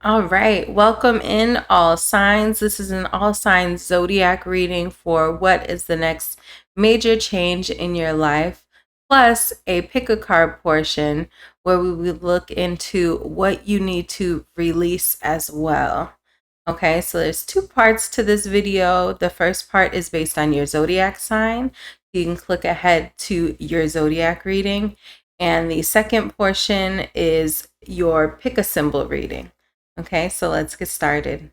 All right, welcome in all signs. This is an all signs zodiac reading for what is the next major change in your life, plus a pick a card portion where we will look into what you need to release as well. Okay, so there's two parts to this video. The first part is based on your zodiac sign. You can click ahead to your zodiac reading. And the second portion is your pick a symbol reading. Okay, so let's get started.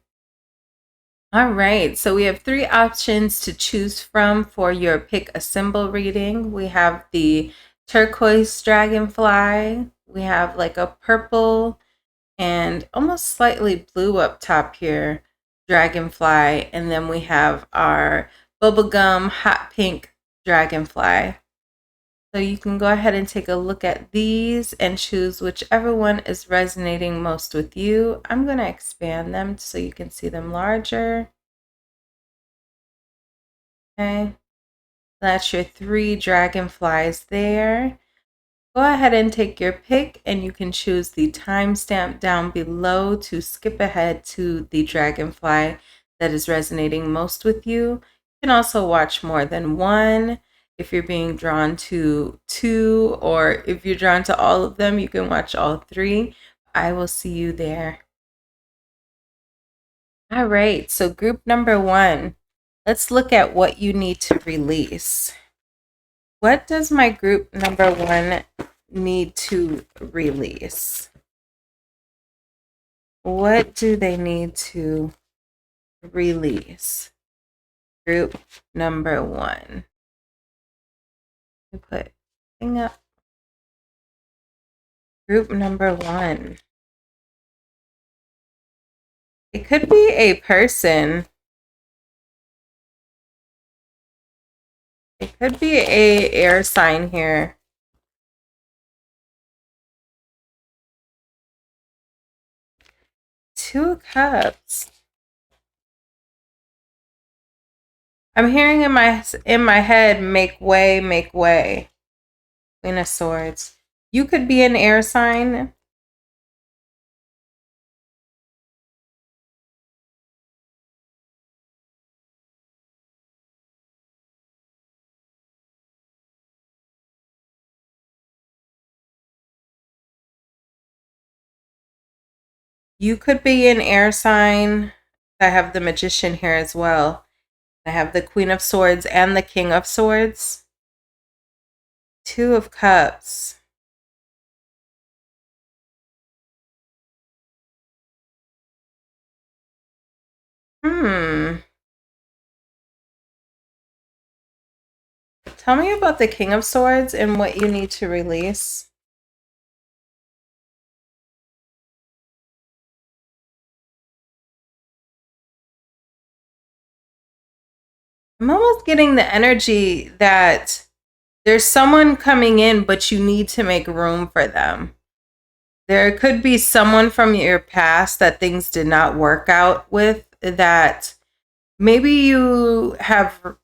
All right, so we have three options to choose from for your pick a symbol reading. We have the turquoise dragonfly. We have like a purple and almost slightly blue up top here dragonfly. And then we have our bubblegum hot pink dragonfly. So you can go ahead and take a look at these and choose whichever one is resonating most with you. I'm going to expand them so you can see them larger. Okay, that's your three dragonflies there. Go ahead and take your pick and you can choose the timestamp down below to skip ahead to the dragonfly that is resonating most with you. You can also watch more than one. If you're being drawn to two, or if you're drawn to all of them, you can watch all three. I will see you there. All right, so group number one, let's look at what you need to release. What does my group number one need to release? What do they need to release? Group number one. Put thing up. Group number one. It could be a person. It could be a air sign here. Two of Cups. I'm hearing in my head, make way, make way. Queen of Swords. You could be an air sign. You could be an air sign. I have the Magician here as well. I have the Queen of Swords and the King of Swords. Two of Cups. Tell me about the King of Swords and what you need to release. I'm almost getting the energy that there's someone coming in, but you need to make room for them. There could be someone from your past that things did not work out with, that maybe you have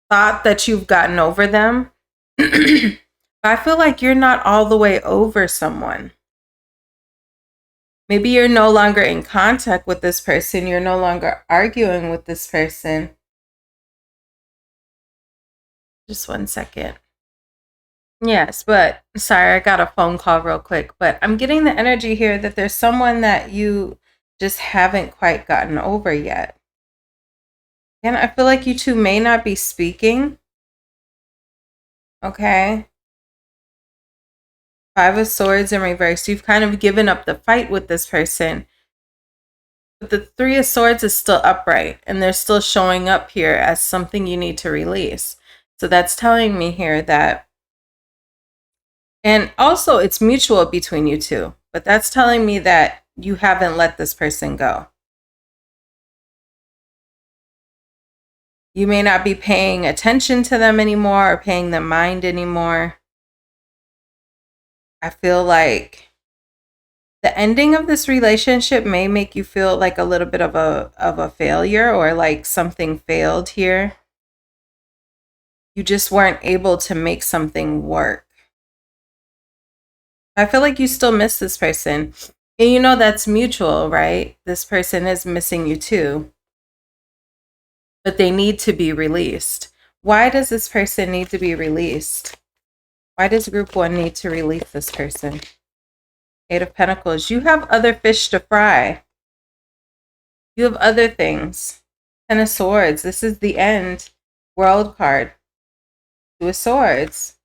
thought that you've gotten over them. I feel like you're not all the way over someone. Maybe you're no longer in contact with this person. You're no longer arguing with this person. Just one second. Yes, but sorry, I got a phone call real quick. But I'm getting the energy here that there's someone that you just haven't quite gotten over yet. And I feel like you two may not be speaking. Okay. Five of Swords in reverse. You've kind of given up the fight with this person. But the Three of Swords is still upright. And they're still showing up here as something you need to release. So that's telling me here that, and also it's mutual between you two, but that's telling me that you haven't let this person go. You may not be paying attention to them anymore or paying them mind anymore. I feel like the ending of this relationship may make you feel like a little bit of a failure, or like something failed here. You just weren't able to make something work. I feel like you still miss this person. And you know that's mutual, right? This person is missing you too, but they need to be released. Why does this person need to be released? Why does group 1 need to release this person? 8 of Pentacles. You have other fish to fry. You have other things. 10 of Swords. This is the end. World card. 2 of Swords.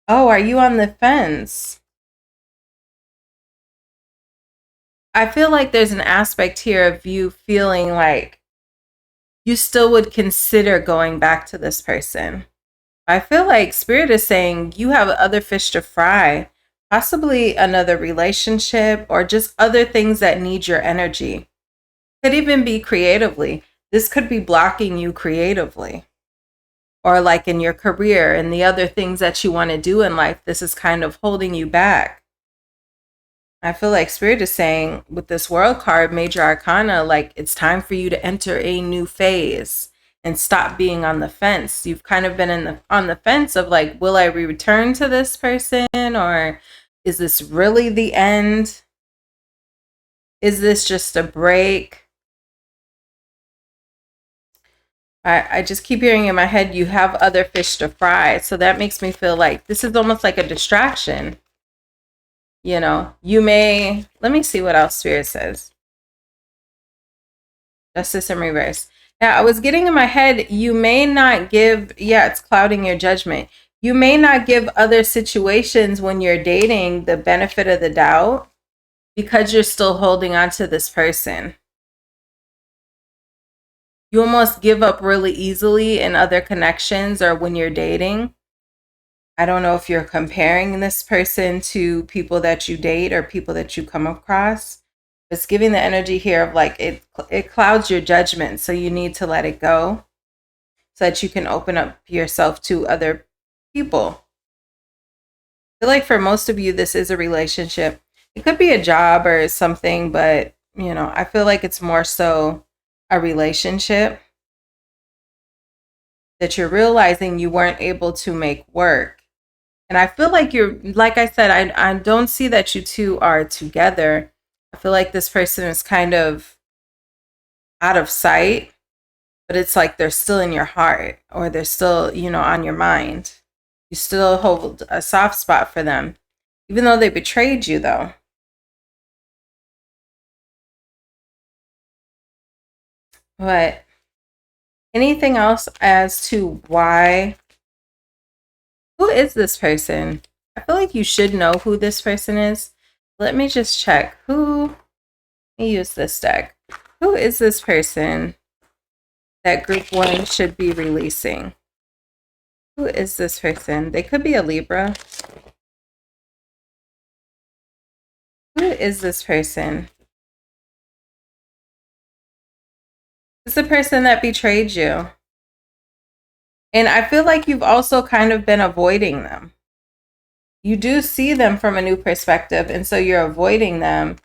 Oh, are you on the fence? I feel like there's an aspect here of you feeling like you still would consider going back to this person. I feel like Spirit is saying you have other fish to fry, possibly another relationship or just other things that need your energy. Could even be creatively. This could be blocking you creatively, or like in your career and the other things that you want to do in life. This is kind of holding you back. I feel like Spirit is saying with this World card, Major Arcana, like it's time for you to enter a new phase and stop being on the fence. You've kind of been on the fence of like, will I return to this person, or is this really the end? Is this just a break? I just keep hearing in my head, you have other fish to fry. So that makes me feel like this is almost like a distraction. You know, you may, let me see what else Spirit says. Justice in reverse. Now, I was getting in my head, you may not give, yeah, it's clouding your judgment. You may not give other situations when you're dating the benefit of the doubt because you're still holding on to this person. You almost give up really easily in other connections or when you're dating. I don't know if you're comparing this person to people that you date or people that you come across. It's giving the energy here of like it clouds your judgment. So you need to let it go so that you can open up yourself to other people. I feel like for most of you, this is a relationship. It could be a job or something, but you know, I feel like it's more so a relationship that you're realizing you weren't able to make work. And I feel like you're, like I said, I don't see that you two are together. I feel like this person is kind of out of sight, but it's like they're still in your heart or they're still, you know, on your mind. You still hold a soft spot for them, even though they betrayed you, though. But anything else as to why? Who is this person? I feel like you should know who this person is. Let me just check. Let me use this deck. Who is this person that group 1 should be releasing? Who is this person? They could be a Libra. Who is this person? It's the person that betrayed you. And I feel like you've also kind of been avoiding them. You do see them from a new perspective, and so you're avoiding them.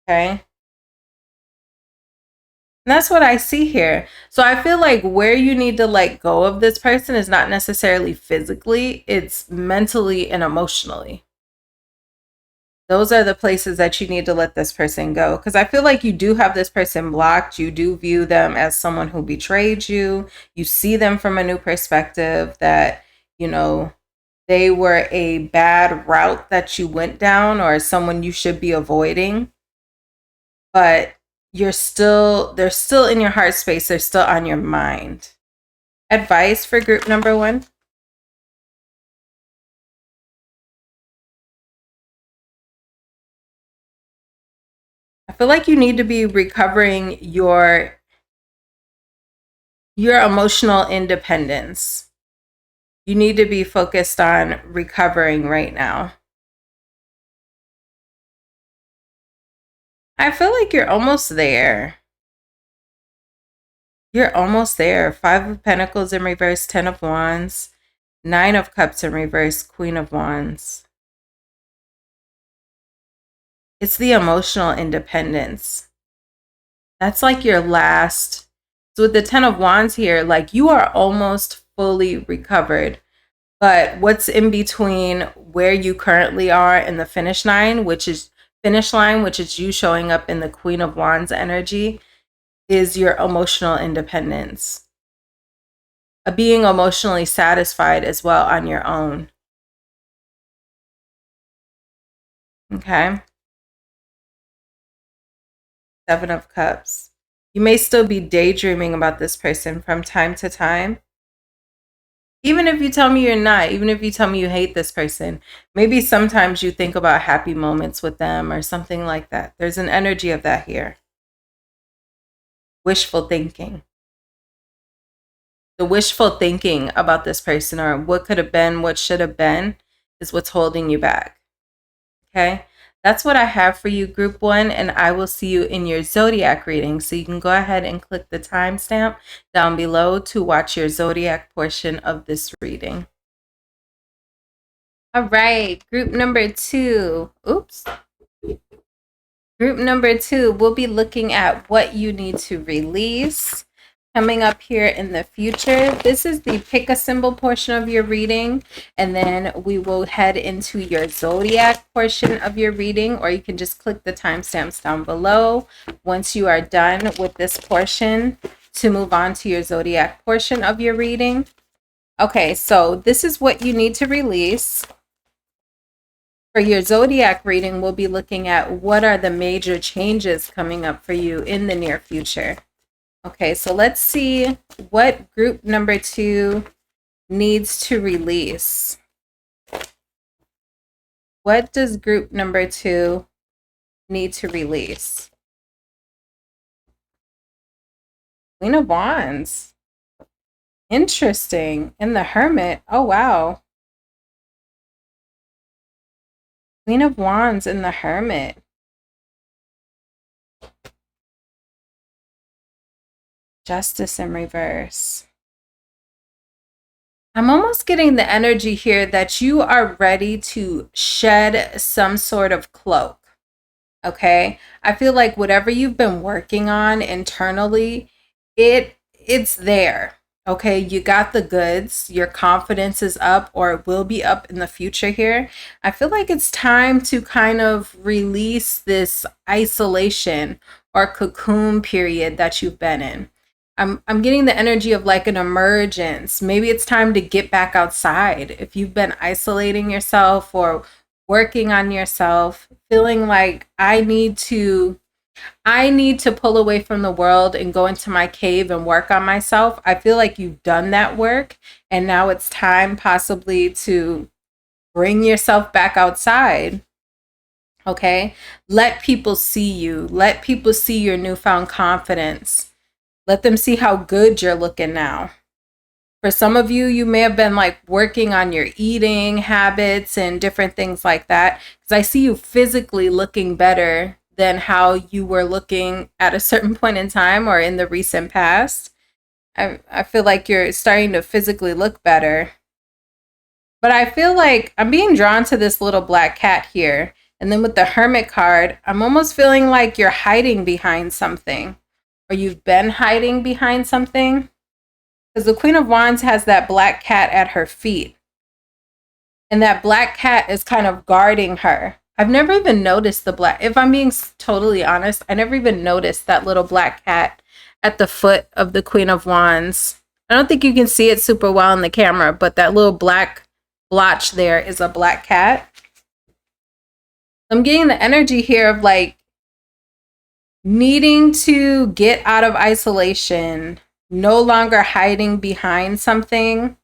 Okay? And that's what I see here. So I feel like where you need to let go of this person is not necessarily physically, it's mentally and emotionally. Those are the places that you need to let this person go. Because I feel like you do have this person blocked. You do view them as someone who betrayed you. You see them from a new perspective that, you know, they were a bad route that you went down or someone you should be avoiding. But they're still in your heart space. They're still on your mind. Advice for group number 1? I feel like you need to be recovering your emotional independence. You need to be focused on recovering right now. I feel like you're almost there. You're almost there. 5 of Pentacles in reverse, 10 of Wands, 9 of Cups in reverse, Queen of Wands. It's the emotional independence. That's like your last. So with the 10 of Wands here, like you are almost fully recovered. But what's in between where you currently are in the finish line, which is you showing up in the Queen of Wands energy, is your emotional independence. Being emotionally satisfied as well on your own. Okay. 7 of Cups. You may still be daydreaming about this person from time to time. Even if you tell me you're not, even if you tell me you hate this person, maybe sometimes you think about happy moments with them or something like that. There's an energy of that here. Wishful thinking. The wishful thinking about this person or what could have been, what should have been, is what's holding you back. Okay? That's what I have for you, group 1, and I will see you in your zodiac reading. So you can go ahead and click the timestamp down below to watch your zodiac portion of this reading. All right, group number 2. Oops. Group number 2, we'll be looking at what you need to release coming up here in the future. This is the pick a symbol portion of your reading, and then we will head into your zodiac portion of your reading, or you can just click the timestamps down below once you are done with this portion to move on to your zodiac portion of your reading. Okay, so this is what you need to release. For your zodiac reading, we'll be looking at what are the major changes coming up for you in the near future. Okay, so let's see what group number 2 needs to release. What does group number 2 need to release? Queen of Wands. Interesting. And the Hermit. Oh, wow. Queen of Wands and the Hermit. Justice in reverse. I'm almost getting the energy here that you are ready to shed some sort of cloak. Okay? I feel like whatever you've been working on internally, it's there. Okay, you got the goods. Your confidence is up, or it will be up in the future here. I feel like it's time to kind of release this isolation or cocoon period that you've been in. I'm getting the energy of like an emergence. Maybe it's time to get back outside. If you've been isolating yourself or working on yourself, feeling like I need to pull away from the world and go into my cave and work on myself. I feel like you've done that work, and now it's time possibly to bring yourself back outside. Okay? Let people see you. Let people see your newfound confidence. Let them see how good you're looking now. For some of you, you may have been like working on your eating habits and different things like that, because I see you physically looking better than how you were looking at a certain point in time or in the recent past. I feel like you're starting to physically look better. But I feel like I'm being drawn to this little black cat here. And then with the Hermit card, I'm almost feeling like you're hiding behind something, or you've been hiding behind something. Because the Queen of Wands has that black cat at her feet. And that black cat is kind of guarding her. I've never even noticed the black, if I'm being totally honest, I never even noticed that little black cat at the foot of the Queen of Wands. I don't think you can see it super well in the camera, but that little black blotch there is a black cat. I'm getting the energy here of like needing to get out of isolation, no longer hiding behind something.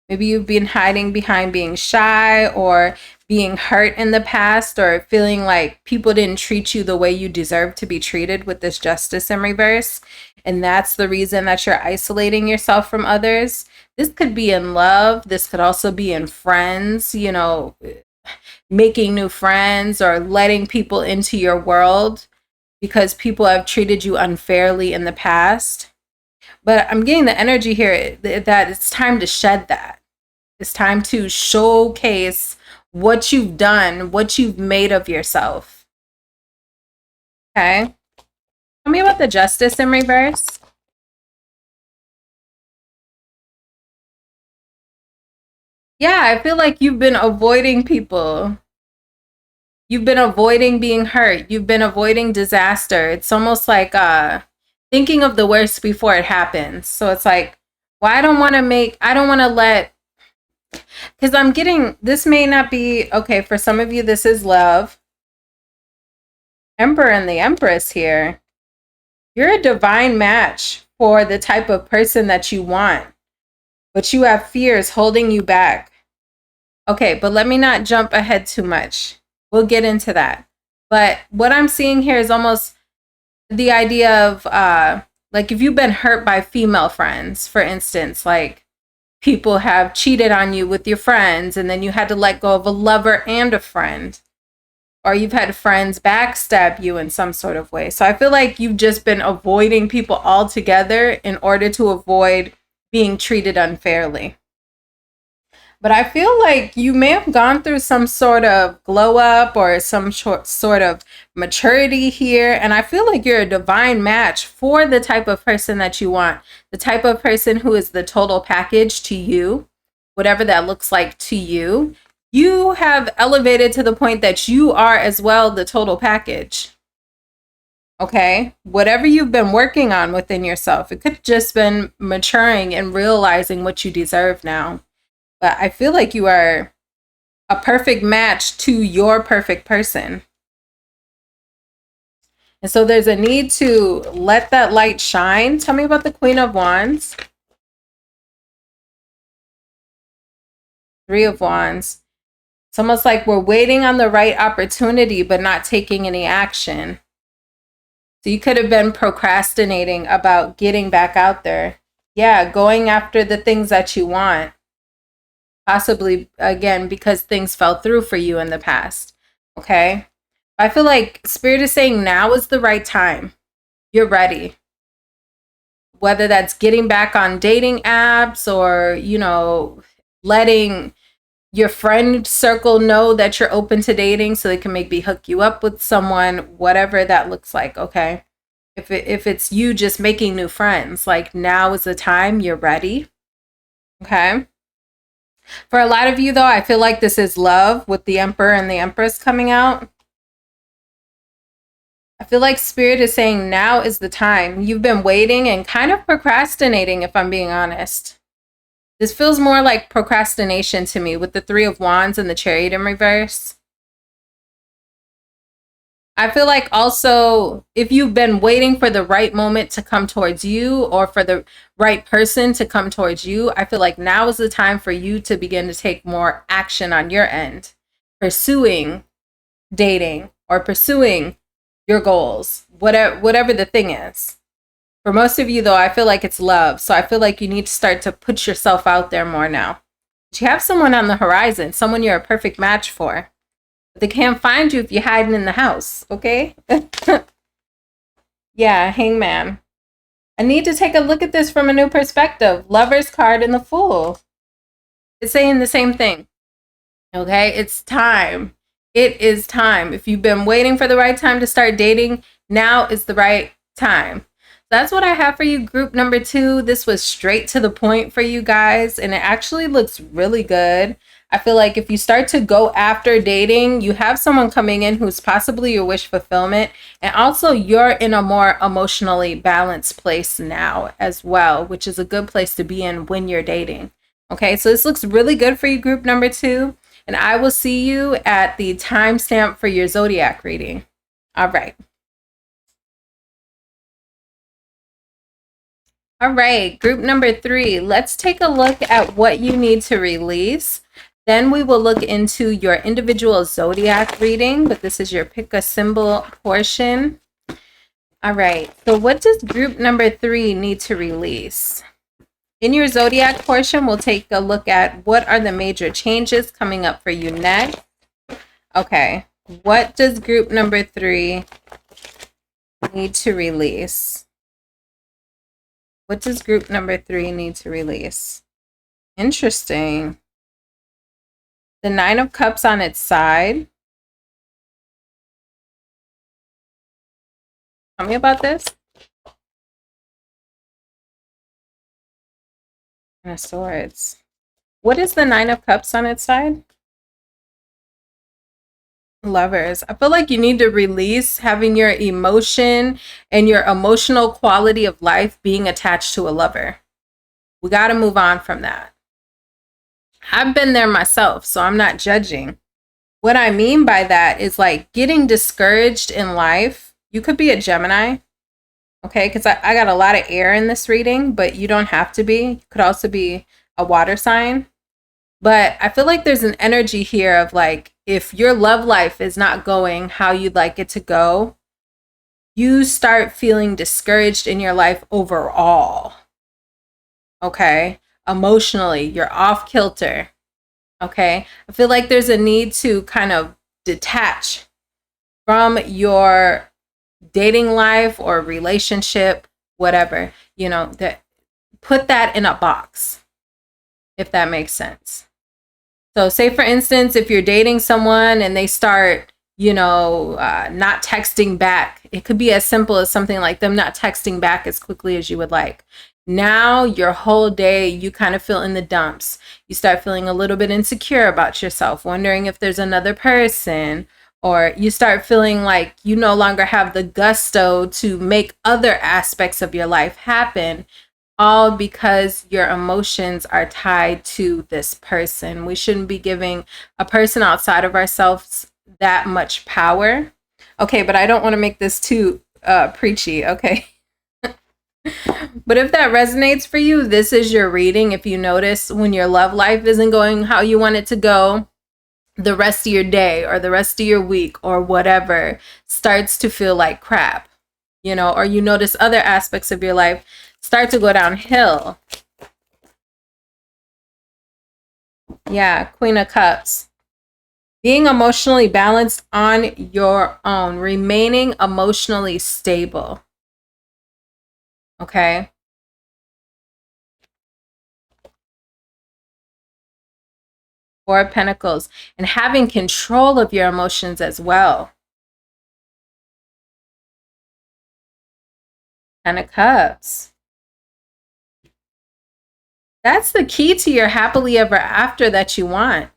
Maybe you've been hiding behind being shy or being hurt in the past, or feeling like people didn't treat you the way you deserve to be treated with this Justice in reverse. And that's the reason that you're isolating yourself from others. This could be in love. This could also be in friends, you know, making new friends or letting people into your world because people have treated you unfairly in the past. But I'm getting the energy here that it's time to shed that. It's time to showcase what you've done, what you've made of yourself. Okay. Tell me about the Justice in reverse. Yeah, I feel like you've been avoiding people. You've been avoiding being hurt. You've been avoiding disaster. It's almost like thinking of the worst before it happens. So it's like, well, I don't want to let, because I'm getting, this may not be, okay, for some of you, this is love. Emperor and the Empress here. You're a divine match for the type of person that you want, but you have fears holding you back. Okay, but let me not jump ahead too much. We'll get into that. But what I'm seeing here is almost the idea of like if you've been hurt by female friends, for instance, like people have cheated on you with your friends and then you had to let go of a lover and a friend, or you've had friends backstab you in some sort of way. So I feel like you've just been avoiding people altogether in order to avoid being treated unfairly. But I feel like you may have gone through some sort of glow up or some sort of maturity here. And I feel like you're a divine match for the type of person that you want, the type of person who is the total package to you, whatever that looks like to you. You have elevated to the point that you are as well the total package. Okay, whatever you've been working on within yourself, it could just been maturing and realizing what you deserve now. But I feel like you are a perfect match to your perfect person. And so there's a need to let that light shine. Tell me about the Queen of Wands. Three of Wands. It's almost like we're waiting on the right opportunity, but not taking any action. So you could have been procrastinating about getting back out there. Yeah, going after the things that you want. Possibly, again, because things fell through for you in the past. Okay? I feel like Spirit is saying now is the right time. You're ready. Whether that's getting back on dating apps or, you know, letting your friend circle know that you're open to dating so they can maybe hook you up with someone, whatever that looks like, okay? If it's you just making new friends, like now is the time, you're ready. Okay? For a lot of you though, I feel like this is love with the Emperor and the Empress coming out. I feel like Spirit is saying now is the time. You've been waiting and kind of procrastinating, if I'm being honest. This feels more like procrastination to me with the Three of Wands and the Chariot in reverse. I feel like also if you've been waiting for the right moment to come towards you or for the right person to come towards you, I feel like now is the time for you to begin to take more action on your end, pursuing dating or pursuing your goals, whatever the thing is. For most of you, though, I feel like it's love. So I feel like you need to start to put yourself out there more now. But you have someone on the horizon, someone you're a perfect match for. But they can't find you if you're hiding in the house, okay? Yeah, Hangman. I need to take a look at this from a new perspective. Lover's card and the Fool. It's saying the same thing. Okay, it's time. It is time. If you've been waiting for the right time to start dating, now is the right time. That's what I have for you, group number 2. This was straight to the point for you guys, and it actually looks really good. I feel like if you start to go after dating, you have someone coming in who's possibly your wish fulfillment, and also you're in a more emotionally balanced place now as well, which is a good place to be in when you're dating. Okay, so this looks really good for you, group number 2. And I will see you at the timestamp for your zodiac reading. All right. All right, group number 3. Let's take a look at what you need to release. Then we will look into your individual zodiac reading, but this is your pick a symbol portion. All right, so what does group number 3 need to release? In your zodiac portion, we'll take a look at what are the major changes coming up for you next. Okay, what does group number 3 need to release? What does group number 3 need to release? Interesting. The Nine of Cups on its side. Tell me about this. And of Swords. What is the Nine of Cups on its side? Lovers. I feel like you need to release having your emotion and your emotional quality of life being attached to a lover. We got to move on from that. I've been there myself, so I'm not judging. What I mean by that is like getting discouraged in life. You could be a Gemini, okay? Because I got a lot of air in this reading, but you don't have to be. You could also be a water sign. But I feel like there's an energy here of like, if your love life is not going how you'd like it to go, you start feeling discouraged in your life overall. Okay? Emotionally, you're off kilter. Okay? I feel like there's a need to kind of detach from your dating life or relationship, whatever, you know, that put that in a box, if that makes sense. So say, for instance, if you're dating someone and they start, you know, not texting back, it could be as simple as something like them not texting back as quickly as you would like. Now your whole day, you kind of feel in the dumps. You start feeling a little bit insecure about yourself, wondering if there's another person, or you start feeling like you no longer have the gusto to make other aspects of your life happen, all because your emotions are tied to this person. We shouldn't be giving a person outside of ourselves that much power. Okay, but I don't want to make this too preachy, okay? But if that resonates for you, this is your reading. If you notice when your love life isn't going how you want it to go, the rest of your day or the rest of your week or whatever starts to feel like crap, you know, or you notice other aspects of your life start to go downhill. Yeah, Queen of Cups. Being emotionally balanced on your own, remaining emotionally stable. Okay. Four of Pentacles, and having control of your emotions as well. Ten of Cups. That's the key to your happily ever after that you want.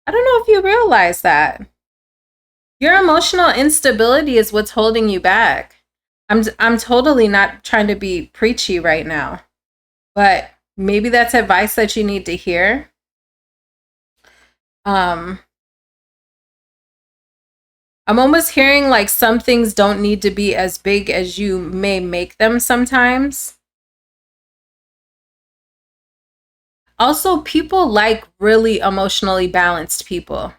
I don't know if you realize that. Your emotional instability is what's holding you back. I'm totally not trying to be preachy right now, but maybe that's advice that you need to hear. I'm almost hearing like some things don't need to be as big as you may make them sometimes. Also, people like really emotionally balanced people.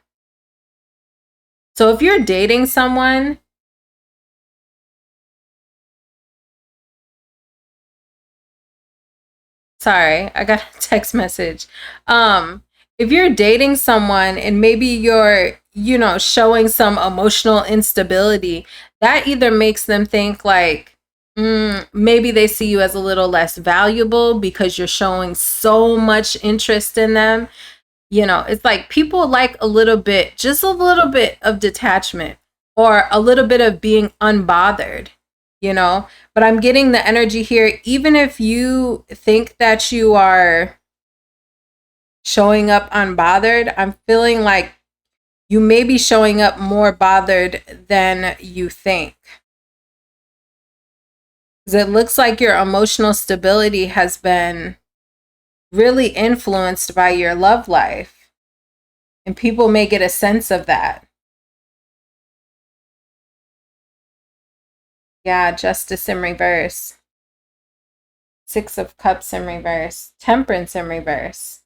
So if you're dating someone, sorry, I got a text message. If you're dating someone and maybe you're, you know, showing some emotional instability, that either makes them think like, maybe they see you as a little less valuable because you're showing so much interest in them. You know, it's like people like a little bit, just a little bit of detachment or a little bit of being unbothered, you know. But I'm getting the energy here, even if you think that you are showing up unbothered, I'm feeling like you may be showing up more bothered than you think. Because it looks like your emotional stability has been really influenced by your love life. And people may get a sense of that. Yeah, Justice in reverse. Six of Cups in reverse. Temperance in reverse.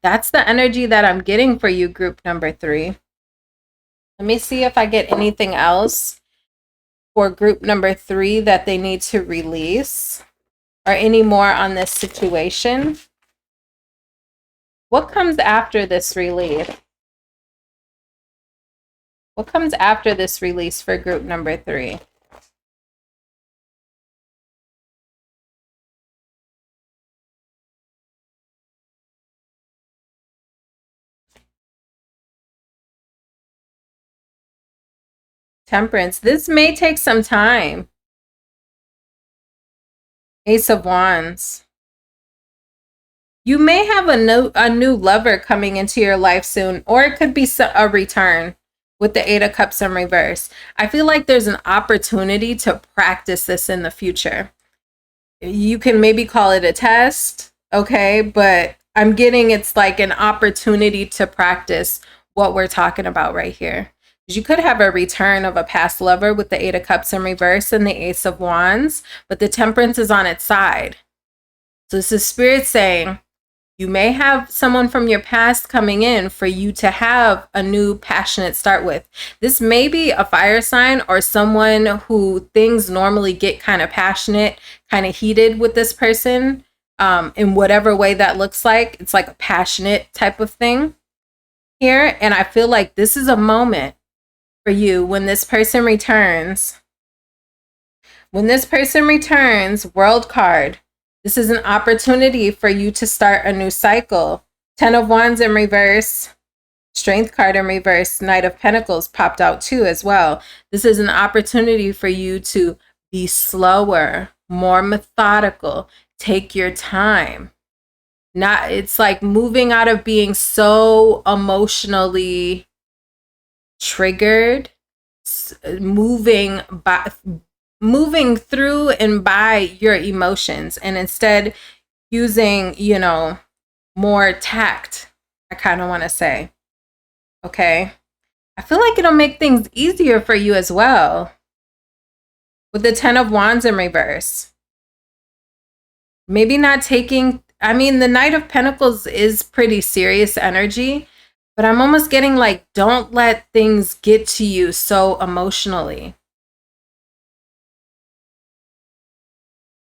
That's the energy that I'm getting for you, group number 3. Let me see if I get anything else for group number 3 that they need to release or any more on this situation. What comes after this release? What comes after this release for group number 3? Temperance. This may take some time. Ace of Wands. You may have a new lover coming into your life soon, or it could be a return with the Eight of Cups in reverse. I feel like there's an opportunity to practice this in the future. You can maybe call it a test, okay? But I'm getting it's like an opportunity to practice what we're talking about right here. You could have a return of a past lover with the Eight of Cups in reverse and the Ace of Wands, but the Temperance is on its side. So this is Spirit saying, you may have someone from your past coming in for you to have a new passionate start with. This may be a fire sign or someone who things normally get kind of passionate, kind of heated with this person, in whatever way that looks like. It's like a passionate type of thing here. And I feel like this is a moment for you when this person returns. When this person returns, World card. This is an opportunity for you to start a new cycle. 10 of Wands in reverse, Strength card in reverse, Knight of Pentacles popped out too as well. This is an opportunity for you to be slower, more methodical, take your time. It's like moving out of being so emotionally triggered, moving through and by your emotions, and instead using, more tact, I kind of want to say. Okay. I feel like it'll make things easier for you as well. With the 10 of Wands in reverse. Maybe not taking, the Knight of Pentacles is pretty serious energy, but I'm almost getting like, don't let things get to you so emotionally.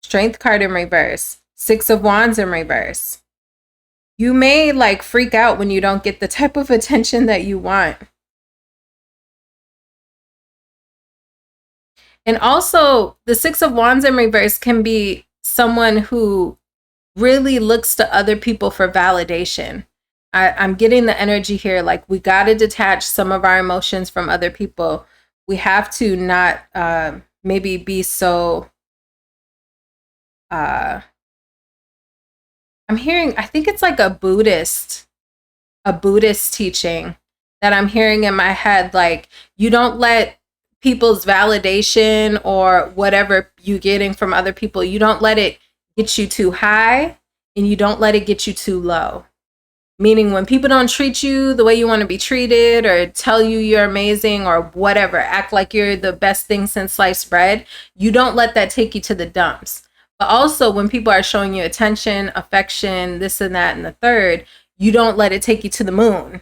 Strength card in reverse. 6 of Wands in reverse. You may like freak out when you don't get the type of attention that you want. And also the 6 of Wands in reverse can be someone who really looks to other people for validation. I'm getting the energy here. Like, we got to detach some of our emotions from other people. We have to not maybe be so I'm hearing, I think it's like a Buddhist teaching that I'm hearing in my head. Like, you don't let people's validation or whatever you're getting from other people, you don't let it get you too high, and you don't let it get you too low. Meaning, when people don't treat you the way you want to be treated, or tell you you're amazing, or whatever, act like you're the best thing since sliced bread, you don't let that take you to the dumps. But also, when people are showing you attention, affection, this and that and the third, you don't let it take you to the moon,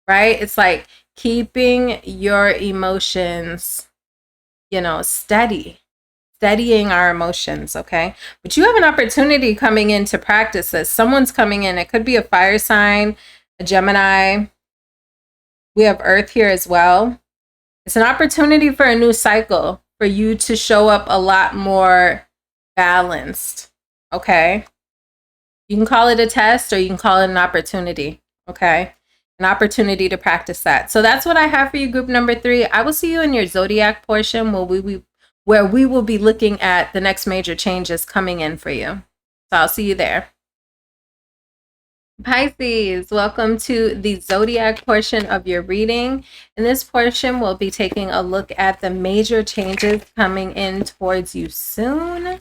right? It's like keeping your emotions, steadying our emotions, okay? But you have an opportunity coming in to practice this. Someone's coming in. It could be a fire sign, a Gemini. We have Earth here as well. It's an opportunity for a new cycle, for you to show up a lot more balanced, okay? You can call it a test, or you can call it an opportunity, okay? An opportunity to practice that. So that's what I have for you, group number 3. I will see you in your zodiac portion, where we will be looking at the next major changes coming in for you. So I'll see you there. Pisces, welcome to the zodiac portion of your reading. In this portion, we'll be taking a look at the major changes coming in towards you soon.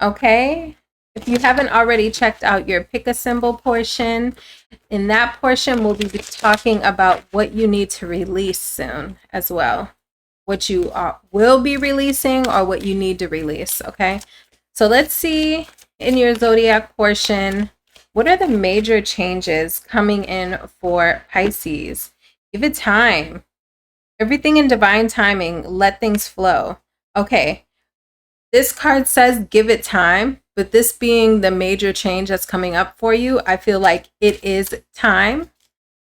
Okay, if you haven't already checked out your pick a symbol portion, in that portion, we'll be talking about what you need to release soon as well. What you will be releasing, or what you need to release, okay? So let's see in your zodiac portion, what are the major changes coming in for Pisces? Give it time. Everything in divine timing. Let things flow. Okay. This card says give it time, but this being the major change that's coming up for you, I feel like it is time.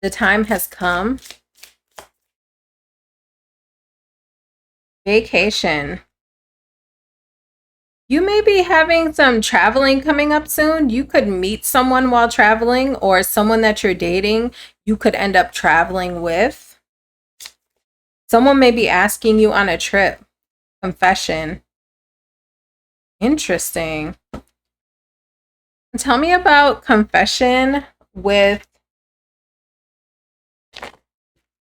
The time has come. Vacation. You may be having some traveling coming up soon. You could meet someone while traveling, or someone that you're dating, you could end up traveling with. Someone may be asking you on a trip. Confession. Interesting. Tell me about confession with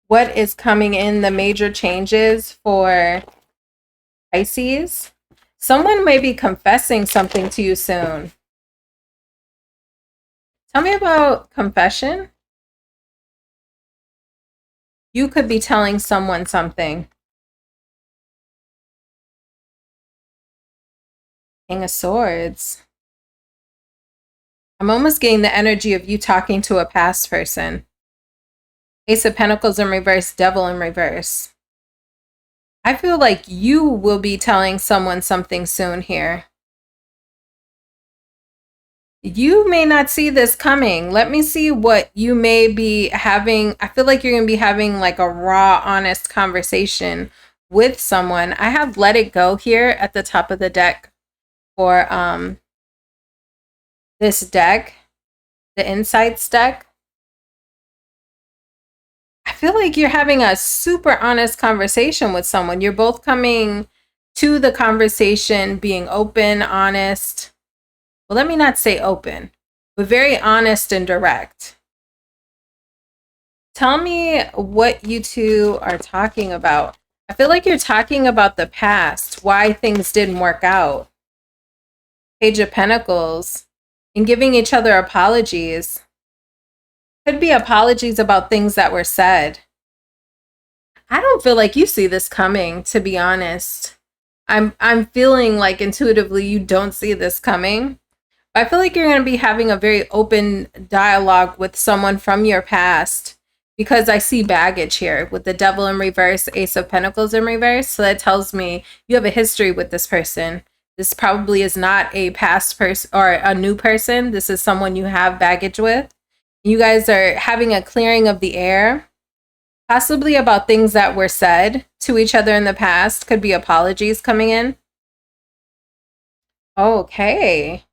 what is coming in the major changes for Pisces. Someone may be confessing something to you soon. Tell me about confession. You could be telling someone something. King of Swords. I'm almost getting the energy of you talking to a past person. Ace of Pentacles in reverse, Devil in reverse. I feel like you will be telling someone something soon here. You may not see this coming. Let me see what you may be having. I feel like you're going to be having like a raw, honest conversation with someone. I have Let It Go here at the top of the deck for this deck, the Insights deck. I feel like you're having a super honest conversation with someone. You're both coming to the conversation being open, honest. Well, let me not say open, but very honest and direct. Tell me what you two are talking about. I feel like you're talking about the past, why things didn't work out. Page of Pentacles, and giving each other apologies. Could be apologies about things that were said. I don't feel like you see this coming, to be honest. I'm feeling like intuitively you don't see this coming. I feel like you're going to be having a very open dialogue with someone from your past, because I see baggage here with the Devil in reverse, Ace of Pentacles in reverse. So that tells me you have a history with this person. This probably is not a past person or a new person. This is someone you have baggage with. You guys are having a clearing of the air, possibly about things that were said to each other in the past. Could be apologies coming in. Okay.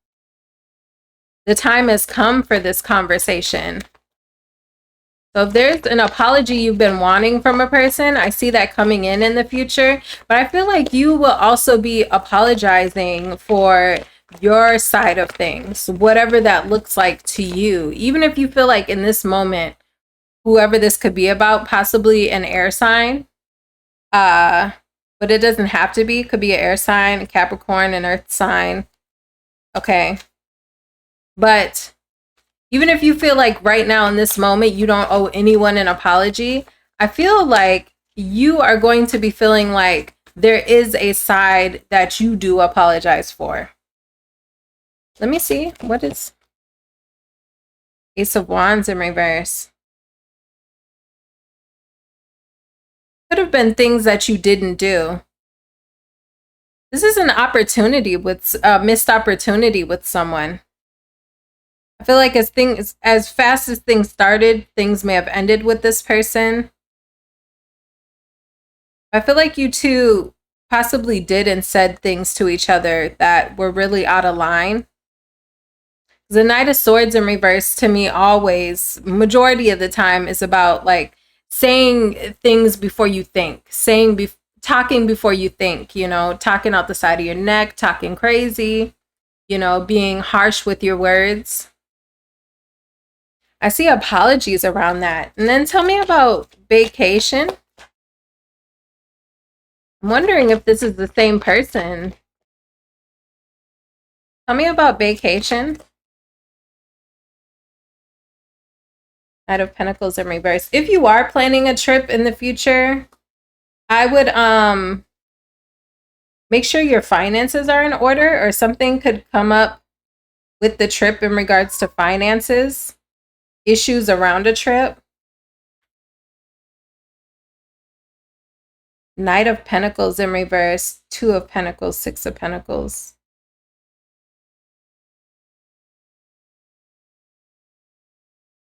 The time has come for this conversation. So if there's an apology you've been wanting from a person, I see that coming in the future. But I feel like you will also be apologizing for your side of things, whatever that looks like to you. Even if you feel like in this moment, whoever this could be about, possibly an air sign, but it doesn't have to be. It could be an air sign, a Capricorn, an earth sign. Okay. But even if you feel like right now in this moment you don't owe anyone an apology, I feel like you are going to be feeling like there is a side that you do apologize for. Let me see. What is Ace of Wands in reverse? Could have been things that you didn't do. This is an opportunity with a missed opportunity with someone. I feel like as fast as things started, things may have ended with this person. I feel like you two possibly did and said things to each other that were really out of line. The Knight of Swords in reverse, to me, always, majority of the time, is about like saying things before you think, talking before you think, you know, talking out the side of your neck, talking crazy, you know, being harsh with your words. I see apologies around that. And then tell me about vacation. I'm wondering if this is the same person. Tell me about vacation. Knight of Pentacles in reverse. If you are planning a trip in the future, I would make sure your finances are in order, or something could come up with the trip in regards to finances, issues around a trip. Knight of Pentacles in reverse, Two of Pentacles, Six of Pentacles.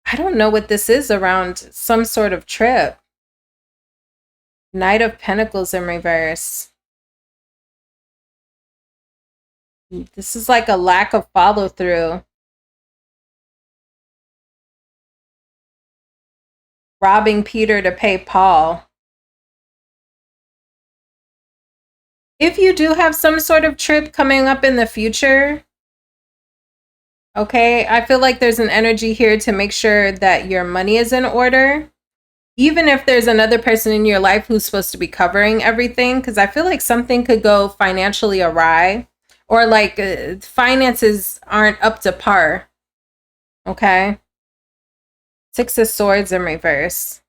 I don't know what this is around some sort of trip. Knight of Pentacles in reverse. This is like a lack of follow through. Robbing Peter to pay Paul. If you do have some sort of trip coming up in the future, Okay, I feel like there's an energy here to make sure that your money is in order. Even if there's another person in your life who's supposed to be covering everything, because I feel like something could go financially awry, or like finances aren't up to par. Okay. Six of Swords in reverse.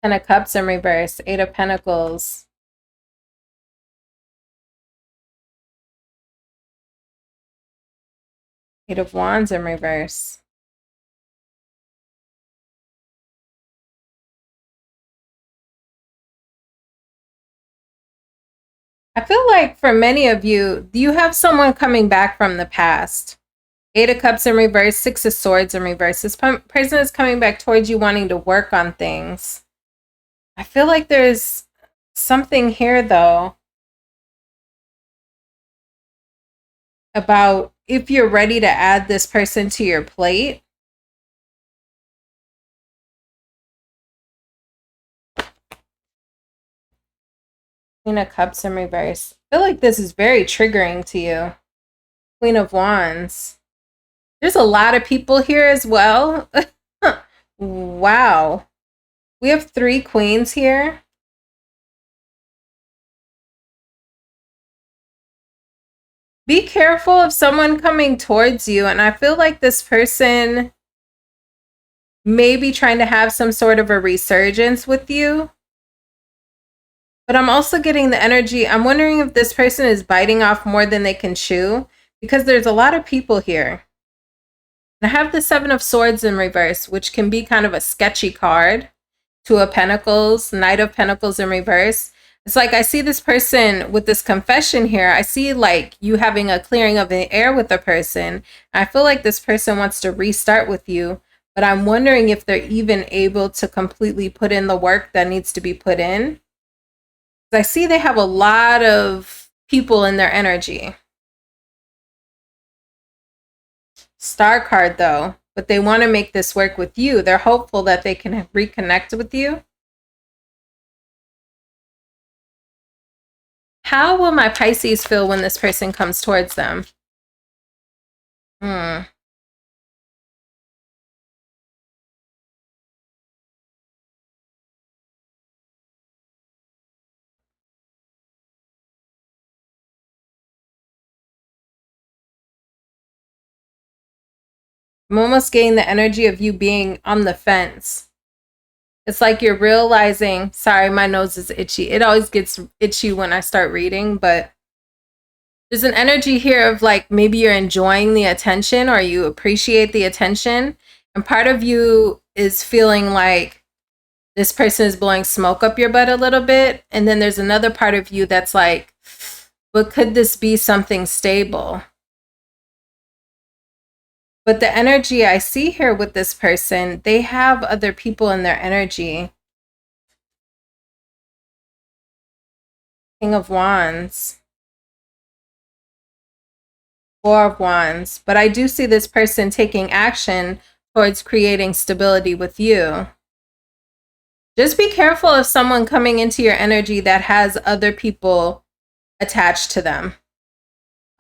Ten of Cups in reverse. Eight of Pentacles. Eight of Wands in reverse. I feel like for many of you, you have someone coming back from the past. Eight of Cups in reverse, Six of Swords in reverse. This person is coming back towards you wanting to work on things. I feel like there's something here, though, about if you're ready to add this person to your plate. Queen of Cups in reverse. I feel like this is very triggering to you. Queen of Wands. There's a lot of people here as well. Wow. We have three queens here. Be careful of someone coming towards you. And I feel like this person may be trying to have some sort of a resurgence with you. But I'm also getting the energy. I'm wondering if this person is biting off more than they can chew, because there's a lot of people here. And I have the Seven of Swords in reverse, which can be kind of a sketchy card. Two of Pentacles, Knight of Pentacles in reverse. It's like I see this person with this confession here. I see like you having a clearing of the air with a person. I feel like this person wants to restart with you, but I'm wondering if they're even able to completely put in the work that needs to be put in. I see they have a lot of people in their energy. Star card though, but they want to make this work with you. They're hopeful that they can reconnect with you. How will my Pisces feel when this person comes towards them? I'm almost getting the energy of you being on the fence. It's like you're realizing, sorry, my nose is itchy. It always gets itchy when I start reading, but there's an energy here of like maybe you're enjoying the attention or you appreciate the attention. And part of you is feeling like this person is blowing smoke up your butt a little bit. And then there's another part of you that's like, but could this be something stable? But the energy I see here with this person, they have other people in their energy. King of Wands. Four of Wands. But I do see this person taking action towards creating stability with you. Just be careful of someone coming into your energy that has other people attached to them.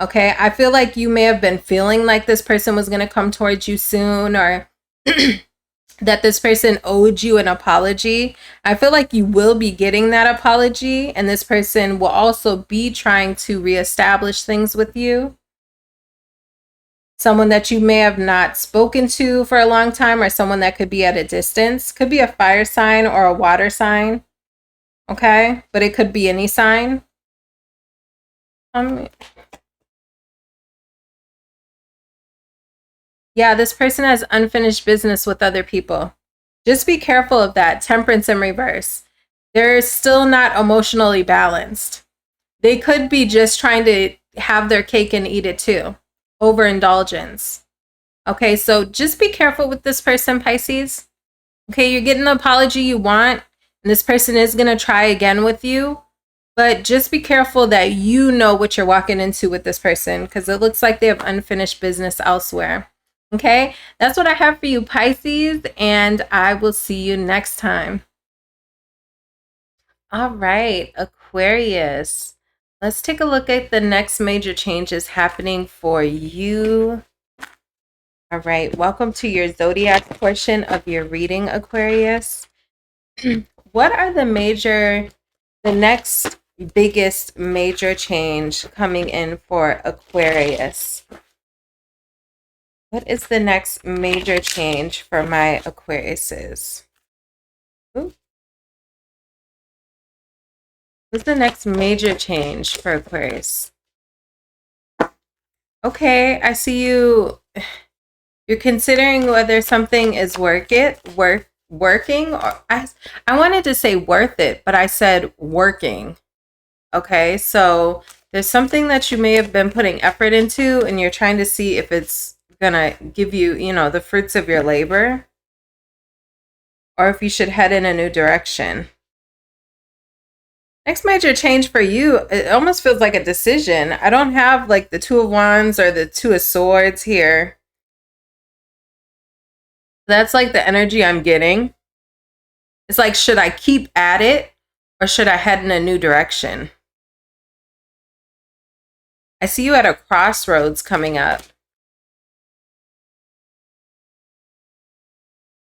Okay, I feel like you may have been feeling like this person was going to come towards you soon, or that this person owed you an apology. I feel like you will be getting that apology, and this person will also be trying to reestablish things with you. Someone that you may have not spoken to for a long time, or someone that could be at a distance. Could be a fire sign or a water sign. Okay, but it could be any sign. Yeah, this person has unfinished business with other people. Just be careful of that. Temperance in reverse. They're still not emotionally balanced. They could be just trying to have their cake and eat it too. Overindulgence. Okay, so just be careful with this person, Pisces. Okay, you're getting the apology you want, and this person is going to try again with you. But just be careful that you know what you're walking into with this person, because it looks like they have unfinished business elsewhere. Okay, that's what I have for you, Pisces, and I will see you next time. All right, Aquarius. Let's take a look at the next major changes happening for you. All right, welcome to your zodiac portion of your reading, Aquarius. What are the next biggest major change coming in for Aquarius? What is the next major change for my Aquariuses? Ooh. What's the next major change for Aquarius? Okay, I see you. You're considering whether something is working, or I wanted to say worth it, but I said working. Okay, so there's something that you may have been putting effort into, and you're trying to see if it's gonna give you, the fruits of your labor, or if you should head in a new direction. Next major change for you, it almost feels like a decision. I don't have like the Two of Wands or the Two of Swords here. That's like the energy I'm getting. It's like, should I keep at it or should I head in a new direction? I see you at a crossroads coming up.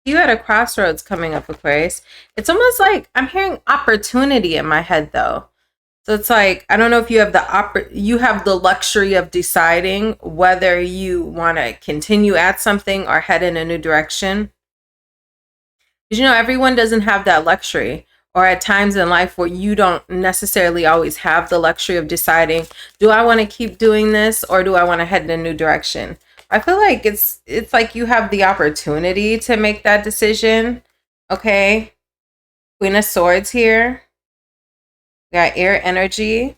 You at a crossroads coming up, Aquarius. It's almost like I'm hearing opportunity in my head though. So it's like, I don't know if you have you have the luxury of deciding whether you want to continue at something or head in a new direction. Because everyone doesn't have that luxury, or at times in life where you don't necessarily always have the luxury of deciding, do I want to keep doing this or do I want to head in a new direction? I feel like it's like you have the opportunity to make that decision. Okay. Queen of Swords here. We got air energy. I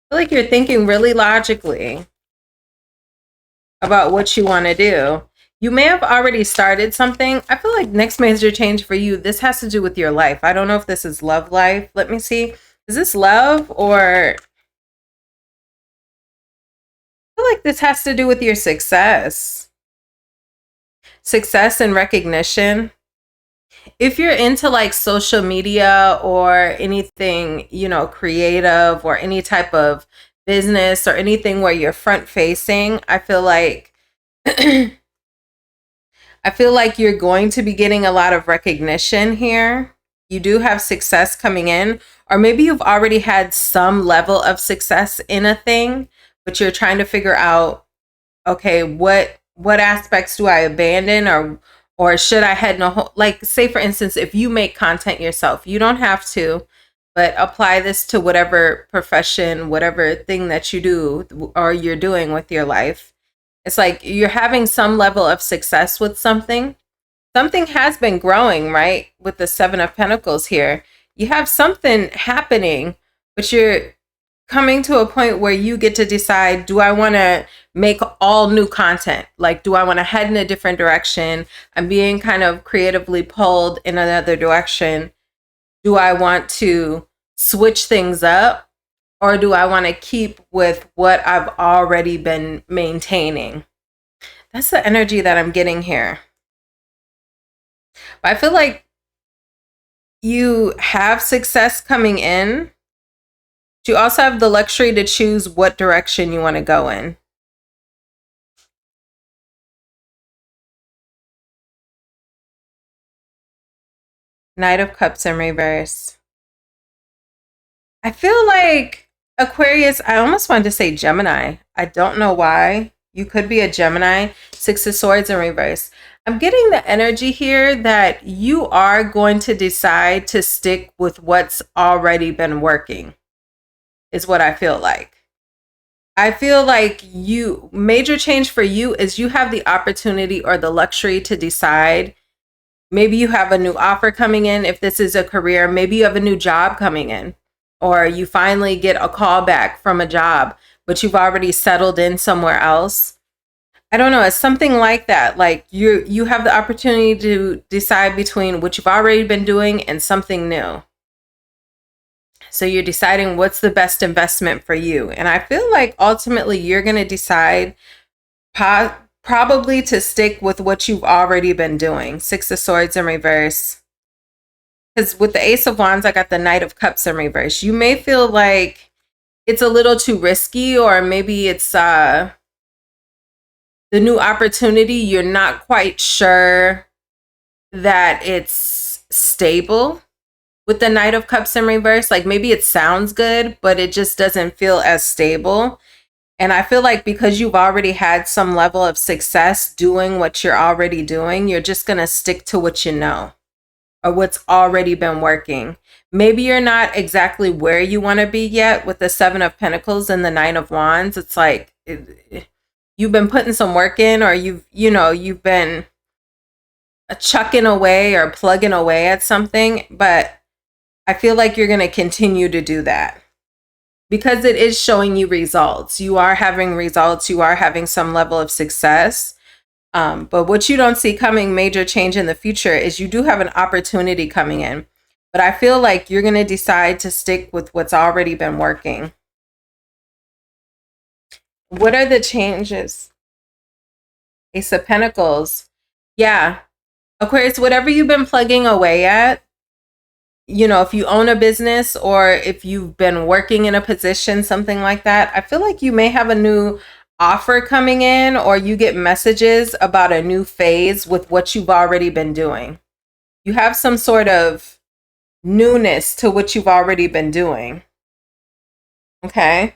feel like you're thinking really logically about what you want to do. You may have already started something. I feel like next major change for you, this has to do with your life. I don't know if this is love life. Let me see. Is this love, or I feel like this has to do with your success. Success and recognition. If you're into like social media or anything, creative, or any type of business or anything where you're front facing, I feel like you're going to be getting a lot of recognition here. You do have success coming in, or maybe you've already had some level of success in a thing, but you're trying to figure out, okay, what aspects do I abandon, or should I head in a whole, like, say for instance, if you make content yourself, you don't have to, but apply this to whatever profession, whatever thing that you do or you're doing with your life. It's like you're having some level of success with something. Something has been growing, right? With the Seven of Pentacles here. You have something happening, but you're coming to a point where you get to decide, do I want to make all new content? Like, do I want to head in a different direction? I'm being kind of creatively pulled in another direction. Do I want to switch things up? Or do I want to keep with what I've already been maintaining? That's the energy that I'm getting here. But I feel like you have success coming in. You also have the luxury to choose what direction you want to go in. Knight of Cups in reverse. I feel like Aquarius, I almost wanted to say Gemini. I don't know why. You could be a Gemini. Six of Swords in reverse. I'm getting the energy here that you are going to decide to stick with what's already been working, is what I feel like. I feel like major change for you is you have the opportunity or the luxury to decide. Maybe you have a new offer coming in. If this is a career, maybe you have a new job coming in, or you finally get a call back from a job, but you've already settled in somewhere else. I don't know. It's something like that. Like you have the opportunity to decide between what you've already been doing and something new. So you're deciding what's the best investment for you. And I feel like ultimately you're going to decide probably to stick with what you've already been doing. Six of Swords in reverse. because with the Ace of Wands, I got the Knight of Cups in reverse. You may feel like it's a little too risky, or maybe it's the new opportunity. You're not quite sure that it's stable with the Knight of Cups in reverse. Like maybe it sounds good, but it just doesn't feel as stable. And I feel like because you've already had some level of success doing what you're already doing, you're just going to stick to what you know or what's already been working. Maybe you're not exactly where you want to be yet with the Seven of Pentacles and the Nine of Wands. It's like you've been putting some work in, or you've been chucking away or plugging away at something, but I feel like you're going to continue to do that because it is showing you results. You are having results. You are having some level of success. But what you don't see coming, major change in the future, is you do have an opportunity coming in. But I feel like you're going to decide to stick with what's already been working. What are the changes? Ace of Pentacles. Yeah. Aquarius, whatever you've been plugging away at, if you own a business or if you've been working in a position, something like that, I feel like you may have a new offer coming in, or you get messages about a new phase with what you've already been doing. You have some sort of newness to what you've already been doing. Okay.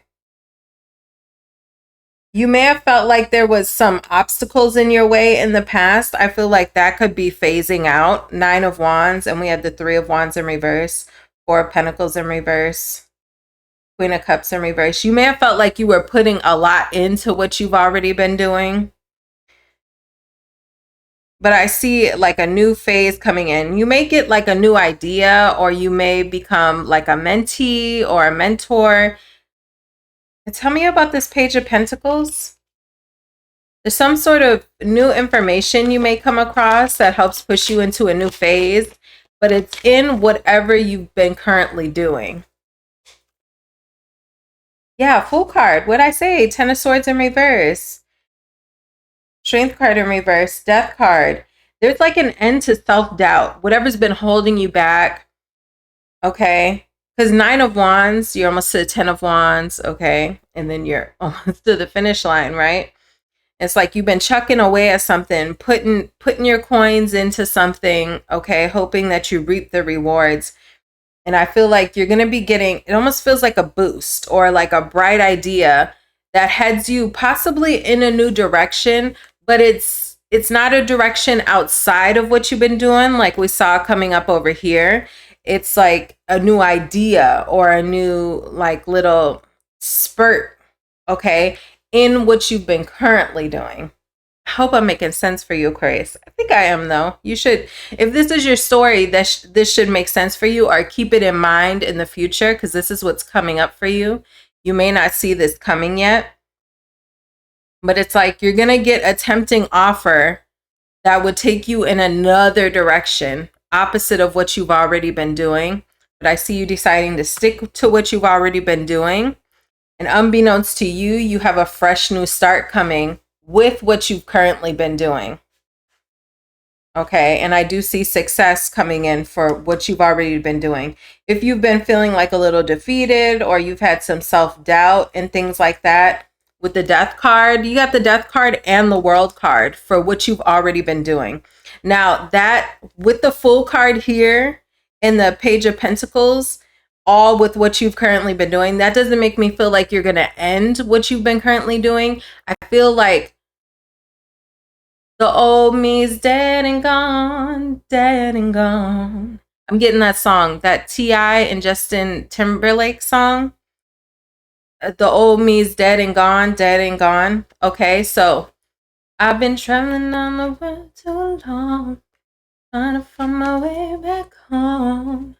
You may have felt like there was some obstacles in your way in the past. I feel like that could be phasing out. Nine of Wands, and we had the Three of Wands in reverse, Four of Pentacles in reverse, Queen of Cups in reverse. You may have felt like you were putting a lot into what you've already been doing. But I see like a new phase coming in. You may get like a new idea, or you may become like a mentee or a mentor. Tell me about this Page of Pentacles. There's some sort of new information you may come across that helps push you into a new phase, but it's in whatever you've been currently doing. Yeah, Fool card. What'd I say? Ten of Swords in reverse. Strength card in reverse. Death card. There's like an end to self-doubt. Whatever's been holding you back. Okay. Because Nine of Wands, you're almost to the Ten of Wands. Okay. And then you're almost to the finish line, right? It's like you've been chucking away at something, putting your coins into something, okay, hoping that you reap the rewards. And I feel like you're going to be getting, it almost feels like a boost or like a bright idea that heads you possibly in a new direction, but it's not a direction outside of what you've been doing like we saw coming up over here. It's like a new idea or a new like little spurt, okay, in what you've been currently doing. I hope I'm making sense for you, Aquarius. I think I am, though. You should, if this is your story, this should make sense for you, or keep it in mind in the future, because this is what's coming up for you. You may not see this coming yet, but it's like you're going to get a tempting offer that would take you in another direction, opposite of what you've already been doing. But I see you deciding to stick to what you've already been doing. And unbeknownst to you, you have a fresh new start coming with what you've currently been doing. Okay, and I do see success coming in for what you've already been doing. If you've been feeling like a little defeated, or you've had some self-doubt and things like that, with the Death card, you got the Death card and the World card for what you've already been doing. Now that with the Fool card here and the Page of Pentacles, all with what you've currently been doing, that doesn't make me feel like you're going to end what you've been currently doing. I feel like the old me's dead and gone, dead and gone. I'm getting that song, that T.I. and Justin Timberlake song. The old me's dead and gone, dead and gone. Okay, so I've been traveling on the road too long, trying to find my way back home.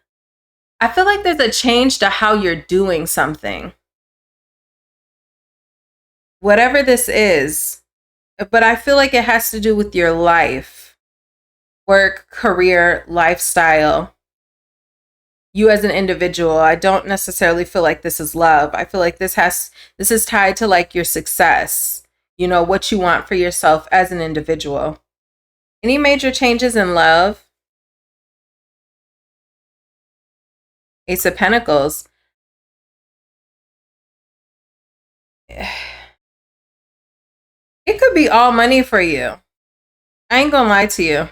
I feel like there's a change to how you're doing something. Whatever this is, but I feel like it has to do with your life, work, career, lifestyle, you as an individual. I don't necessarily feel like this is love. I feel like this is tied to like your success, what you want for yourself as an individual. Any major changes in love? Ace of Pentacles. It could be all money for you. I ain't gonna lie to you.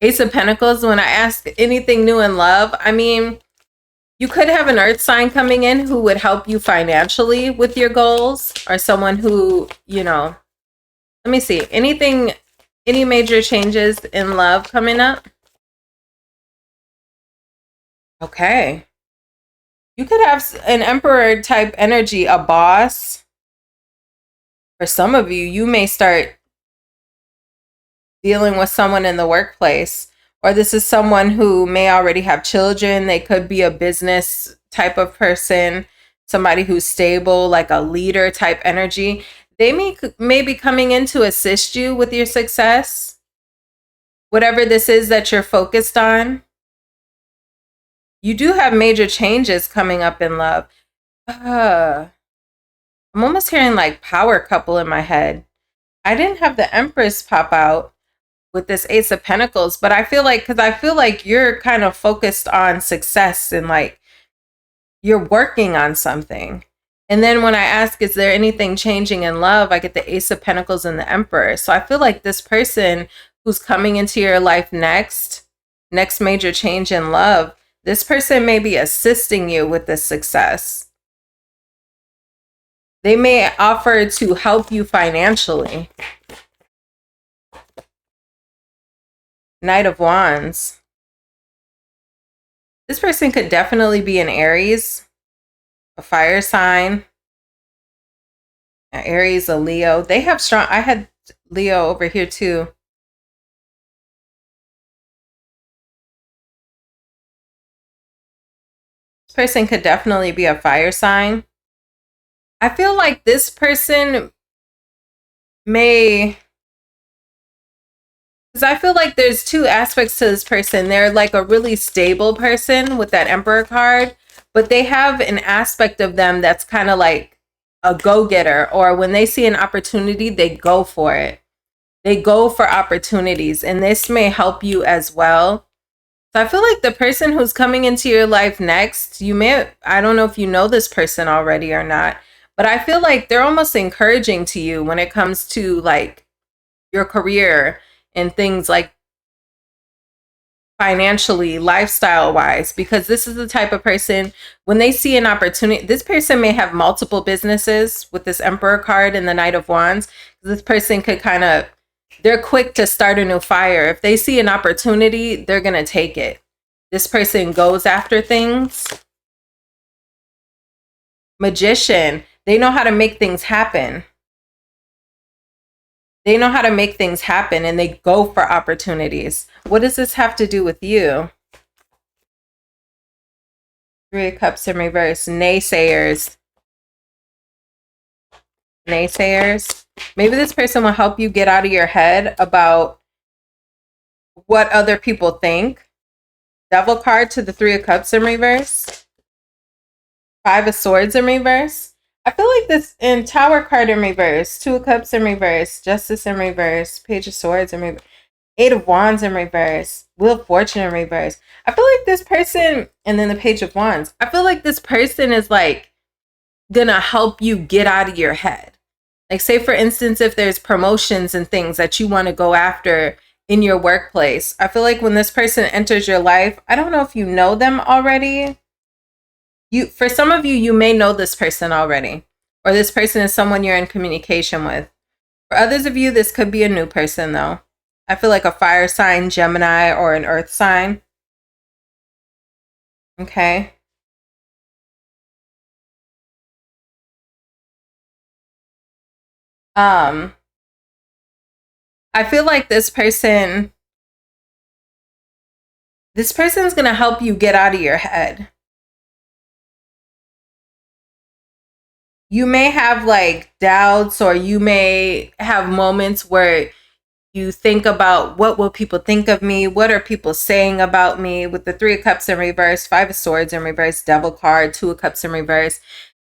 Ace of Pentacles, when I ask anything new in love, I mean, you could have an earth sign coming in who would help you financially with your goals, or someone who, you know, let me see, any major changes in love coming up? Okay. You could have an emperor type energy, a boss. For some of you, you may start dealing with someone in the workplace, or this is someone who may already have children. They could be a business type of person, somebody who's stable, like a leader type energy. They may be coming in to assist you with your success, whatever this is that you're focused on. You do have major changes coming up in love. I'm almost hearing like power couple in my head. I didn't have the Empress pop out with this Ace of Pentacles, but I feel like you're kind of focused on success and like you're working on something. And then when I ask, is there anything changing in love? I get the Ace of Pentacles and the Emperor. So I feel like this person who's coming into your life next major change in love, this person may be assisting you with this success. They may offer to help you financially. Knight of Wands. This person could definitely be an Aries, a fire sign. An Aries, a Leo. They have strong, I had Leo over here too. This person could definitely be a fire sign. I feel like this person may, because I feel like there's two aspects to this person. They're like a really stable person with that Emperor card, but they have an aspect of them that's kind of like a go-getter, or when they see an opportunity, they go for it. They go for opportunities, and this may help you as well. So I feel like the person who's coming into your life next, I don't know if you know this person already or not, but I feel like they're almost encouraging to you when it comes to like your career and things like financially, lifestyle wise, because this is the type of person, when they see an opportunity, this person may have multiple businesses with this Emperor card and the Knight of Wands. This person could they're quick to start a new fire. If they see an opportunity, they're going to take it. This person goes after things. Magician, they know how to make things happen. They know how to make things happen, and they go for opportunities. What does this have to do with you? Three of Cups in reverse. Naysayers. Naysayers. Maybe this person will help you get out of your head about what other people think. Devil card to the Three of Cups in reverse. Five of Swords in reverse. I feel like this in Tower card in reverse, Two of Cups in reverse, Justice in reverse, Page of Swords in reverse, Eight of Wands in reverse, Wheel of Fortune in reverse. I feel like this person, and then the Page of Wands, I feel like this person is like gonna help you get out of your head. Like say for instance, if there's promotions and things that you want to go after in your workplace, I feel like when this person enters your life, I don't know if you know them already. For some of you, you may know this person already, or this person is someone you're in communication with. For others of you, this could be a new person though. I feel like a fire sign, Gemini, or an earth sign. Okay. I feel like this person's going to help you get out of your head. You may have like doubts, or you may have moments where you think about, what will people think of me? What are people saying about me? With the Three of Cups in reverse, Five of Swords in reverse, Devil card, Two of Cups in reverse.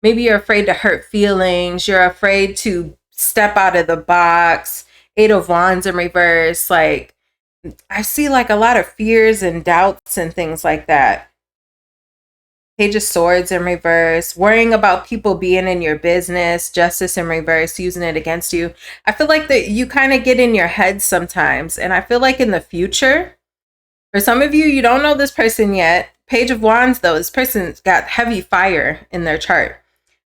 Maybe you're afraid to hurt feelings. You're afraid to step out of the box. Eight of Wands in reverse. Like, I see like a lot of fears and doubts and things like that. Page of Swords in reverse, worrying about people being in your business, Justice in reverse, using it against you. I feel like that you kind of get in your head sometimes. And I feel like in the future, for some of you, you don't know this person yet. Page of Wands, though, this person's got heavy fire in their chart.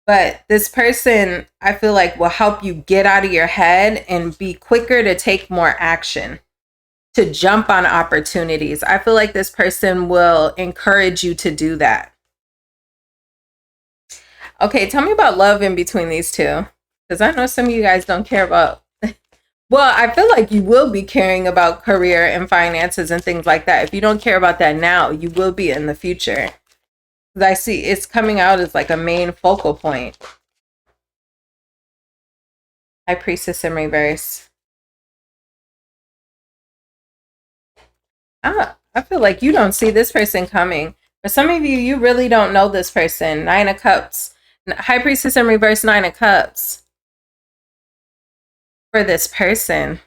But this person, I feel like, will help you get out of your head and be quicker to take more action, to jump on opportunities. I feel like this person will encourage you to do that. Okay, tell me about love in between these two. Because I know some of you guys don't care about... Well, I feel like you will be caring about career and finances and things like that. If you don't care about that now, you will be in the future. Because I see it's coming out as like a main focal point. High Priestess in reverse. I feel like you don't see this person coming. For some of you, you really don't know this person. Nine of Cups. High Priestess in reverse, Nine of Cups. For this person,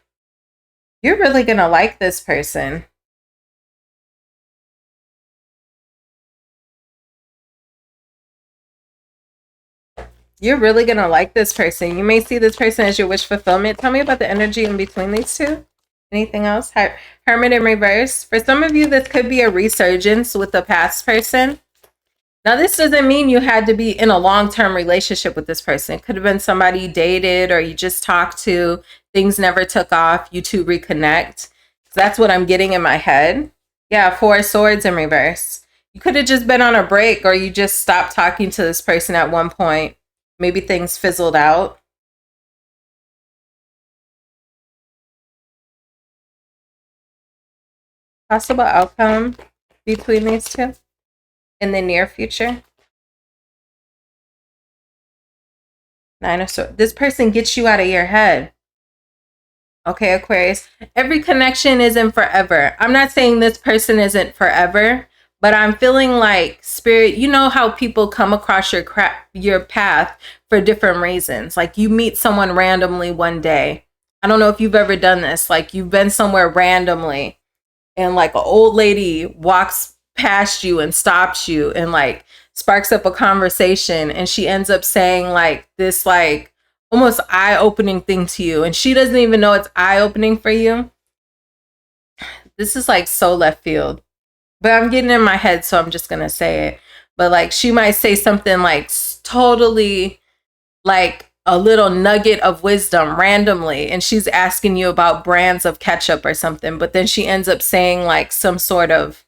you're really going to like this person. You're really going to like this person. You may see this person as your wish fulfillment. Tell me about the energy in between these two. Anything else? Hermit in reverse. For some of you, this could be a resurgence with a past person. Now, this doesn't mean you had to be in a long-term relationship with this person. It could have been somebody you dated or you just talked to. Things never took off. You two reconnect. So that's what I'm getting in my head. Yeah, Four of Swords in reverse. You could have just been on a break or you just stopped talking to this person at one point. Maybe things fizzled out. Possible outcome between these two in the near future. Nine of Swords. This person gets you out of your head. Okay, Aquarius. Every connection isn't forever. I'm not saying this person isn't forever, but I'm feeling like spirit, you know how people come across your path for different reasons. Like you meet someone randomly one day. I don't know if you've ever done this. Like you've been somewhere randomly and like an old lady walks past you and stops you and like sparks up a conversation, and she ends up saying like this like almost eye-opening thing to you, and she doesn't even know it's eye-opening for you. This is like so left field, but I'm getting in my head, so I'm just gonna say it. But like she might say something like totally like a little nugget of wisdom randomly, and she's asking you about brands of ketchup or something, but then she ends up saying like some sort of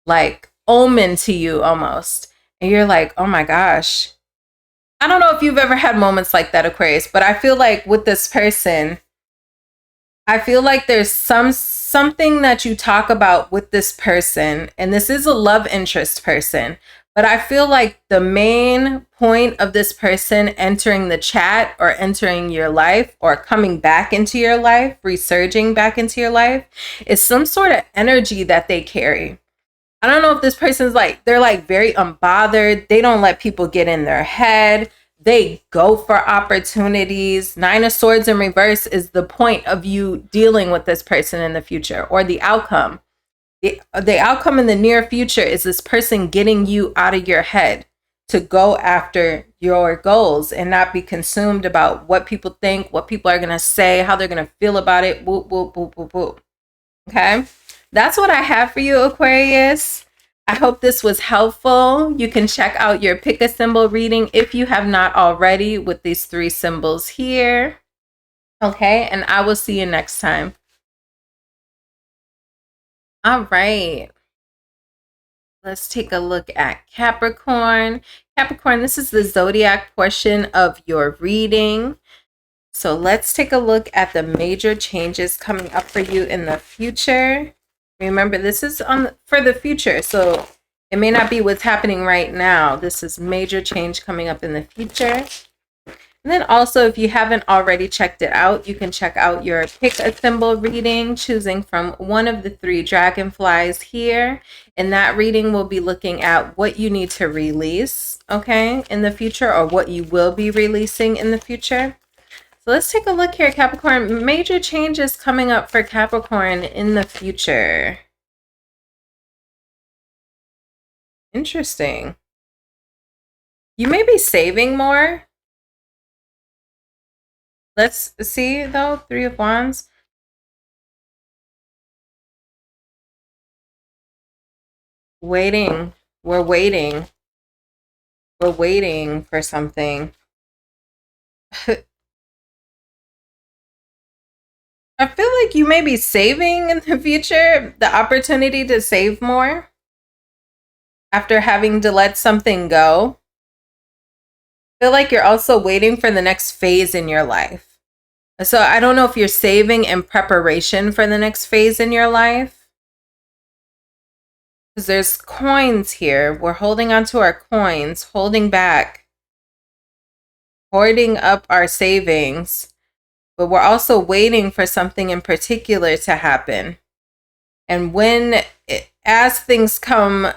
like omen to you almost, and you're like, oh my gosh. I don't know if you've ever had moments like that, Aquarius, but I feel like with this person, I feel like there's something that you talk about with this person, and this is a love interest person, but I feel like the main point of this person entering the chat or entering your life or coming back into your life, resurging back into your life, is some sort of energy that they carry. I don't know if this person's like, they're like very unbothered. They don't let people get in their head. They go for opportunities. Nine of Swords in reverse is the point of you dealing with this person in the future, or the outcome. The outcome in the near future is this person getting you out of your head to go after your goals and not be consumed about what people think, what people are going to say, how they're going to feel about it. Whoop, whoop, whoop, whoop, whoop. Okay. That's what I have for you, Aquarius. I hope this was helpful. You can check out your pick a symbol reading if you have not already with these 3 symbols here. Okay, and I will see you next time. All right. Let's take a look at Capricorn. Capricorn, this is the zodiac portion of your reading. So let's take a look at the major changes coming up for you in the future. Remember, this is for the future, so it may not be what's happening right now. This is major change coming up in the future. And then also, if you haven't already checked it out, you can check out your pick a symbol reading, choosing from one of the 3 dragonflies here. And that reading will be looking at what you need to release, okay, in the future, or what you will be releasing in the future. So let's take a look here, Capricorn. Major changes coming up for Capricorn in the future. Interesting. You may be saving more. Let's see, though. Three of Wands. Waiting. We're waiting. We're waiting for something. I feel like you may be saving in the future, the opportunity to save more after having to let something go. I feel like you're also waiting for the next phase in your life. So I don't know if you're saving in preparation for the next phase in your life. Because there's coins here. We're holding on to our coins, holding back, hoarding up our savings. But we're also waiting for something in particular to happen. And as things come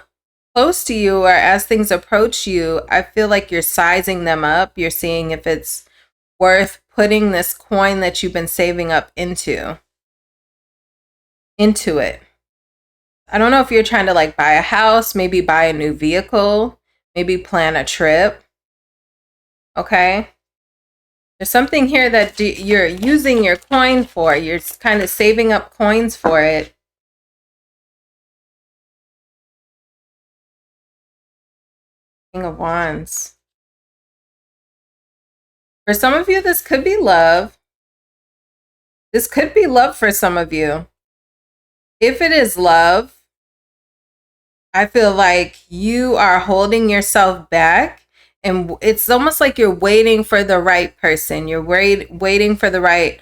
close to you or as things approach you, I feel like you're sizing them up. You're seeing if it's worth putting this coin that you've been saving up into it. I don't know if you're trying to like buy a house, maybe buy a new vehicle, maybe plan a trip. Okay. There's something here that you're using your coin for. You're kind of saving up coins for it. King of Wands. For some of you, this could be love. This could be love for some of you. If it is love, I feel like you are holding yourself back. And it's almost like you're waiting for the right person. You're waiting for the right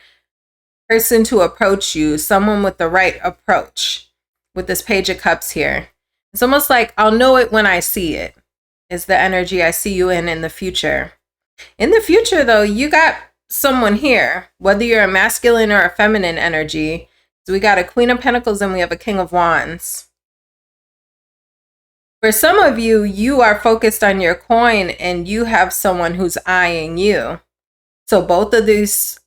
person to approach you, someone with the right approach with this Page of Cups here. It's almost like I'll know it when I see it, is the energy I see you in the future. In the future, though, you got someone here, whether you're a masculine or a feminine energy. So we got a Queen of Pentacles and we have a King of Wands. For some of you, you are focused on your coin and you have someone who's eyeing you. So both of these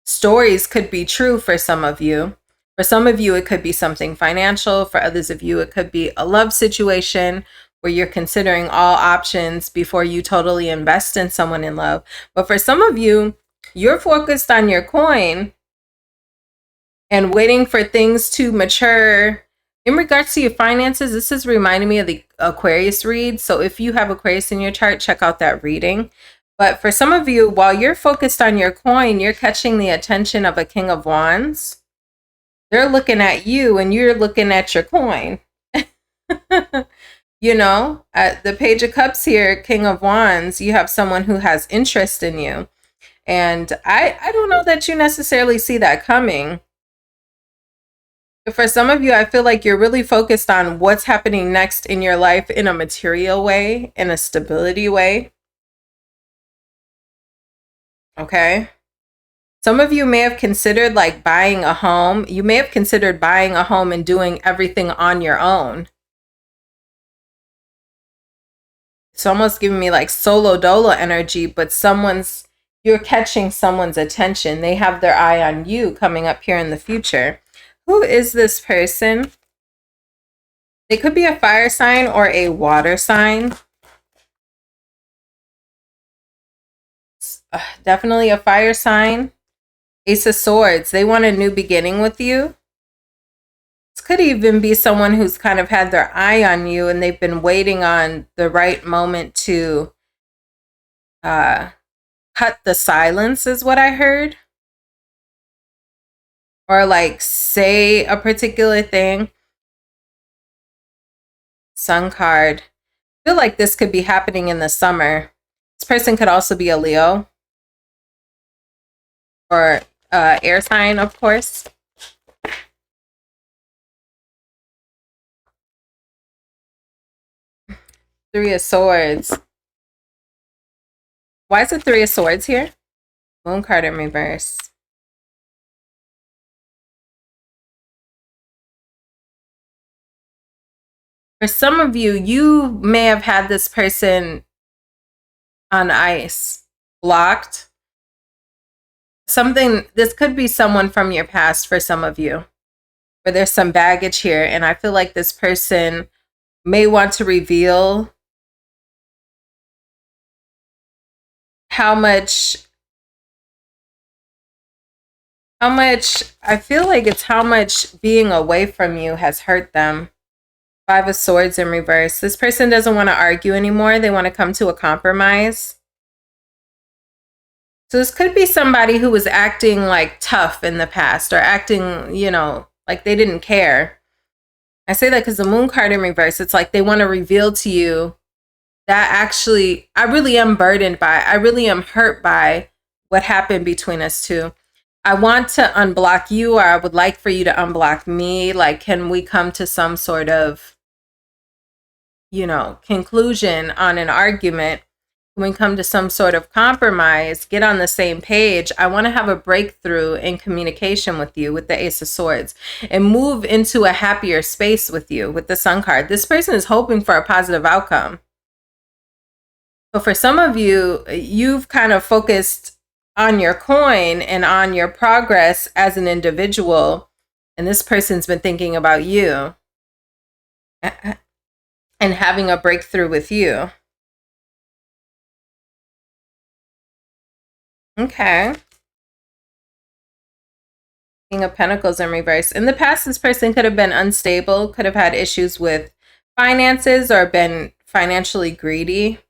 stories could be true for some of you. For some of you, it could be something financial. For others of you, it could be a love situation where you're considering all options before you totally invest in someone in love. But for some of you, you're focused on your coin and waiting for things to mature. In regards to your finances, this is reminding me of the Aquarius read. So if you have Aquarius in your chart, check out that reading. But for some of you, while you're focused on your coin, you're catching the attention of a King of Wands. They're looking at you and you're looking at your coin. You know, the Page of Cups here, King of Wands, you have someone who has interest in you. And I don't know that you necessarily see that coming. For some of you, I feel like you're really focused on what's happening next in your life in a material way, in a stability way. Okay. Some of you may have considered like buying a home. You may have considered buying a home and doing everything on your own. It's almost giving me like solo dolo energy, but you're catching someone's attention. They have their eye on you coming up here in the future. Who is this person? They could be a fire sign or a water sign. Definitely a fire sign. Ace of Swords. They want a new beginning with you. This could even be someone who's kind of had their eye on you and they've been waiting on the right moment to cut the silence, is what I heard. Or like say a particular thing. Sun card. I feel like this could be happening in the summer. This person could also be a Leo. Or air sign, of course. Three of Swords. Why is it Three of Swords here? Moon card in reverse. For some of you, you may have had this person on ice, blocked. This could be someone from your past for some of you, where there's some baggage here. And I feel like this person may want to reveal how much, I feel like it's how much being away from you has hurt them. 5 of Swords in reverse. This person doesn't want to argue anymore. They want to come to a compromise. So this could be somebody who was acting like tough in the past, or acting, you know, like they didn't care. I say that because the Moon card in reverse, it's like they want to reveal to you that actually, I really am burdened by, I really am hurt by what happened between us two. I want to unblock you, or I would like for you to unblock me. Like, can we come to some sort of, you know, conclusion on an argument? When we come to some sort of compromise, get on the same page. I want to have a breakthrough in communication with you with the Ace of Swords and move into a happier space with you with the Sun card. This person is hoping for a positive outcome. But for some of you, you've kind of focused on your coin and on your progress as an individual. And this person's been thinking about you and having a breakthrough with you. Okay. King of Pentacles in reverse. In the past, this person could have been unstable, could have had issues with finances, or been financially greedy.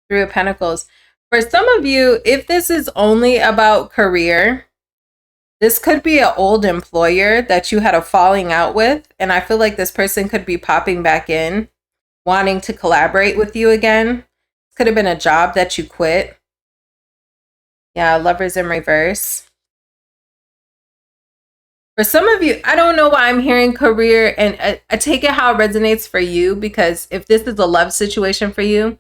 Three of Pentacles. For some of you, if this is only about career, this could be an old employer that you had a falling out with. And I feel like this person could be popping back in, wanting to collaborate with you again. This could have been a job that you quit. Yeah, Lovers in reverse. For some of you, I don't know why I'm hearing career, and I take it how it resonates for you, because if this is a love situation for you,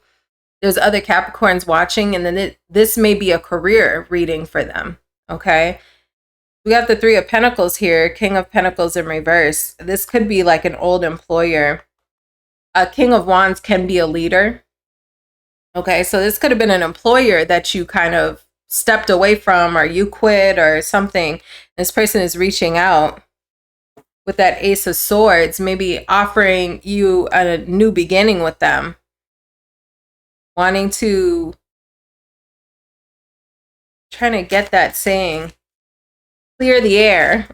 there's other Capricorns watching, and then this may be a career reading for them, okay? We got the Three of Pentacles here, King of Pentacles in reverse. This could be like an old employer. A King of Wands can be a leader, okay? So this could have been an employer that you kind of stepped away from, or you quit or something. This person is reaching out with that Ace of Swords, maybe offering you a new beginning with them. Wanting to, trying to get that saying, clear the air.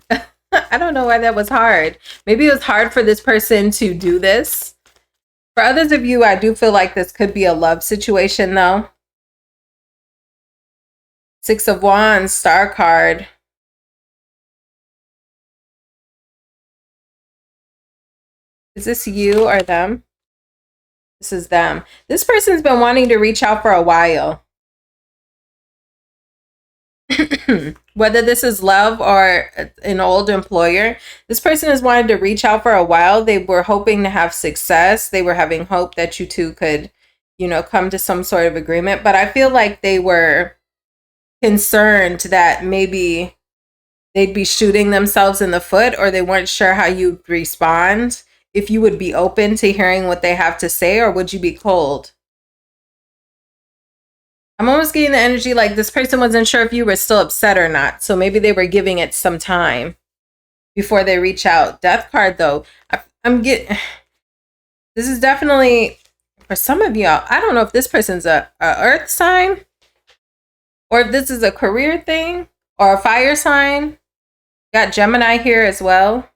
I don't know why that was hard. Maybe it was hard for this person to do this. For others of you, I do feel like this could be a love situation though. Six of Wands, Star card. Is this you or them? This is them. This person's been wanting to reach out for a while. Whether this is love or an old employer, this person has wanted to reach out for a while. They were hoping to have success. They were having hope that you two could, you know, come to some sort of agreement. But I feel like they were concerned that maybe they'd be shooting themselves in the foot, or they weren't sure how you'd respond. If you would be open to hearing what they have to say, or would you be cold? I'm almost getting the energy like this person wasn't sure if you were still upset or not. So maybe they were giving it some time before they reach out. Death card though. I'm getting, this is definitely, for some of y'all, I don't know if this person's a earth sign, or if this is a career thing, or a fire sign. Got Gemini here as well.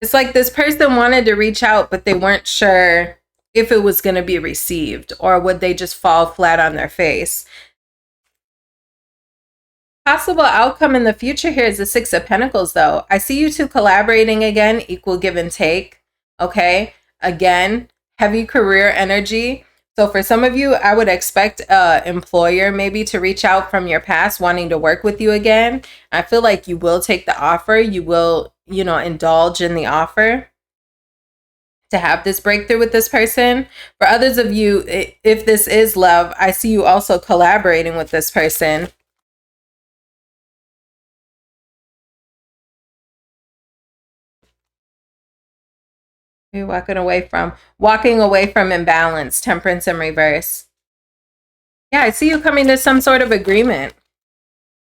It's like this person wanted to reach out, but they weren't sure if it was going to be received, or would they just fall flat on their face. Possible outcome in the future here is the Six of Pentacles though. I see you two collaborating again, equal give and take. Okay, again, heavy career energy. So for some of you, I would expect an employer maybe to reach out from your past, wanting to work with you again. I feel like you will take the offer. You will, you know, indulge in the offer to have this breakthrough with this person. For others of you, if this is love, I see you also collaborating with this person. You're walking away from imbalance, Temperance in reverse. Yeah, I see you coming to some sort of agreement.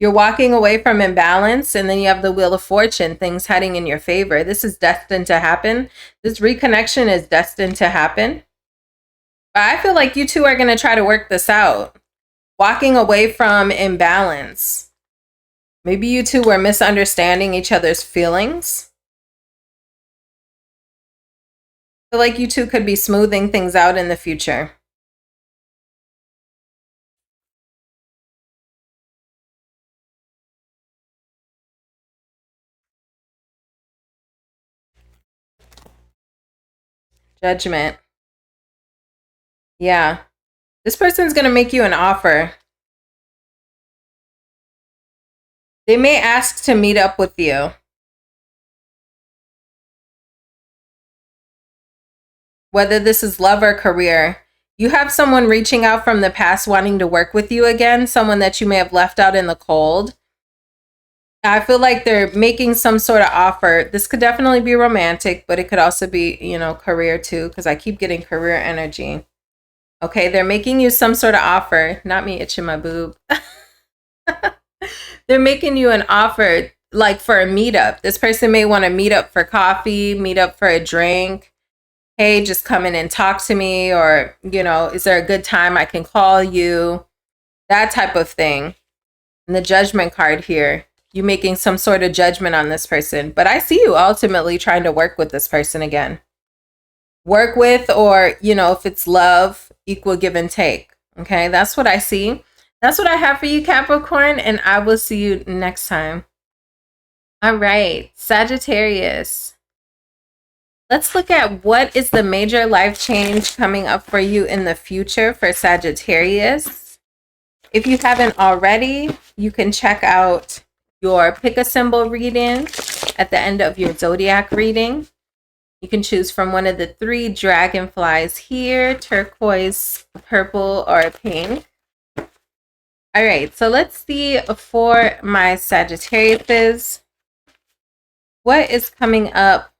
You're walking away from imbalance, and then you have the Wheel of Fortune, things heading in your favor. This is destined to happen. This reconnection is destined to happen. But I feel like you two are going to try to work this out. Walking away from imbalance. Maybe you two were misunderstanding each other's feelings. I feel like you two could be smoothing things out in the future. Judgment. Yeah. This person's going to make you an offer. They may ask to meet up with you. Whether this is love or career. You have someone reaching out from the past wanting to work with you again. Someone that you may have left out in the cold. I feel like they're making some sort of offer. This could definitely be romantic, but it could also be, you know, career too, because I keep getting career energy. Okay, they're making you some sort of offer. Not me itching my boob. They're making you an offer, like for a meetup. This person may want to meet up for coffee, meet up for a drink. Hey, just come in and talk to me, or, you know, is there a good time I can call you? That type of thing. And the Judgment card here. You making some sort of judgment on this person. But I see you ultimately trying to work with this person again. Work with, or, you know, if it's love, equal give and take. Okay, that's what I see. That's what I have for you, Capricorn, and I will see you next time. All right, Sagittarius. Let's look at what is the major life change coming up for you in the future for Sagittarius. If you haven't already, you can check out your pick a symbol reading at the end of your zodiac reading. You can choose from one of the 3 dragonflies here: turquoise, purple, or pink. All right, so let's see for my Sagittariuses. What is coming up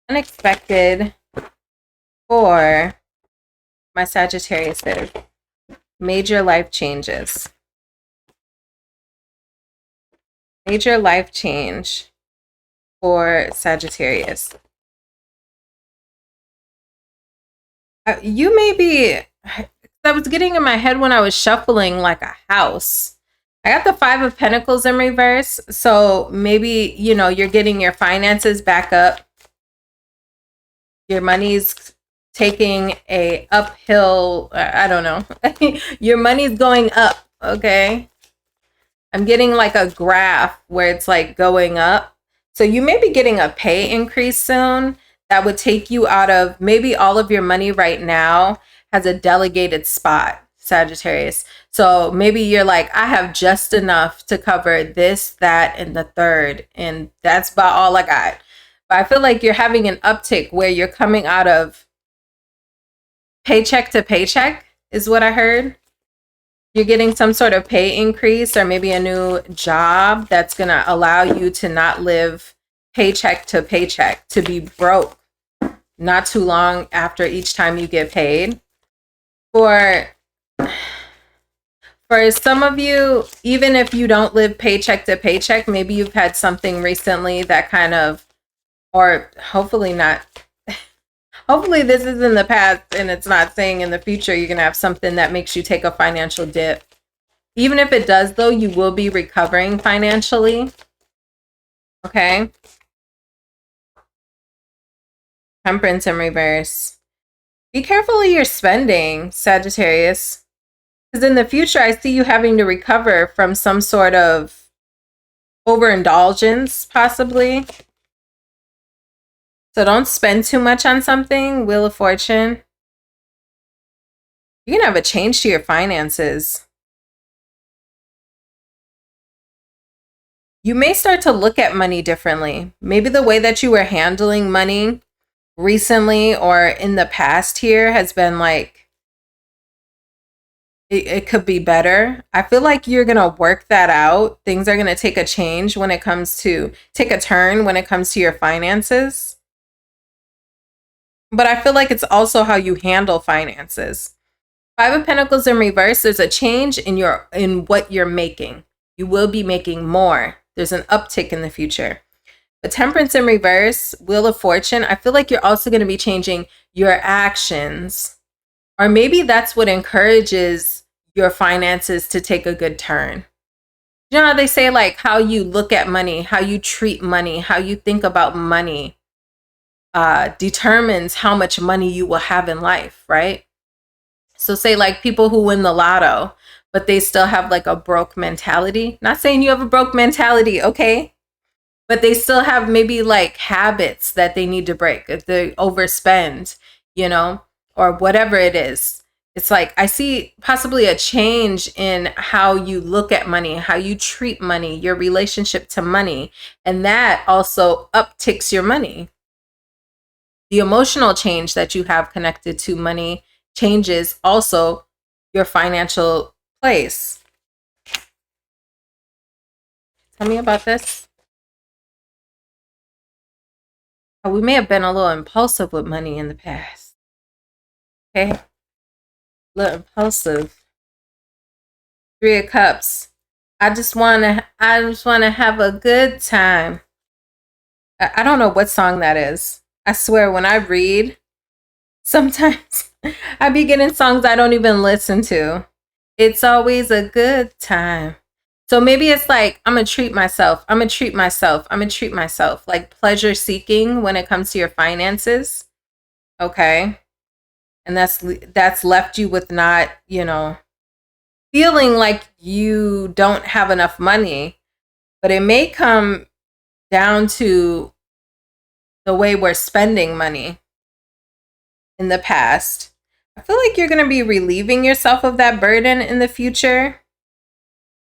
unexpected for my Sagittariuses? Major life changes. Major life change for Sagittarius. You may be, I was getting in my head when I was shuffling like a house. I got the 5 of Pentacles in reverse. So maybe, you know, you're getting your finances back up. Your money's taking a uphill, I don't know. Your money's going up, okay? I'm getting like a graph where it's like going up. So you may be getting a pay increase soon that would take you out of, maybe all of your money right now has a delegated spot, Sagittarius. So maybe you're like, I have just enough to cover this, that, and the third. And that's about all I got. But I feel like you're having an uptick where you're coming out of paycheck to paycheck is what I heard. You're getting some sort of pay increase or maybe a new job that's going to allow you to not live paycheck to paycheck, to be broke not too long after each time you get paid. For some of you, even if you don't live paycheck to paycheck, maybe you've had something recently that kind of, or hopefully not. Hopefully this is in the past and it's not saying in the future you're going to have something that makes you take a financial dip. Even if it does, though, you will be recovering financially. Okay. Temperance in reverse. Be careful of your spending, Sagittarius. Because in the future, I see you having to recover from some sort of overindulgence, possibly. So don't spend too much on something. Wheel of Fortune. You're going to have a change to your finances. You may start to look at money differently. Maybe the way that you were handling money recently or in the past here has been like, it could be better. I feel like you're going to work that out. Things are going to take a change when it comes to, take a turn when it comes to your finances. But I feel like it's also how you handle finances. 5 of Pentacles in reverse, there's a change in what you're making. You will be making more. There's an uptick in the future. The Temperance in reverse, Wheel of Fortune, I feel like you're also going to be changing your actions. Or maybe that's what encourages your finances to take a good turn. You know how they say, like, how you look at money, how you treat money, how you think about money determines how much money you will have in life, right? So say like people who win the lotto, but they still have like a broke mentality. Not saying you have a broke mentality, okay? But they still have maybe like habits that they need to break. If they overspend, you know, or whatever it is. It's like I see possibly a change in how you look at money, how you treat money, your relationship to money. And that also upticks your money. The emotional change that you have connected to money changes also your financial place. Tell me about this. Oh, we may have been a little impulsive with money in the past. Okay? A little impulsive. 3 of Cups. I just wanna have a good time. I don't know what song that is. I swear when I read, sometimes I be getting songs I don't even listen to. It's always a good time. So maybe it's like, I'm going to treat myself. I'm going to treat myself. I'm going to treat myself. Like pleasure seeking when it comes to your finances. Okay. And that's left you with not, you know, feeling like you don't have enough money. But it may come down to the way we're spending money in the past. I feel like you're going to be relieving yourself of that burden in the future.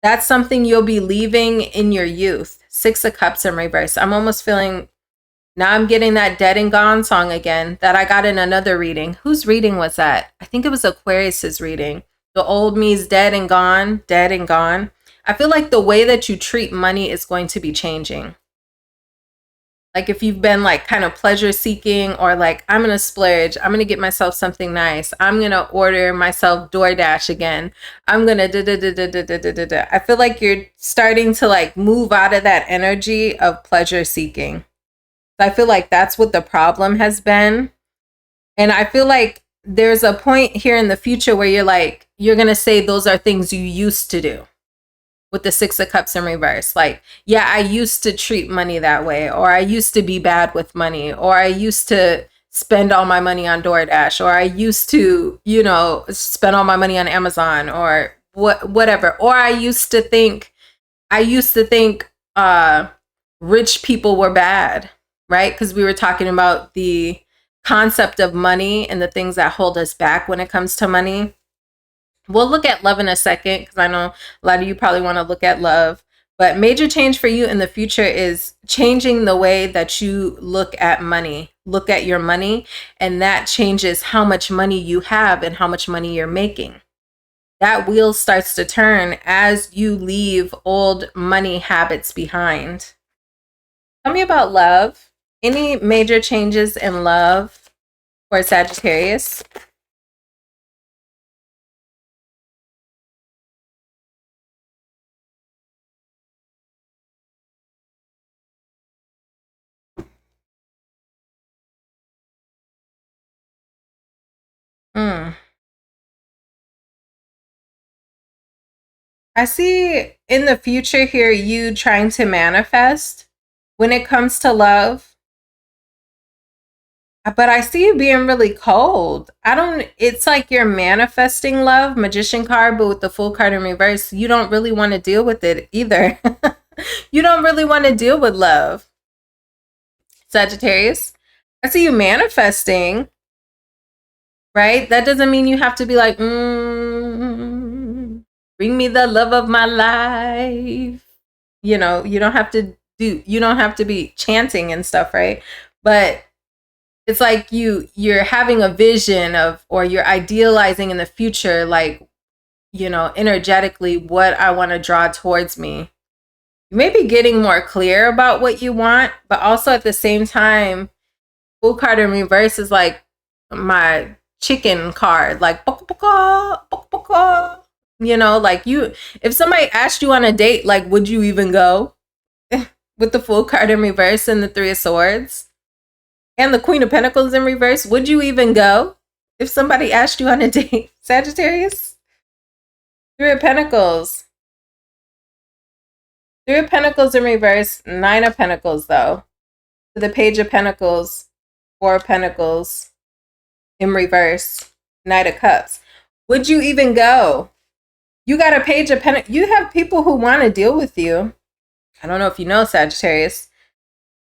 That's something you'll be leaving in your youth. 6 of Cups in reverse. I'm almost feeling, now I'm getting that Dead and Gone song again that I got in another reading. Whose reading was that? I think it was Aquarius's reading. The old me's dead and gone, dead and gone. I feel like the way that you treat money is going to be changing. Like if you've been like kind of pleasure seeking or like, I'm going to splurge, I'm going to get myself something nice. I'm going to order myself DoorDash again. I'm going to I feel like you're starting to like move out of that energy of pleasure seeking. I feel like that's what the problem has been. And I feel like there's a point here in the future where you're like, you're going to say those are things you used to do. With the 6 of Cups in reverse. Like, yeah, I used to treat money that way, or I used to be bad with money, or I used to spend all my money on DoorDash, or I used to, you know, spend all my money on Amazon or whatever. Or I used to think rich people were bad, right? Because we were talking about the concept of money and the things that hold us back when it comes to money. We'll look at love in a second because I know a lot of you probably want to look at love. But major change for you in the future is changing the way that you look at money, look at your money, and that changes how much money you have and how much money you're making. That wheel starts to turn as you leave old money habits behind. Tell me about love. Any major changes in love for Sagittarius? Hmm. I see in the future here you trying to manifest when it comes to love. But I see you being really cold. It's like you're manifesting love, Magician card, but with the Fool card in reverse, you don't really want to deal with it either. You don't really want to deal with love. Sagittarius, I see you manifesting, right? That doesn't mean you have to be like, bring me the love of my life. You know, you don't have to be chanting and stuff, right? But it's like you're having a vision of, or you're idealizing in the future, like, you know, energetically what I want to draw towards me. You may be getting more clear about what you want, but also at the same time, Fool card in reverse is like my chicken card, like, You know, like if somebody asked you on a date, like, would you even go? With the Fool card in reverse and the Three of Swords and the Queen of Pentacles in reverse, would you even go if somebody asked you on a date? Sagittarius? Three of Pentacles. Three of Pentacles in reverse, Nine of Pentacles, though. The Page of Pentacles, Four of Pentacles in reverse, Knight of Cups. Would you even go? You got a Page of Pentacles. You have people who want to deal with you. I don't know if you know, Sagittarius,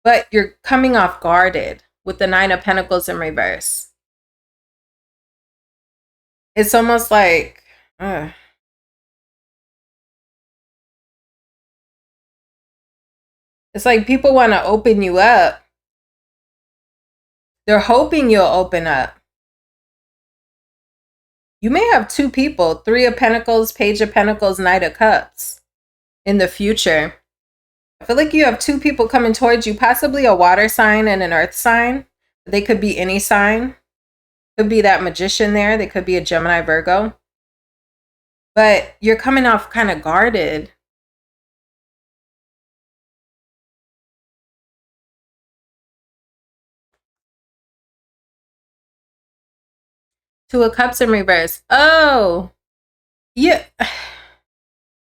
but you're coming off guarded with the Nine of Pentacles in reverse. It's almost like, it's like people want to open you up. They're hoping you'll open up. You may have two people, Three of Pentacles, Page of Pentacles, Knight of Cups in the future. I feel like you have two people coming towards you, possibly a water sign and an earth sign. They could be any sign. Could be that magician there. They could be a Gemini, Virgo. But you're coming off kind of guarded. Two of Cups in reverse. Oh, yeah.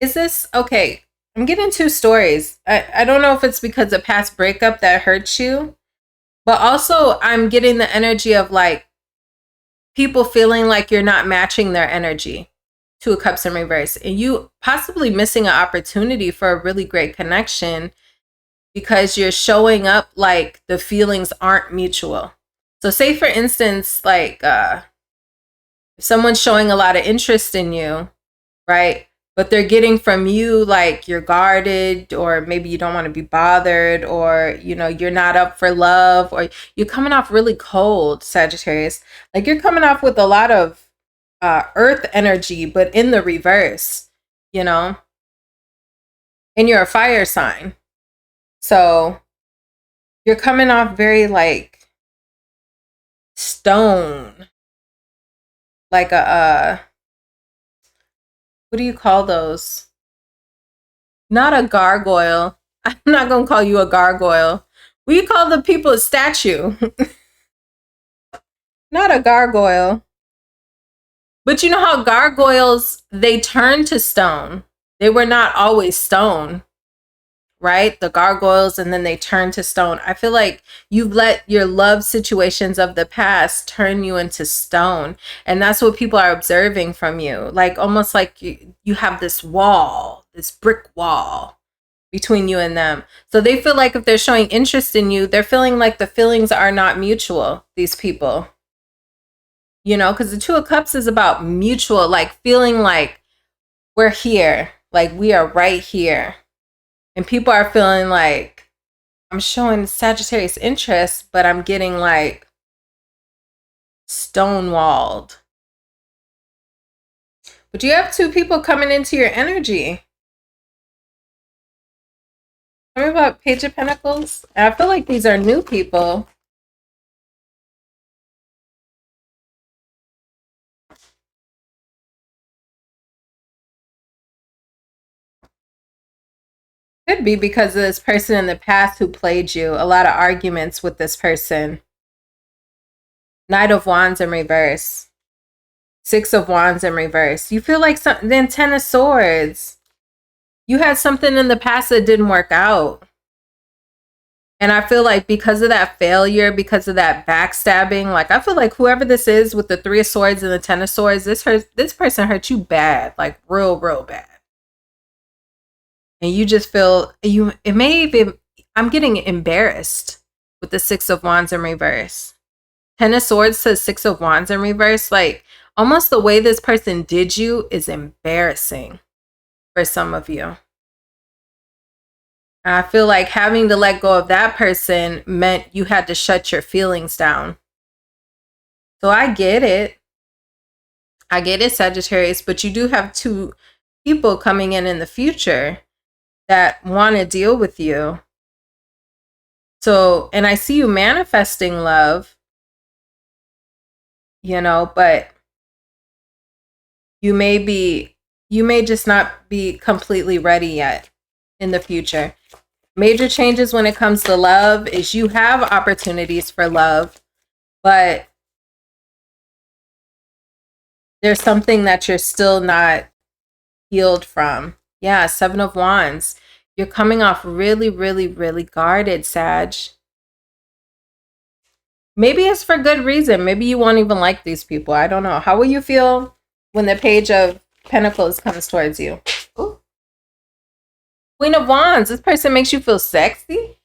Is this okay? I'm getting two stories. I don't know if it's because of past breakup that hurts you, but also I'm getting the energy of like people feeling like you're not matching their energy. Two of Cups in reverse, and you possibly missing an opportunity for a really great connection because you're showing up like the feelings aren't mutual. So say for instance, like if someone's showing a lot of interest in you, right? But they're getting from you like you're guarded, or maybe you don't want to be bothered, or you know, you're not up for love, or you're coming off really cold, Sagittarius. Like you're coming off with a lot of earth energy, but in the reverse, you know, and you're a fire sign. So you're coming off very like stone, like a what do you call those? Not a gargoyle. I'm not going to call you a gargoyle. We call the people a statue. Not a gargoyle. But you know how gargoyles, they turn to stone. They were not always stone, right? The gargoyles, and then they turn to stone. I feel like you've let your love situations of the past turn you into stone. And that's what people are observing from you. Like almost like you have this wall, this brick wall between you and them. So they feel like if they're showing interest in you, they're feeling like the feelings are not mutual, these people. You know, because the Two of Cups is about mutual, like feeling like we're here, like we are right here. And people are feeling like I'm showing Sagittarius interest, but I'm getting like stonewalled. But you have two people coming into your energy. Tell me about Page of Pentacles. I feel like these are new people. Could be because of this person in the past who played you. A lot of arguments with this person. Knight of Wands in reverse. Six of Wands in reverse. You feel like then Ten of Swords. You had something in the past that didn't work out. And I feel like because of that failure, because of that backstabbing, like I feel like whoever this is with the Three of Swords and the Ten of Swords, this person hurt you bad, like real bad. And you just feel it may even, I'm getting embarrassed with the Six of Wands in reverse. Ten of Swords says Six of Wands in reverse. Like almost the way this person did you is embarrassing for some of you. And I feel like having to let go of that person meant you had to shut your feelings down. So I get it. I get it, Sagittarius, but you do have two people coming in the future that want to deal with you. So, and I see you manifesting love, you know, but you may be You may just not be completely ready yet in the future. Major changes when it comes to love is you have opportunities for love, but there's something that you're still not healed from. Yeah, Seven of Wands. You're coming off really, really, really guarded, Sag. Maybe it's for good reason. Maybe you won't even like these people. I don't know. How will you feel when the Page of Pentacles comes towards you? Ooh. Queen of Wands. This person makes you feel sexy.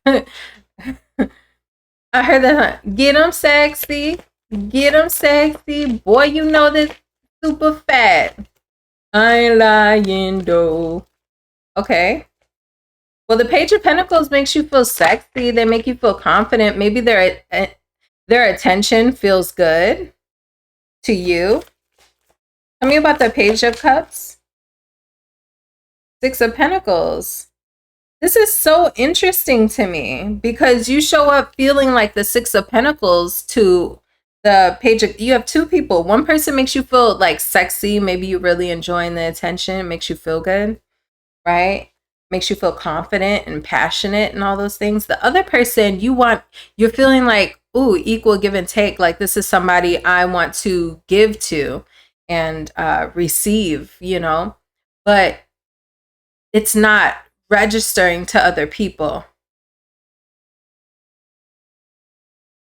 I heard that. Get them sexy. Get them sexy. Boy, you know this super fat. I ain't lying though. Okay. Well, the Page of Pentacles makes you feel sexy. They make you feel confident. Maybe their attention feels good to you. Tell me about the Page of Cups. Six of Pentacles. This is so interesting to me because you show up feeling like the Six of Pentacles to the Page of... You have two people. One person makes you feel like sexy. Maybe you're really enjoying the attention. It makes you feel good, right? Makes you feel confident and passionate and all those things. The other person, you're feeling like, ooh, equal give and take. Like this is somebody I want to give to and receive, you know, but it's not registering to other people.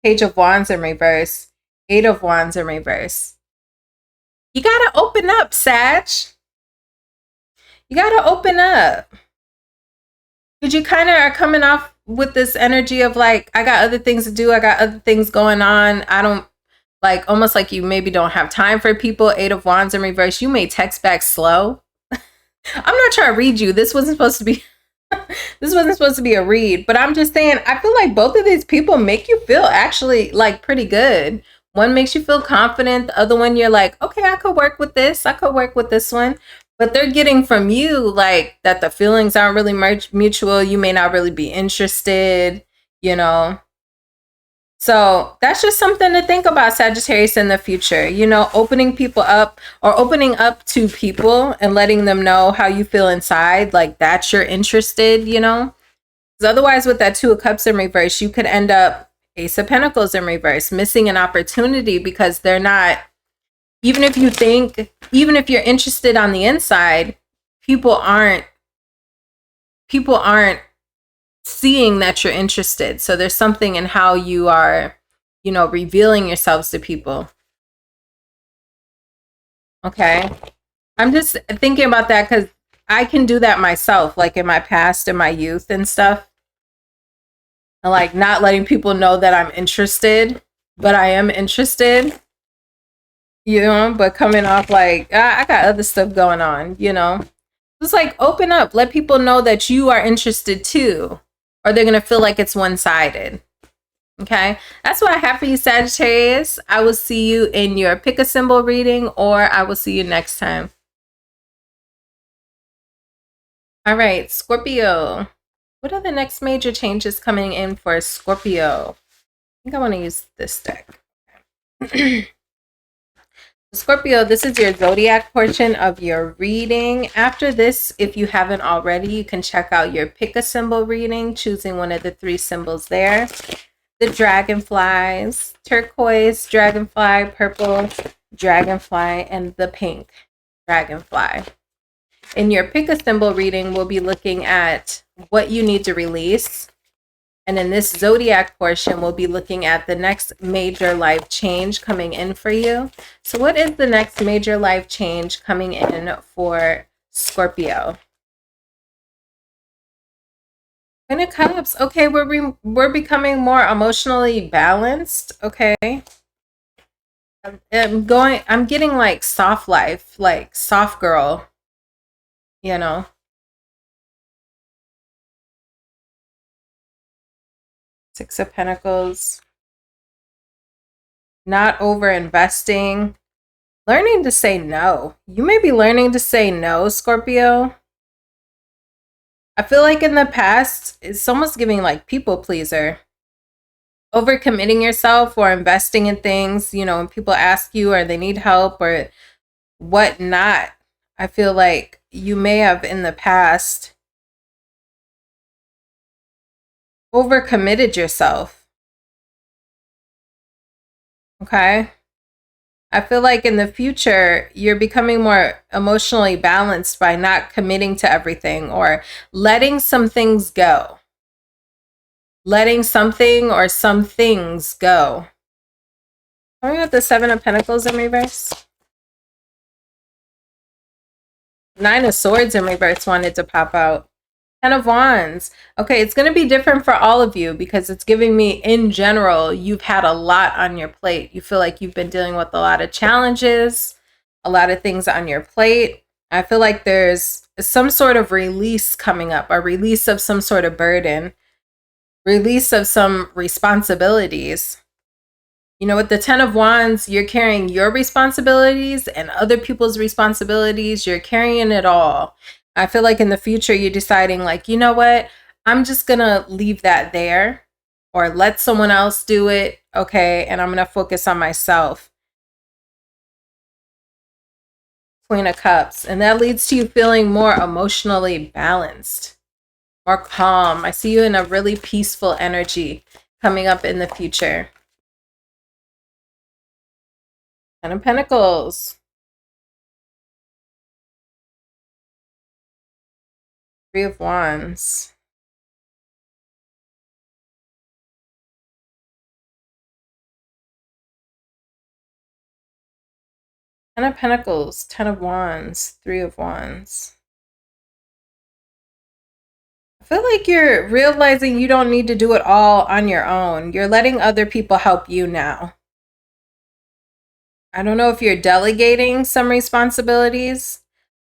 Page of Wands in reverse. Eight of Wands in reverse. You got to open up, Sag. You got to open up. Because you kind of are coming off with this energy of like, I got other things to do. I got other things going on. I don't, like, almost like you maybe don't have time for people. Eight of Wands in reverse. You may text back slow. I'm not trying to read you. This wasn't supposed to be... This wasn't supposed to be a read, but I'm just saying, I feel like both of these people make you feel actually like pretty good. One makes you feel confident. The other one, you're like, okay, I could work with this. I could work with this one. But they're getting from you like that the feelings aren't really mutual. You may not really be interested, you know. So that's just something to think about, Sagittarius, in the future. You know, opening people up or opening up to people and letting them know how you feel inside, like that you're interested, you know. Because otherwise, with that Two of Cups in reverse, you could end up Ace of Pentacles in reverse, missing an opportunity because they're not, even if you're interested on the inside, people aren't seeing that you're interested. So there's something in how you are, you know, revealing yourselves to people. Okay. I'm just thinking about that because I can do that myself, like in my past, in my youth and stuff. And like not letting people know that I'm interested, but I am interested, you know, but coming off like, I got other stuff going on, you know. Just like open up, let people know that you are interested too. Or they're going to feel like it's one-sided. Okay? That's what I have for you, Sagittarius. I will see you in your pick a symbol reading, or I will see you next time. All right, Scorpio. What are the next major changes coming in for Scorpio? I think I want to use this deck. Scorpio, this is your zodiac portion of your reading. After this, if you haven't already, you can check out your pick a symbol reading, choosing one of the three symbols there. The dragonflies, turquoise dragonfly, purple dragonfly, and the pink dragonfly. In your pick a symbol reading, we'll be looking at what you need to release. And in this zodiac portion, we'll be looking at the next major life change coming in for you. So what is the next major life change coming in for Scorpio? Queen of Cups. Okay, we're becoming more emotionally balanced. Okay. I'm getting like soft life, like soft girl, you know. Six of Pentacles. Not over investing. Learning to say no. You may be learning to say no, Scorpio. I feel like in the past, it's almost giving like people pleaser. overcommitting yourself or investing in things, you know, when people ask you or they need help or whatnot. I feel like you may have in the past overcommitted yourself. Okay. I feel like in the future, you're becoming more emotionally balanced by not committing to everything or letting some things go. Letting something or some things go. Tell me about the Seven of Pentacles in reverse. Nine of Swords in reverse wanted to pop out. Ten of Wands. Okay, it's going to be different for all of you because it's giving me, in general, you've had a lot on your plate. You feel like you've been dealing with a lot of challenges, a lot of things on your plate. I feel like there's some sort of release coming up, a release of some sort of burden, release of some responsibilities. You know, with the Ten of Wands, you're carrying your responsibilities and other people's responsibilities. You're carrying it all. I feel like in the future, you're deciding like, you know what? I'm just going to leave that there or let someone else do it. Okay. And I'm going to focus on myself. Queen of Cups. And that leads to you feeling more emotionally balanced, more calm. I see you in a really peaceful energy coming up in the future. Ten of Pentacles. Three of Wands. Ten of Pentacles, Ten of Wands, Three of Wands. I feel like you're realizing you don't need to do it all on your own. You're letting other people help you now. I don't know if you're delegating some responsibilities.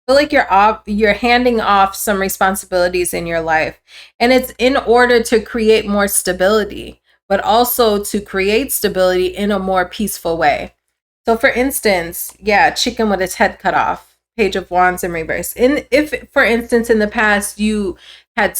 I feel like you're handing off some responsibilities in your life. And it's in order to create more stability, but also to create stability in a more peaceful way. So for instance, yeah, chicken with its head cut off, Page of Wands in reverse. If, for instance, in the past you had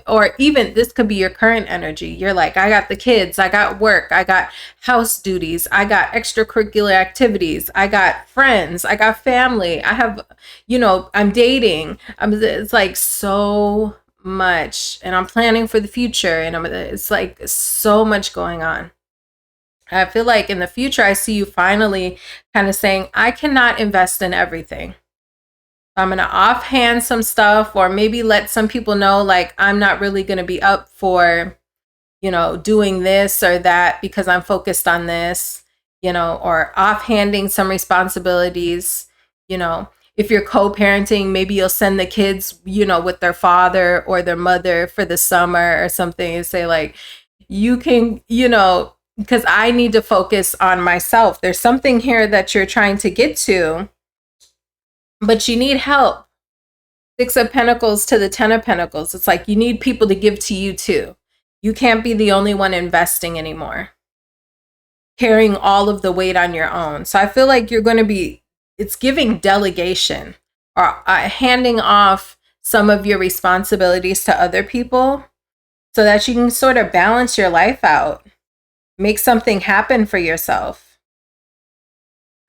or even this could be your current energy. You're like, I got the kids, I got work, I got house duties, I got extracurricular activities, I got friends, I got family, I have, you know, I'm dating. It's like so much, and I'm planning for the future, and it's like so much going on. I feel like in the future, I see you finally kind of saying, I cannot invest in everything. I'm going to offhand some stuff or maybe let some people know, like, I'm not really going to be up for, you know, doing this or that because I'm focused on this, you know, or offhanding some responsibilities. You know, if you're co-parenting, maybe you'll send the kids, you know, with their father or their mother for the summer or something and say like, you can, you know, because I need to focus on myself. There's something here that you're trying to get to, but you need help. Six of Pentacles to the Ten of Pentacles. It's like you need people to give to you too. You can't be the only one investing anymore, carrying all of the weight on your own. So I feel like you're going to be, it's giving delegation or handing off some of your responsibilities to other people so that you can sort of balance your life out, make something happen for yourself.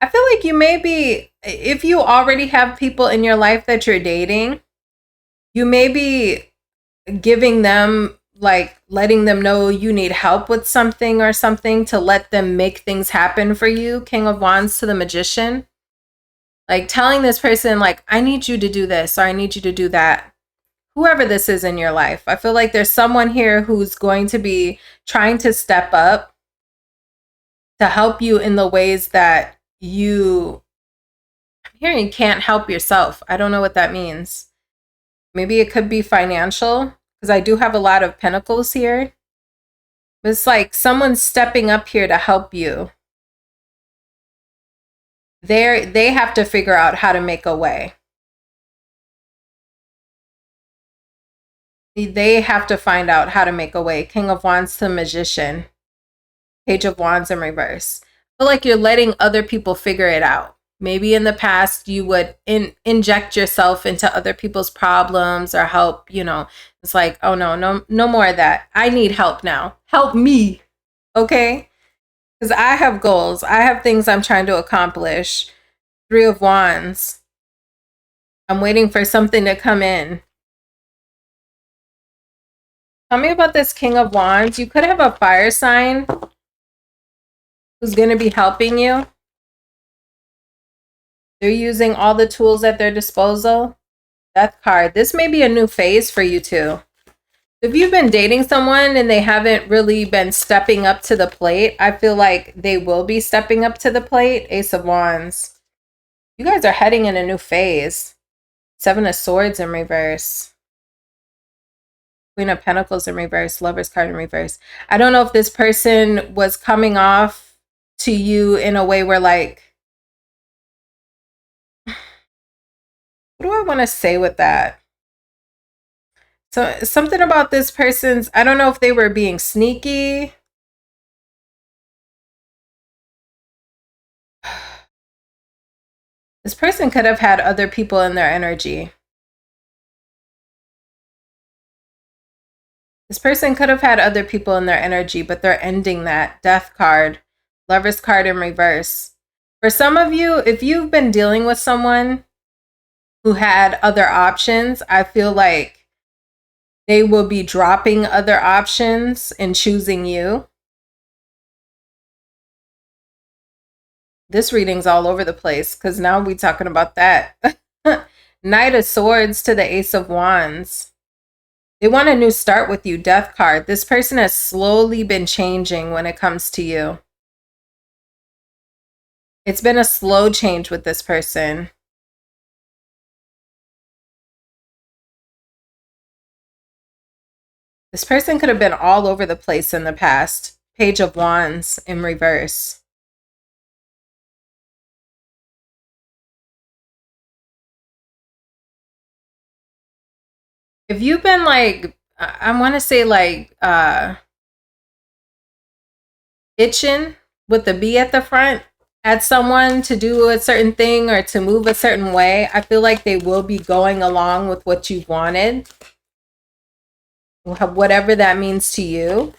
I feel like you may be, if you already have people in your life that you're dating, you may be giving them, like letting them know you need help with something or something to let them make things happen for you. King of Wands to the Magician. Like telling this person, like, I need you to do this or I need you to do that. Whoever this is in your life. I feel like there's someone here who's going to be trying to step up to help you in the ways that I'm hearing can't help yourself. I don't know what that means. Maybe it could be financial because I do have a lot of pentacles here. But it's like someone's stepping up here to help you. They have to figure out how to make a way. They have to find out how to make a way. King of Wands to Magician. Page of Wands in reverse. I feel like you're letting other people figure it out. Maybe in the past you would inject yourself into other people's problems or help, you know. It's like, oh no more of that. I need help now. Help me. Okay? Because I have goals. I have things I'm trying to accomplish. Three of Wands. I'm waiting for something to come in. Tell me about this King of Wands. You could have a fire sign who's going to be helping you. They're using all the tools at their disposal. Death card. This may be a new phase for you too. If you've been dating someone and they haven't really been stepping up to the plate, I feel like they will be stepping up to the plate. Ace of Wands. You guys are heading in a new phase. Seven of Swords in reverse. Queen of Pentacles in reverse. Lover's card in reverse. I don't know if this person was coming off to you in a way where like, what do I want to say with that? So something about this person's, I don't know if they were being sneaky. This person could have had other people in their energy. This person could have had other people in their energy, but they're ending that. Death card, Lover's card in reverse. For some of you, if you've been dealing with someone who had other options, I feel like they will be dropping other options and choosing you. This reading's all over the place because now we're talking about that. Knight of Swords to the Ace of Wands. They want a new start with you. Death card. This person has slowly been changing when it comes to you. It's been a slow change with this person. This person could have been all over the place in the past. Page of Wands in reverse. If you've been like, I want to say like itching with the B at the front at someone to do a certain thing or to move a certain way, I feel like they will be going along with what you wanted. Whatever that means to you.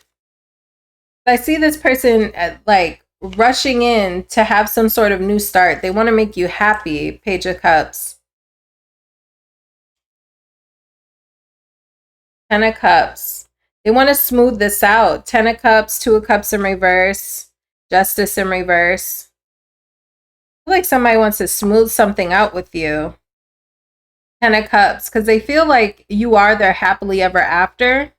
I see this person like rushing in to have some sort of new start. They want to make you happy. Page of Cups. Ten of Cups. They want to smooth this out. Ten of Cups, Two of Cups in reverse. Justice in reverse. I feel like somebody wants to smooth something out with you. Ten of Cups, because they feel like you are their happily ever after.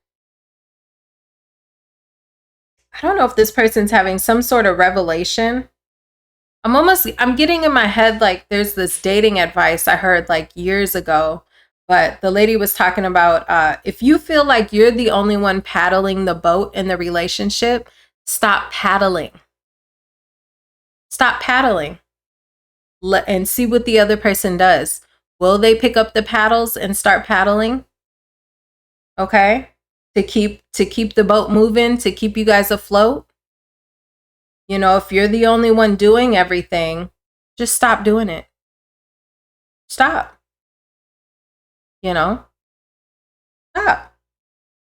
I don't know if this person's having some sort of revelation. I'm getting in my head like there's this dating advice I heard like years ago, but the lady was talking about if you feel like you're the only one paddling the boat in the relationship, stop paddling. Stop paddling. And see what the other person does. Will they pick up the paddles and start paddling? Okay? To keep the boat moving, to keep you guys afloat. You know, if you're the only one doing everything, just stop doing it. Stop. You know? Stop.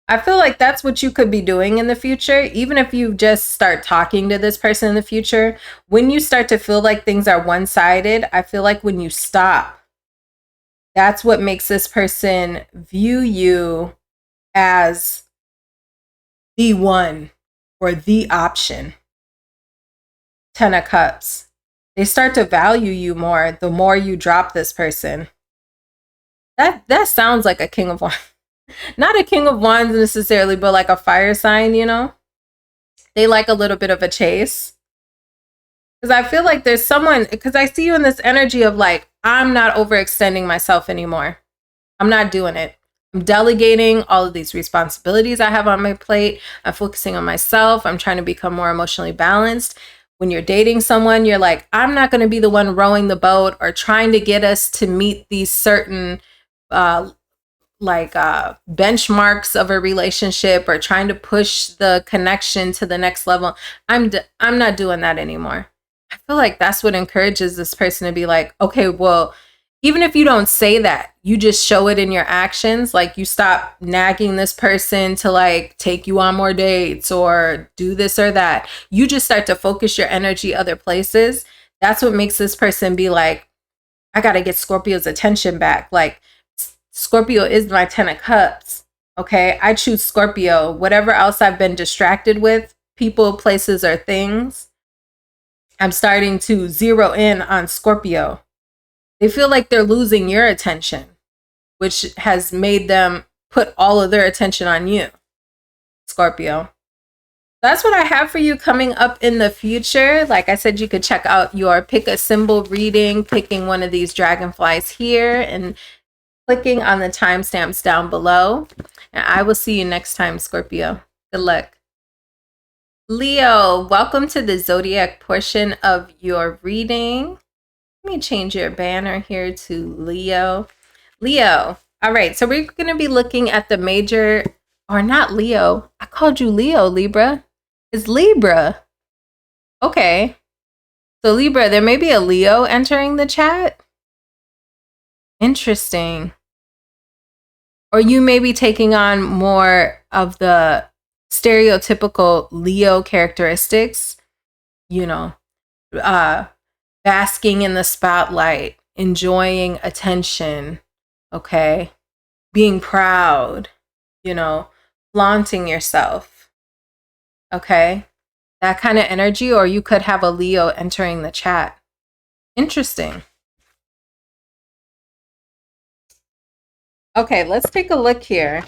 I feel like that's what you could be doing in the future. Even if you just start talking to this person in the future, when you start to feel like things are one-sided, I feel like when you stop, that's what makes this person view you as the one or the option. Ten of Cups. They start to value you more the more you drop this person. That sounds like a King of Wands. Not a King of Wands necessarily, but like a fire sign, you know? They like a little bit of a chase. Because I feel like there's someone, because I see you in this energy of like, I'm not overextending myself anymore. I'm not doing it. I'm delegating all of these responsibilities I have on my plate. I'm focusing on myself. I'm trying to become more emotionally balanced. When you're dating someone, you're like, I'm not going to be the one rowing the boat or trying to get us to meet these certain benchmarks of a relationship or trying to push the connection to the next level. I'm not doing that anymore. I feel like that's what encourages this person to be like, okay, well, even if you don't say that, you just show it in your actions. Like you stop nagging this person to like take you on more dates or do this or that. You just start to focus your energy other places. That's what makes this person be like, I got to get Scorpio's attention back. Like Scorpio is my 10 of cups. Okay. I choose Scorpio. Whatever else I've been distracted with, people, places, or things, I'm starting to zero in on Scorpio. They feel like they're losing your attention, which has made them put all of their attention on you, Scorpio. That's what I have for you coming up in the future. Like I said, you could check out your pick a symbol reading, picking one of these dragonflies here and clicking on the timestamps down below. And I will see you next time, Scorpio. Good luck. Leo, welcome to the zodiac portion of your reading. Let me change your banner here to Leo. Leo. All right. So we're going to be looking at the major, or not Leo. I called you Leo, Libra. It's Libra. Okay. So Libra, there may be a Leo entering the chat. Interesting. Or you may be taking on more of the stereotypical Leo characteristics, you know, basking in the spotlight, enjoying attention, okay? Being proud, you know, flaunting yourself, okay? That kind of energy, or you could have a Leo entering the chat. Interesting. Okay, let's take a look here.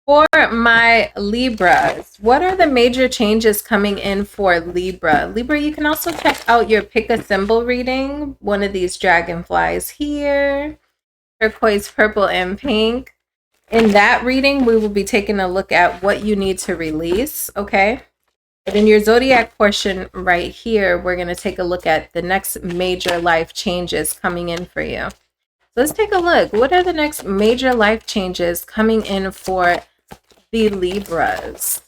For my Libras, what are the major changes coming in for Libra? Libra, you can also check out your pick a symbol reading. One of these dragonflies here, turquoise, purple, and pink. In that reading, we will be taking a look at what you need to release, okay? But in your zodiac portion right here, we're going to take a look at the next major life changes coming in for you. So let's take a look. What are the next major life changes coming in for the Libras?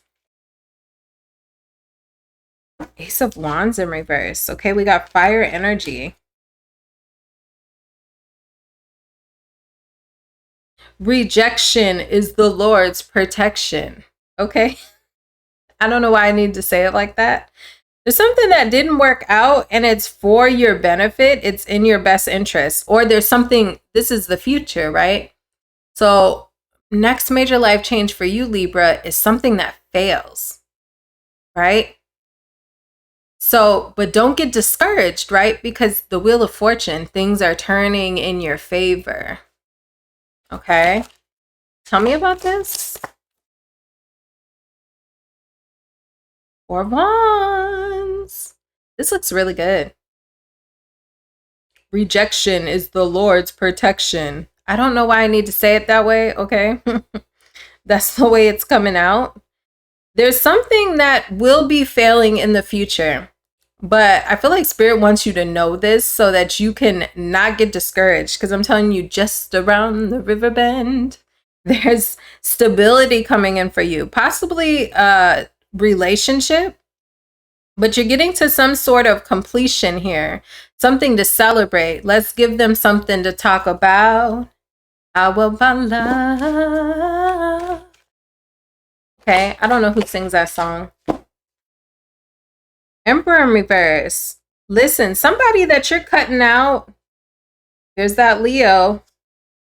Ace of Wands in reverse. Okay, we got fire energy. Rejection is the Lord's protection. Okay. I don't know why I need to say it like that. There's something that didn't work out and it's for your benefit. It's in your best interest. Or there's something, this is the future, right? So next major life change for you, Libra, is something that fails, right? So, but don't get discouraged, right? Because the Wheel of Fortune, things are turning in your favor. Okay. Tell me about this. Four of Wands. This looks really good. Rejection is the Lord's protection. I don't know why I need to say it that way, okay? That's the way it's coming out. There's something that will be failing in the future, but I feel like Spirit wants you to know this so that you can not get discouraged, because I'm telling you, just around the river bend, there's stability coming in for you. Possibly relationship, but you're getting to some sort of completion here, something to celebrate. Let's give them something to talk about. How about love? Okay, I don't know who sings that song. Emperor in reverse. Listen, somebody that you're cutting out, there's that Leo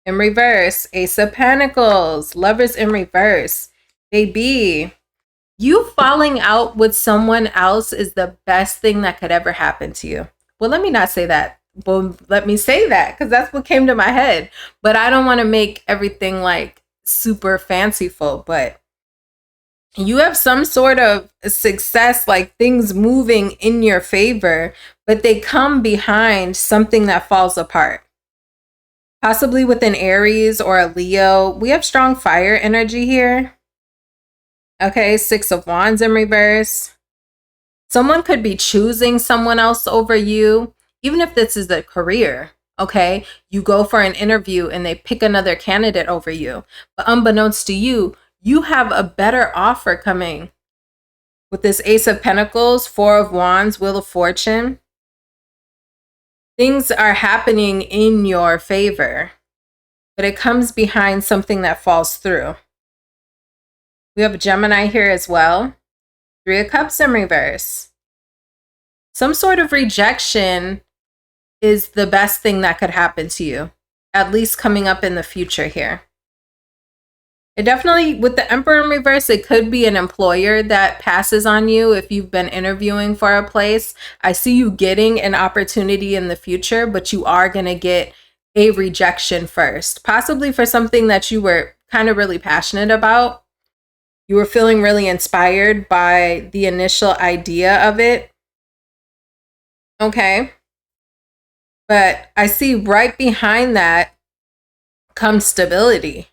in reverse. Ace of Pentacles, Lovers in reverse. Baby, you falling out with someone else is the best thing that could ever happen to you. Well, let me not say that. Well, let me say that because that's what came to my head. But I don't want to make everything like super fanciful. But you have some sort of success, like things moving in your favor, but they come behind something that falls apart. Possibly with an Aries or a Leo. We have strong fire energy here. Okay, Six of Wands in reverse. Someone could be choosing someone else over you, even if this is a career, okay? You go for an interview and they pick another candidate over you. But unbeknownst to you, you have a better offer coming. With this Ace of Pentacles, Four of Wands, Wheel of Fortune. things are happening in your favor, but it comes behind something that falls through. We have a Gemini here as well. 3 of Cups in reverse. Some sort of rejection is the best thing that could happen to you, at least coming up in the future here. It definitely, with the Emperor in reverse, it could be an employer that passes on you if you've been interviewing for a place. I see you getting an opportunity in the future, but you are going to get a rejection first, possibly for something that you were kind of really passionate about. You were feeling really inspired by the initial idea of it. Okay. But I see right behind that comes stability.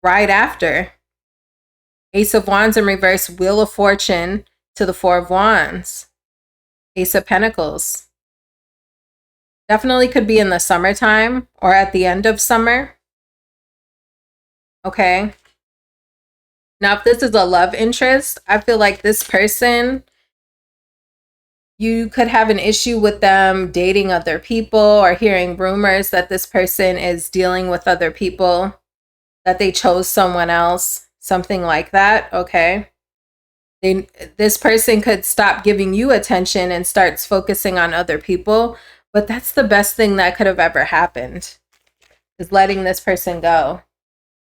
Right after. Ace of Wands in reverse, Wheel of Fortune to the 4 of Wands. Ace of Pentacles. Definitely could be in the summertime or at the end of summer. Okay. Now, if this is a love interest, I feel like this person, you could have an issue with them dating other people or hearing rumors that this person is dealing with other people, that they chose someone else, something like that. Okay. This person could stop giving you attention and starts focusing on other people. But that's the best thing that could have ever happened, is letting this person go.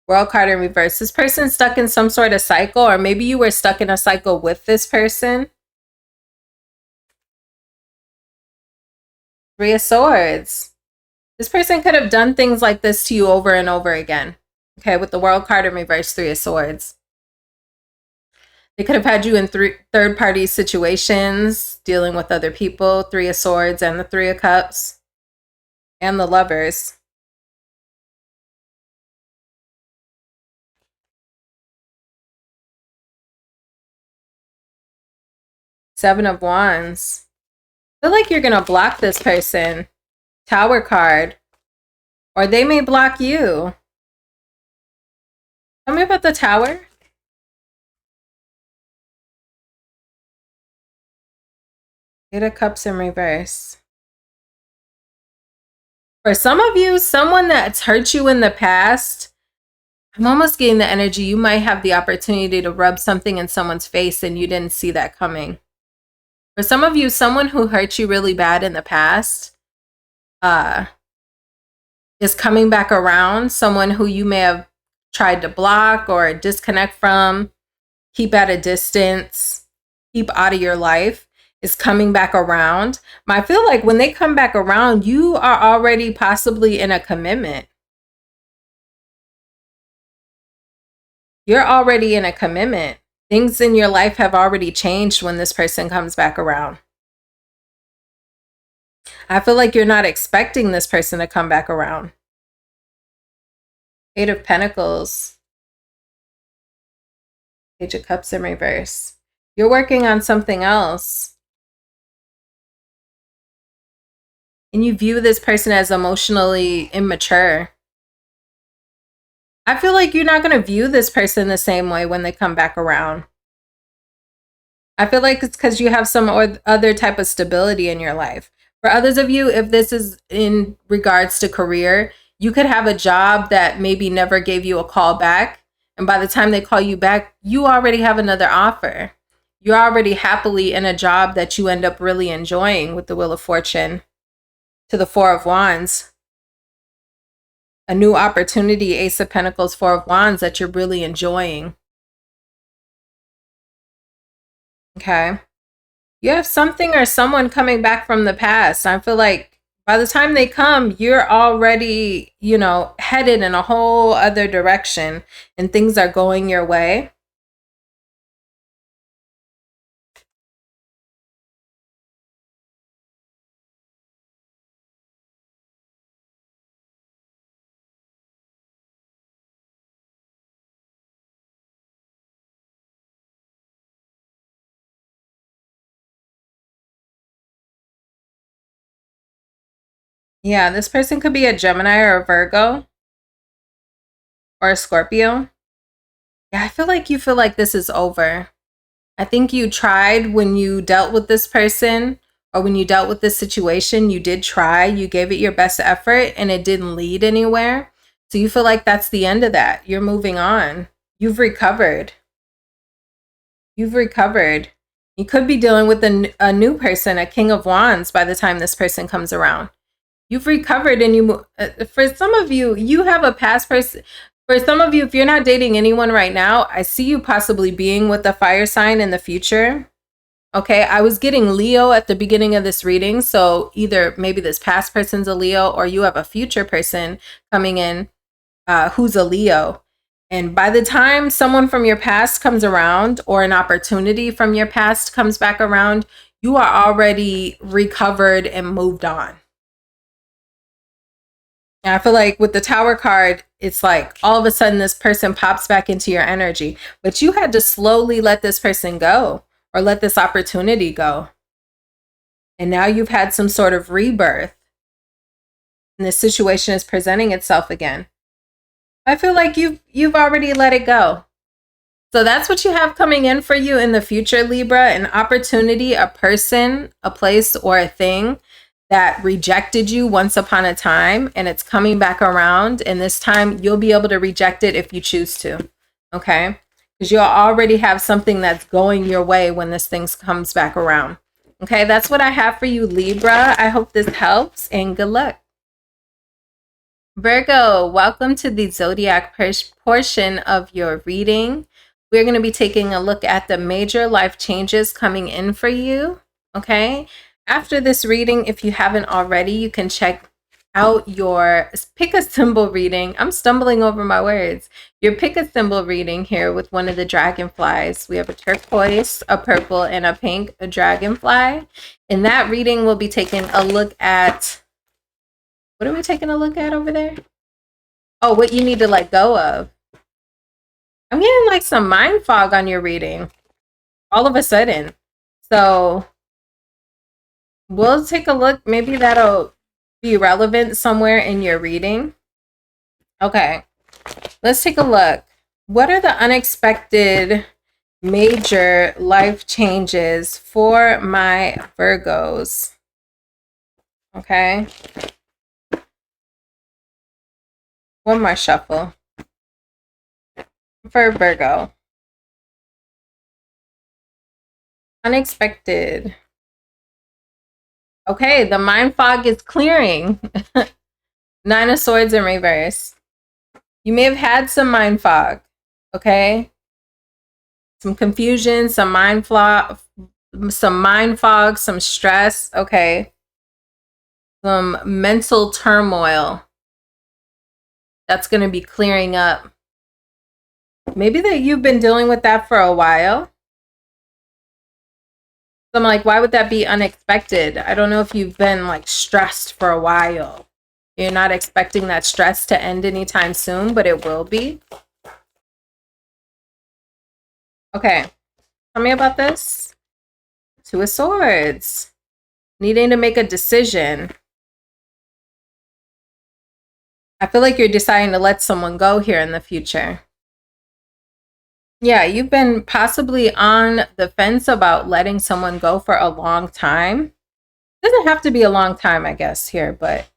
World card in reverse. This person's stuck in some sort of cycle, or maybe you were stuck in a cycle with this person. 3 of Swords. This person could have done things like this to you over and over again. Okay, with the World card in reverse, 3 of Swords. They could have had you in third-party situations, dealing with other people, 3 of Swords and the 3 of Cups, and the Lovers. Seven of Wands. I feel like you're going to block this person. Tower card. Or they may block you. Tell me about the Tower. Eight of Cups in reverse. For some of you, someone that's hurt you in the past, I'm almost getting the energy you might have the opportunity to rub something in someone's face and you didn't see that coming. For some of you, someone who hurt you really bad in the past is coming back around. Someone who you may have tried to block or disconnect from, keep at a distance, keep out of your life, is coming back around. I feel like when they come back around, you are already possibly in a commitment. You're already in a commitment. Things in your life have already changed when this person comes back around. I feel like you're not expecting this person to come back around. 8 of Pentacles. Page of Cups in reverse. You're working on something else. And you view this person as emotionally immature. I feel like you're not going to view this person the same way when they come back around. I feel like it's because you have some other type of stability in your life. For others of you, if this is in regards to career, you could have a job that maybe never gave you a call back. And by the time they call you back, you already have another offer. You're already happily in a job that you end up really enjoying with the Wheel of Fortune to the 4 of Wands. A new opportunity, Ace of Pentacles, 4 of Wands, that you're really enjoying. Okay. You have something or someone coming back from the past. I feel like by the time they come, you're already, headed in a whole other direction and things are going your way. Yeah, this person could be a Gemini or a Virgo or a Scorpio. Yeah, I feel like you feel like this is over. I think you tried when you dealt with this person or when you dealt with this situation, you did try, you gave it your best effort, and it didn't lead anywhere. So you feel like that's the end of that. You're moving on. You've recovered. You've recovered. You could be dealing with a new person, a King of Wands, by the time this person comes around. You've recovered, and for some of you, you have a past person. For some of you, if you're not dating anyone right now, I see you possibly being with a fire sign in the future. Okay, I was getting Leo at the beginning of this reading. So either maybe this past person's a Leo, or you have a future person coming in who's a Leo. And by the time someone from your past comes around, or an opportunity from your past comes back around, you are already recovered and moved on. And I feel like with the Tower card, it's like all of a sudden this person pops back into your energy, but you had to slowly let this person go, or let this opportunity go. And now you've had some sort of rebirth, and this situation is presenting itself again. I feel like you've already let it go. So that's what you have coming in for you in the future, Libra. An opportunity, a person, a place, or a thing that rejected you once upon a time, and it's coming back around. And this time you'll be able to reject it if you choose to. Okay? Because you'll already have something that's going your way when this thing comes back around. Okay? That's what I have for you, Libra. I hope this helps, and good luck. Virgo, welcome to the zodiac portion of your reading. We're going to be taking a look at the major life changes coming in for you. Okay. After this reading, if you haven't already, you can check out your pick a symbol reading. I'm stumbling over my words. Your pick a symbol reading here with one of the dragonflies. We have a turquoise, a purple, and a pink dragonfly. In that reading, we'll be taking a look at, what are we taking a look at over there? Oh, what you need to let go of. I'm getting like some mind fog on your reading all of a sudden. So we'll take a look. Maybe that'll be relevant somewhere in your reading. Okay, let's take a look. What are the unexpected major life changes for my Virgos? Okay. One more shuffle for Virgo. Unexpected. Okay, the mind fog is clearing. 9 of Swords in reverse. You may have had some mind fog. Okay. Some confusion, some mind fog, some stress. Okay. Some mental turmoil. That's going to be clearing up. Maybe that you've been dealing with that for a while. So I'm like, why would that be unexpected? I don't know if you've been like stressed for a while. You're not expecting that stress to end anytime soon, but it will be. Okay. Tell me about this. 2 of Swords. Needing to make a decision. I feel like you're deciding to let someone go here in the future. Yeah, you've been possibly on the fence about letting someone go for a long time. Doesn't have to be a long time, I guess, here, but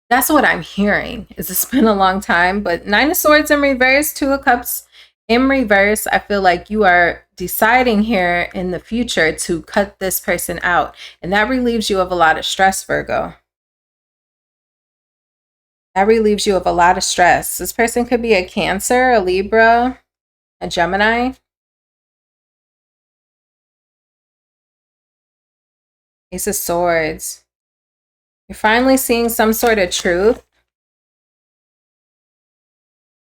that's what I'm hearing. Is it's been a long time, but 9 of Swords in reverse, 2 of Cups in reverse. I feel like you are deciding here in the future to cut this person out, and that relieves you of a lot of stress, Virgo. That relieves you of a lot of stress. This person could be a Cancer, a Libra, a Gemini. Ace of Swords. You're finally seeing some sort of truth.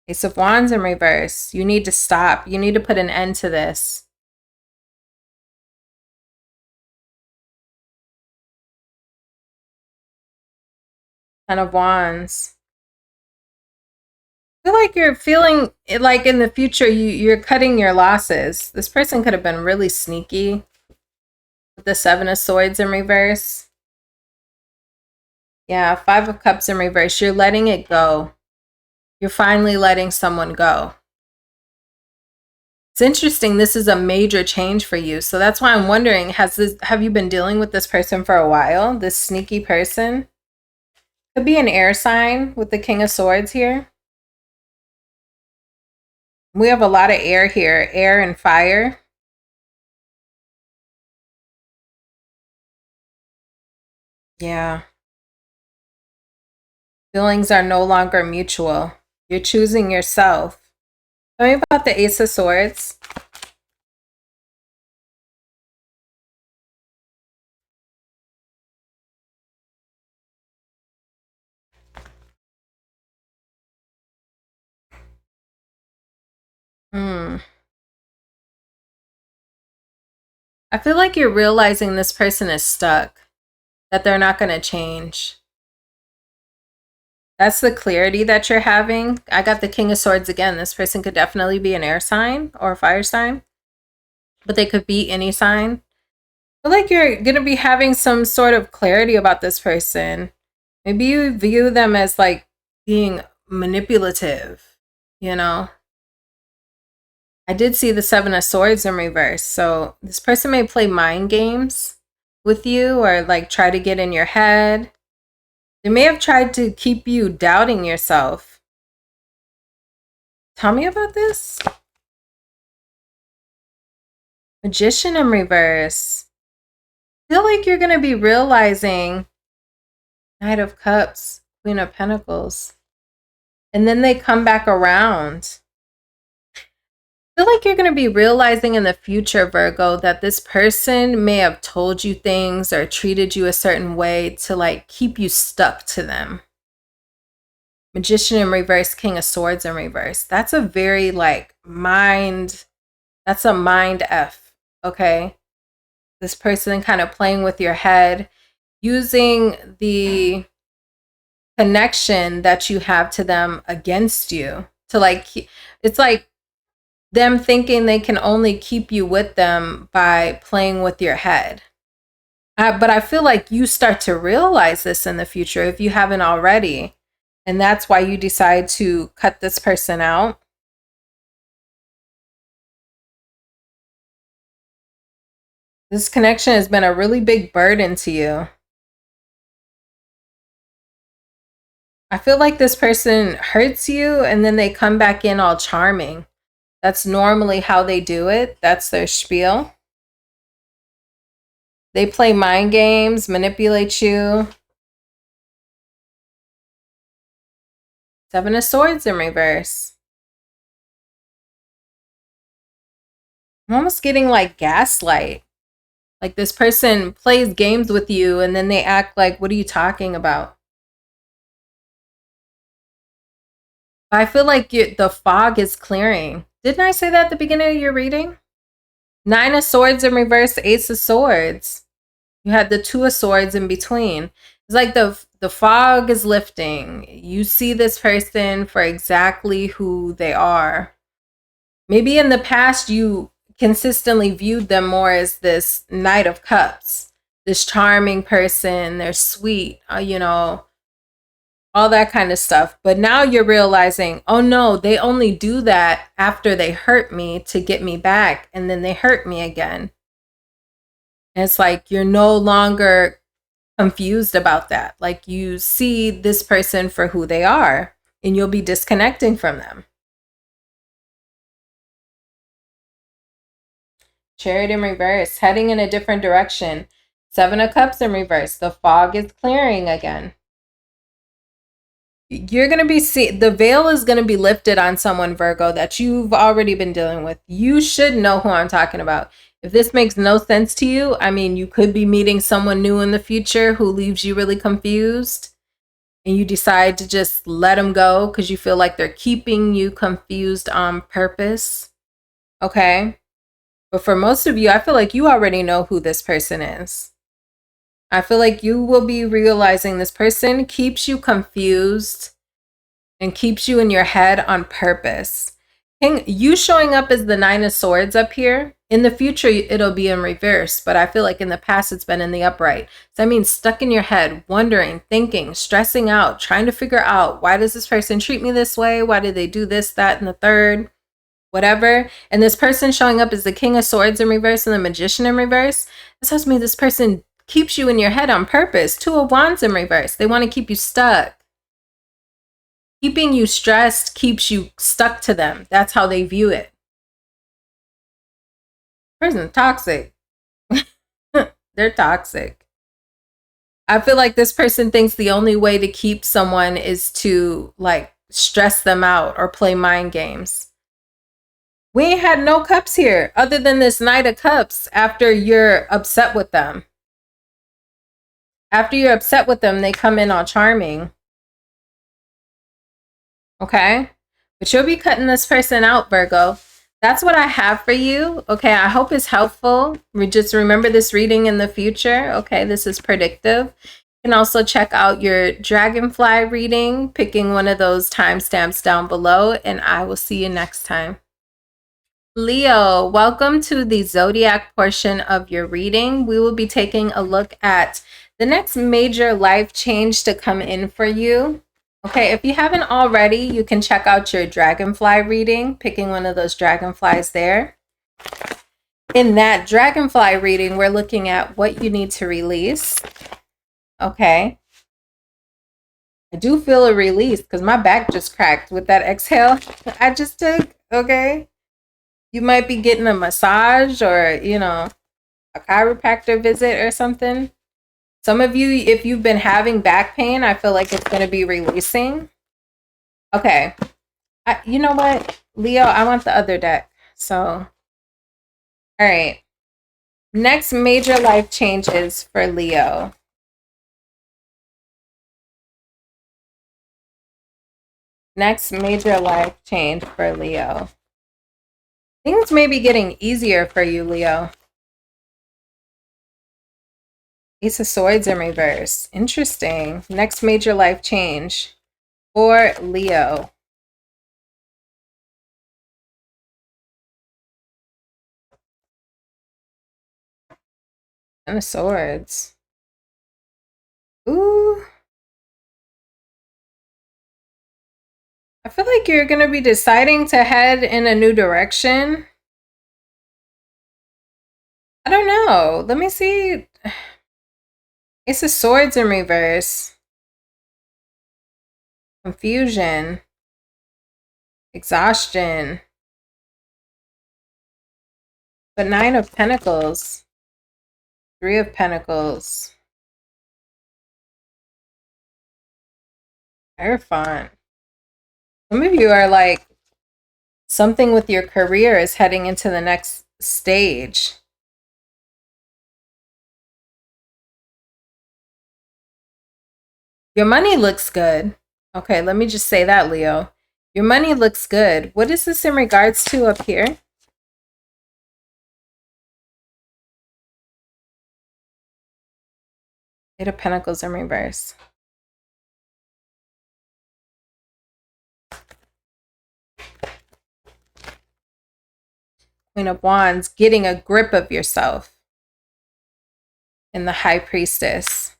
Ace of Wands in reverse. You need to stop. You need to put an end to this. Ten of Wands. I feel like you're feeling like in the future you're cutting your losses. This person could have been really sneaky with the 7 of Swords in reverse. Yeah, 5 of Cups in reverse. You're letting it go. You're finally letting someone go. It's interesting. This is a major change for you. So that's why I'm wondering, have you been dealing with this person for a while? This sneaky person? Could be an air sign with the King of Swords here. We have a lot of air here, air and fire. Yeah. Feelings are no longer mutual. You're choosing yourself. Tell me about the Ace of Swords. I feel like you're realizing this person is stuck, that they're not going to change. That's the clarity that you're having. I got the King of Swords again. This person could definitely be an air sign or a fire sign, but they could be any sign. I feel like you're going to be having some sort of clarity about this person. Maybe you view them as like being manipulative, you know? I did see the Seven of Swords in reverse. So this person may play mind games with you or like try to get in your head. They may have tried to keep you doubting yourself. Tell me about this. Magician in reverse. I feel like you're going to be realizing Knight of Cups, Queen of Pentacles. And then they come back around. I feel like you're going to be realizing in the future, Virgo, that this person may have told you things or treated you a certain way to like keep you stuck to them. Magician in reverse, King of Swords in reverse. That's a very like that's a mind F, okay? This person kind of playing with your head, using the connection that you have to them against you to like, it's like them thinking they can only keep you with them by playing with your head. But I feel like you start to realize this in the future if you haven't already. And that's why you decide to cut this person out. This connection has been a really big burden to you. I feel like this person hurts you and then they come back in all charming. That's normally how they do it. That's their spiel. They play mind games, manipulate you. Seven of Swords in reverse. I'm almost getting like gaslight. Like this person plays games with you and then they act like, what are you talking about? I feel like the fog is clearing. Didn't I say that at the beginning of your reading? Nine of Swords in reverse, Ace of Swords. You had the Two of Swords in between. It's like the fog is lifting. You see this person for exactly who they are. Maybe in the past you consistently viewed them more as this Knight of Cups, this charming person, they're sweet, you know, all that kind of stuff. But now you're realizing, oh no, they only do that after they hurt me to get me back, and then they hurt me again. And it's like you're no longer confused about that. Like you see this person for who they are, and you'll be disconnecting from them. Chariot in reverse, heading in a different direction. Seven of Cups in reverse. The fog is clearing again. You're going to be the veil is going to be lifted on someone, Virgo, that you've already been dealing with. You should know who I'm talking about. If this makes no sense to you, I mean, you could be meeting someone new in the future who leaves you really confused, and you decide to just let them go because you feel like they're keeping you confused on purpose. Okay? But for most of you, I feel like you already know who this person is. I feel like you will be realizing this person keeps you confused and keeps you in your head on purpose. You showing up as the Nine of Swords up here, in the future, it'll be in reverse. But I feel like in the past, it's been in the upright. So I mean, stuck in your head, wondering, thinking, stressing out, trying to figure out, why does this person treat me this way? Why did they do this, that, and the third? whatever. And this person showing up as the King of Swords in reverse and the Magician in reverse. This tells me this person keeps you in your head on purpose. Two of Wands in reverse. They want to keep you stuck. Keeping you stressed keeps you stuck to them. That's how they view it. Person's toxic. They're toxic. I feel like this person thinks the only way to keep someone is to like stress them out or play mind games. We ain't had no cups here other than this Knight of Cups after you're upset with them. After you're upset with them, they come in all charming. Okay? But you'll be cutting this person out, Virgo. That's what I have for you. Okay, I hope it's helpful. Just remember this reading in the future. Okay, this is predictive. You can also check out your dragonfly reading, picking one of those timestamps down below, and I will see you next time. Leo, welcome to the zodiac portion of your reading. We will be taking a look at the next major life change to come in for you. Okay, if you haven't already, you can check out your dragonfly reading, picking one of those dragonflies there. In that dragonfly reading, we're looking at what you need to release. Okay. I do feel a release because my back just cracked with that exhale I just took. Okay. You might be getting a massage or, you know, a chiropractor visit or something. Some of you, if you've been having back pain, I feel like it's going to be releasing. Okay. You know what, Leo, I want the other deck. So, all right. Next major life changes for Leo. Next major life change for Leo. Things may be getting easier for you, Leo. Ace of Swords in reverse. Interesting. Next major life change for Leo. Ten of Swords. Ooh. I feel like you're going to be deciding to head in a new direction. I don't know. Let me see. Ace of Swords in reverse. Confusion. Exhaustion. But Nine of Pentacles. Three of Pentacles. Hierophant. Some of you are like, something with your career is heading into the next stage. Your money looks good. Okay, let me just say that, Leo. Your money looks good. What is this in regards to up here? Eight of Pentacles in reverse. Queen of Wands, getting a grip of yourself. And the High Priestess.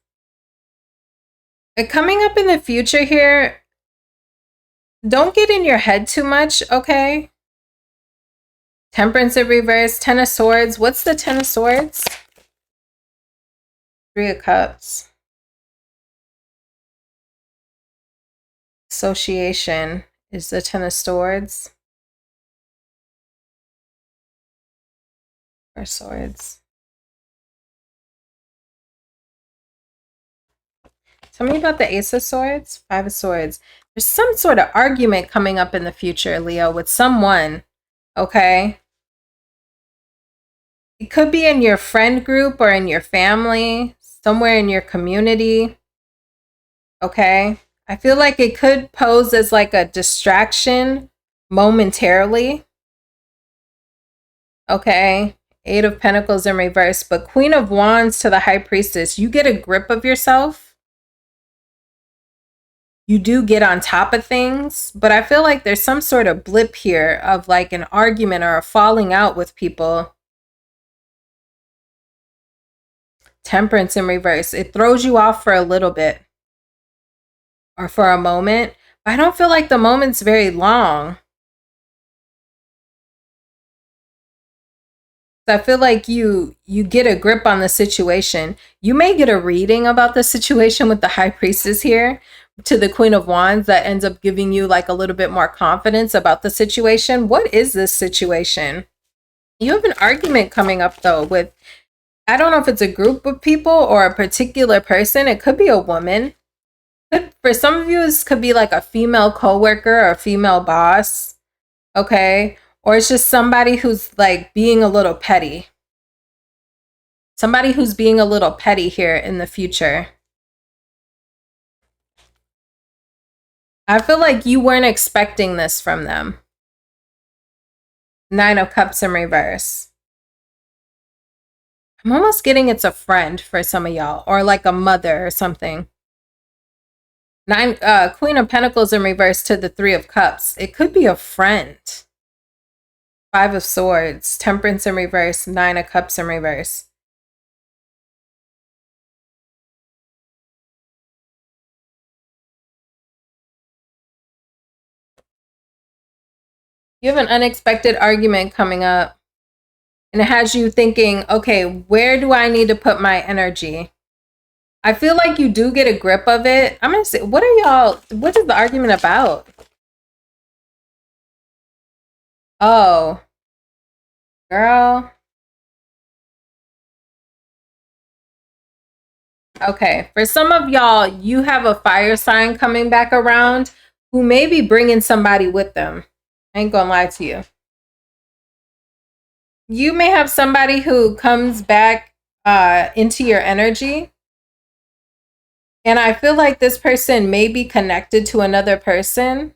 Coming up in the future here, don't get in your head too much, okay? Temperance in reverse, Ten of Swords. What's the Ten of Swords? Three of Cups. Association is the Ten of Swords. Or Swords. Tell me about the Ace of Swords, Five of Swords. There's some sort of argument coming up in the future, Leo, with someone, okay? It could be in your friend group or in your family, somewhere in your community, okay? I feel like it could pose as like a distraction momentarily, okay? Eight of Pentacles in reverse, but Queen of Wands to the High Priestess. You get a grip of yourself. You do get on top of things, but I feel like there's some sort of blip here of like an argument or a falling out with people. Temperance in reverse. It throws you off for a little bit or for a moment. I don't feel like the moment's very long. I feel like you get a grip on the situation. You may get a reading about the situation with the High Priestess here to the Queen of Wands that ends up giving you like a little bit more confidence about the situation. What is this situation? You have an argument coming up though with, I don't know if it's a group of people or a particular person. It could be a woman. For some of you, this could be like a female coworker or a female boss. Okay. Or it's just somebody who's like being a little petty. Somebody who's being a little petty here in the future. I feel like you weren't expecting this from them. 9 of Cups in reverse. I'm almost getting it's a friend for some of y'all, or like a mother or something. Queen of Pentacles in reverse to the 3 of Cups. It could be a friend. 5 of Swords, Temperance in reverse, 9 of Cups in reverse. You have an unexpected argument coming up. And it has you thinking, okay, where do I need to put my energy? I feel like you do get a grip of it. I'm going to say, what is the argument about? Oh, girl. Okay, for some of y'all, you have a fire sign coming back around who may be bringing somebody with them. I ain't gonna lie to you. You may have somebody who comes back into your energy. And I feel like this person may be connected to another person.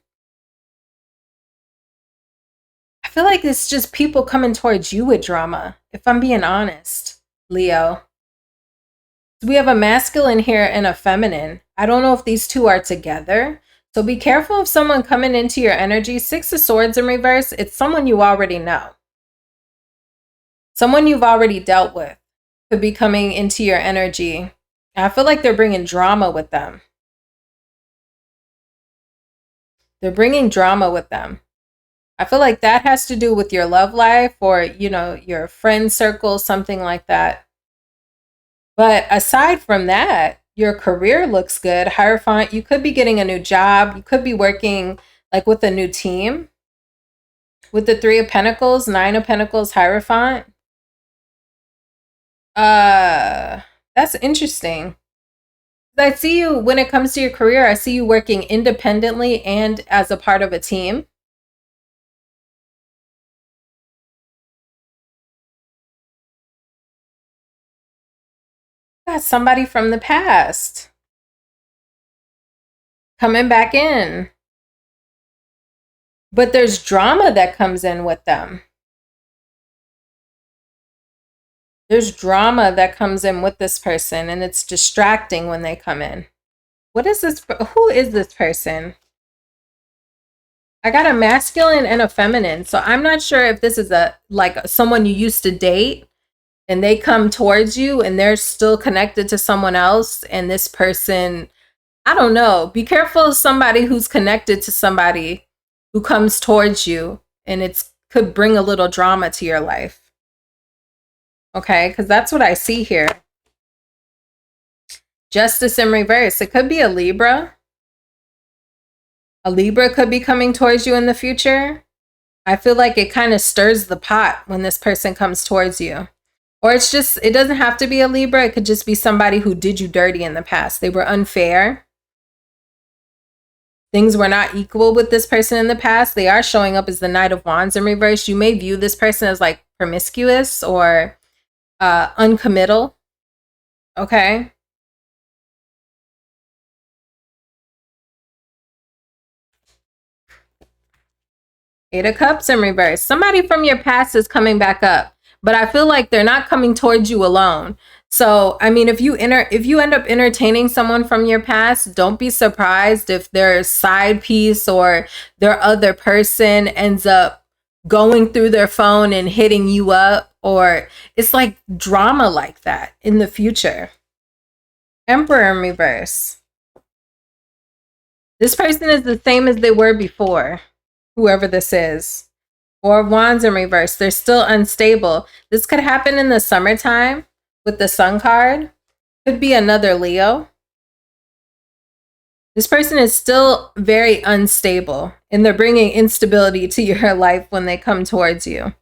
I feel like it's just people coming towards you with drama, if I'm being honest, Leo. We have a masculine here and a feminine. I don't know if these two are together. So be careful of someone coming into your energy. 6 of Swords in reverse. It's someone you already know. Someone you've already dealt with could be coming into your energy. I feel like they're bringing drama with them. They're bringing drama with them. I feel like that has to do with your love life or, you know, your friend circle, something like that. But aside from that, your career looks good. Hierophant, you could be getting a new job. You could be working like with a new team. With the 3 of Pentacles, 9 of Pentacles, Hierophant. That's interesting. I see you, when it comes to your career, I see you working independently and as a part of a team. Got somebody from the past coming back in. But there's drama that comes in with them. There's drama that comes in with this person, and it's distracting when they come in. What is this? Who is this person? I got a masculine and a feminine. So I'm not sure if this is like someone you used to date and they come towards you and they're still connected to someone else. And this person, I don't know. Be careful of somebody who's connected to somebody who comes towards you, and it could bring a little drama to your life. Okay, because that's what I see here. Justice in reverse. It could be a Libra. A Libra could be coming towards you in the future. I feel like it kind of stirs the pot when this person comes towards you. Or it's just, it doesn't have to be a Libra. It could just be somebody who did you dirty in the past. They were unfair. Things were not equal with this person in the past. They are showing up as the Knight of Wands in reverse. You may view this person as like promiscuous or uncommittal. Okay. Eight of Cups in reverse. Somebody from your past is coming back up, but I feel like they're not coming towards you alone. So, I mean, if you end up entertaining someone from your past, don't be surprised if their side piece or their other person ends up going through their phone and hitting you up, or it's like drama like that in the future. Emperor in reverse. This person is the same as they were before, whoever this is. Four of Wands in reverse. They're still unstable. This could happen in the summertime with the Sun card. Could be another Leo. This person is still very unstable, and they're bringing instability to your life when they come towards you.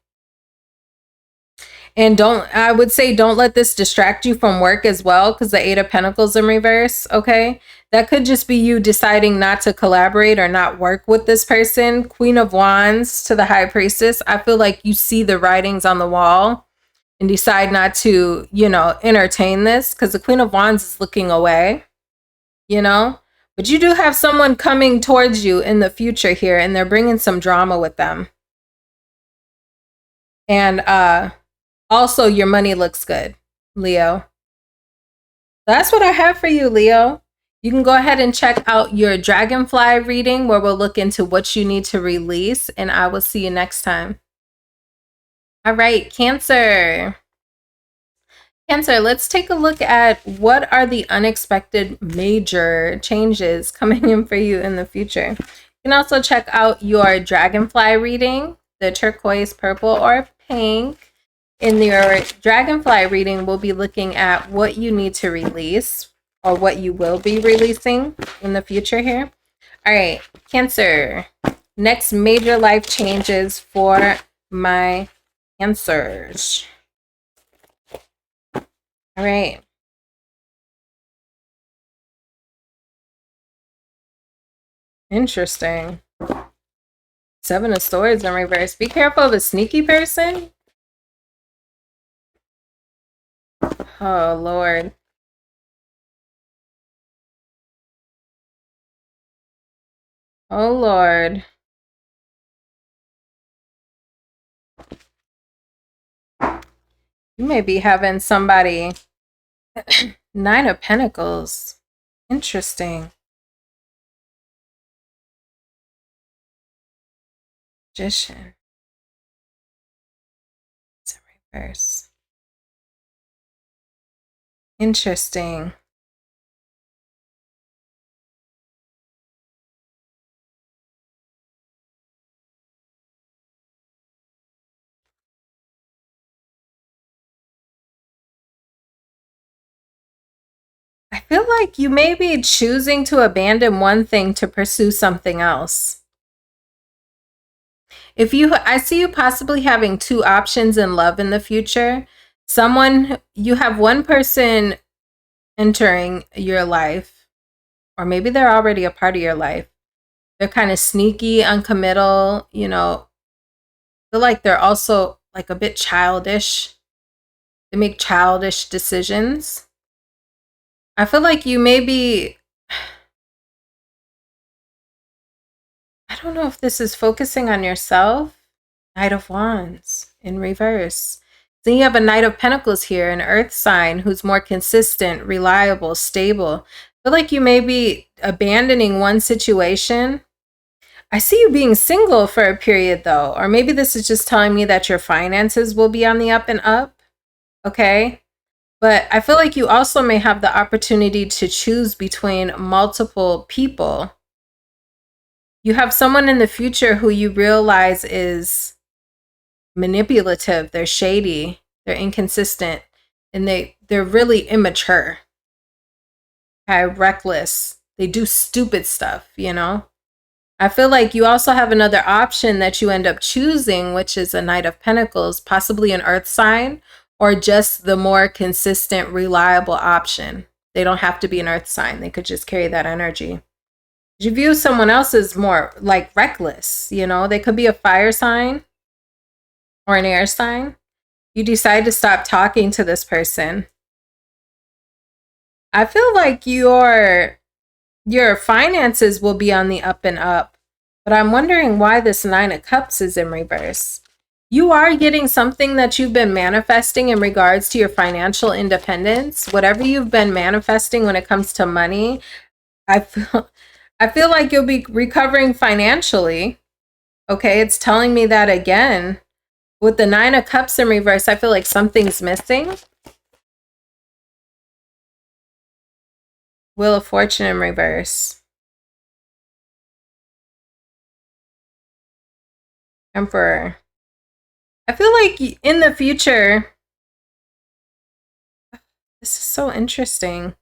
And I would say don't let this distract you from work as well, because the Eight of Pentacles in reverse, okay? That could just be you deciding not to collaborate or not work with this person. Queen of Wands to the High Priestess. I feel like you see the writings on the wall and decide not to, you know, entertain this, because the Queen of Wands is looking away, you know? But you do have someone coming towards you in the future here, and they're bringing some drama with them. And also, your money looks good, Leo. That's what I have for you, Leo. You can go ahead and check out your Dragonfly reading, where we'll look into what you need to release, and I will see you next time. All right, Cancer. Cancer, let's take a look at what are the unexpected major changes coming in for you in the future. You can also check out your Dragonfly reading, the turquoise, purple, or pink. In your Dragonfly reading, we'll be looking at what you need to release or what you will be releasing in the future here. All right, Cancer. Next major life changes for my Cancers. All right. Interesting. Seven of Swords in reverse. Be careful of a sneaky person. Oh, Lord. Oh, Lord. You may be having somebody. Nine of Pentacles. Interesting. Magician. It's in reverse. Interesting. I feel like you may be choosing to abandon one thing to pursue something else. I see you possibly having two options in love in the future. You have one person entering your life, or maybe they're already a part of your life. They're kind of sneaky, uncommittal, you know. I feel like they're also like a bit childish. They make childish decisions. I feel like you may be, I don't know if this is focusing on yourself. Knight of Wands in reverse. Then you have a Knight of Pentacles here, an earth sign who's more consistent, reliable, stable. I feel like you may be abandoning one situation. I see you being single for a period though, or maybe this is just telling me that your finances will be on the up and up. Okay. But I feel like you also may have the opportunity to choose between multiple people. You have someone in the future who you realize is manipulative, they're shady, they're inconsistent, and they're really immature, okay, reckless. They do stupid stuff, you know? I feel like you also have another option that you end up choosing, which is a Knight of Pentacles, possibly an earth sign, or just the more consistent, reliable option. They don't have to be an earth sign. They could just carry that energy. You view someone else as more like reckless, you know? They could be a fire sign or an air sign. You decide to stop talking to this person. I feel like your finances will be on the up and up, but I'm wondering why this Nine of Cups is in reverse. You are getting something that you've been manifesting in regards to your financial independence. Whatever you've been manifesting when it comes to money, I feel like you'll be recovering financially. Okay, it's telling me that again. With the Nine of Cups in reverse, I feel like something's missing. Wheel of Fortune in reverse. Emperor. I feel like in the future, this is so interesting.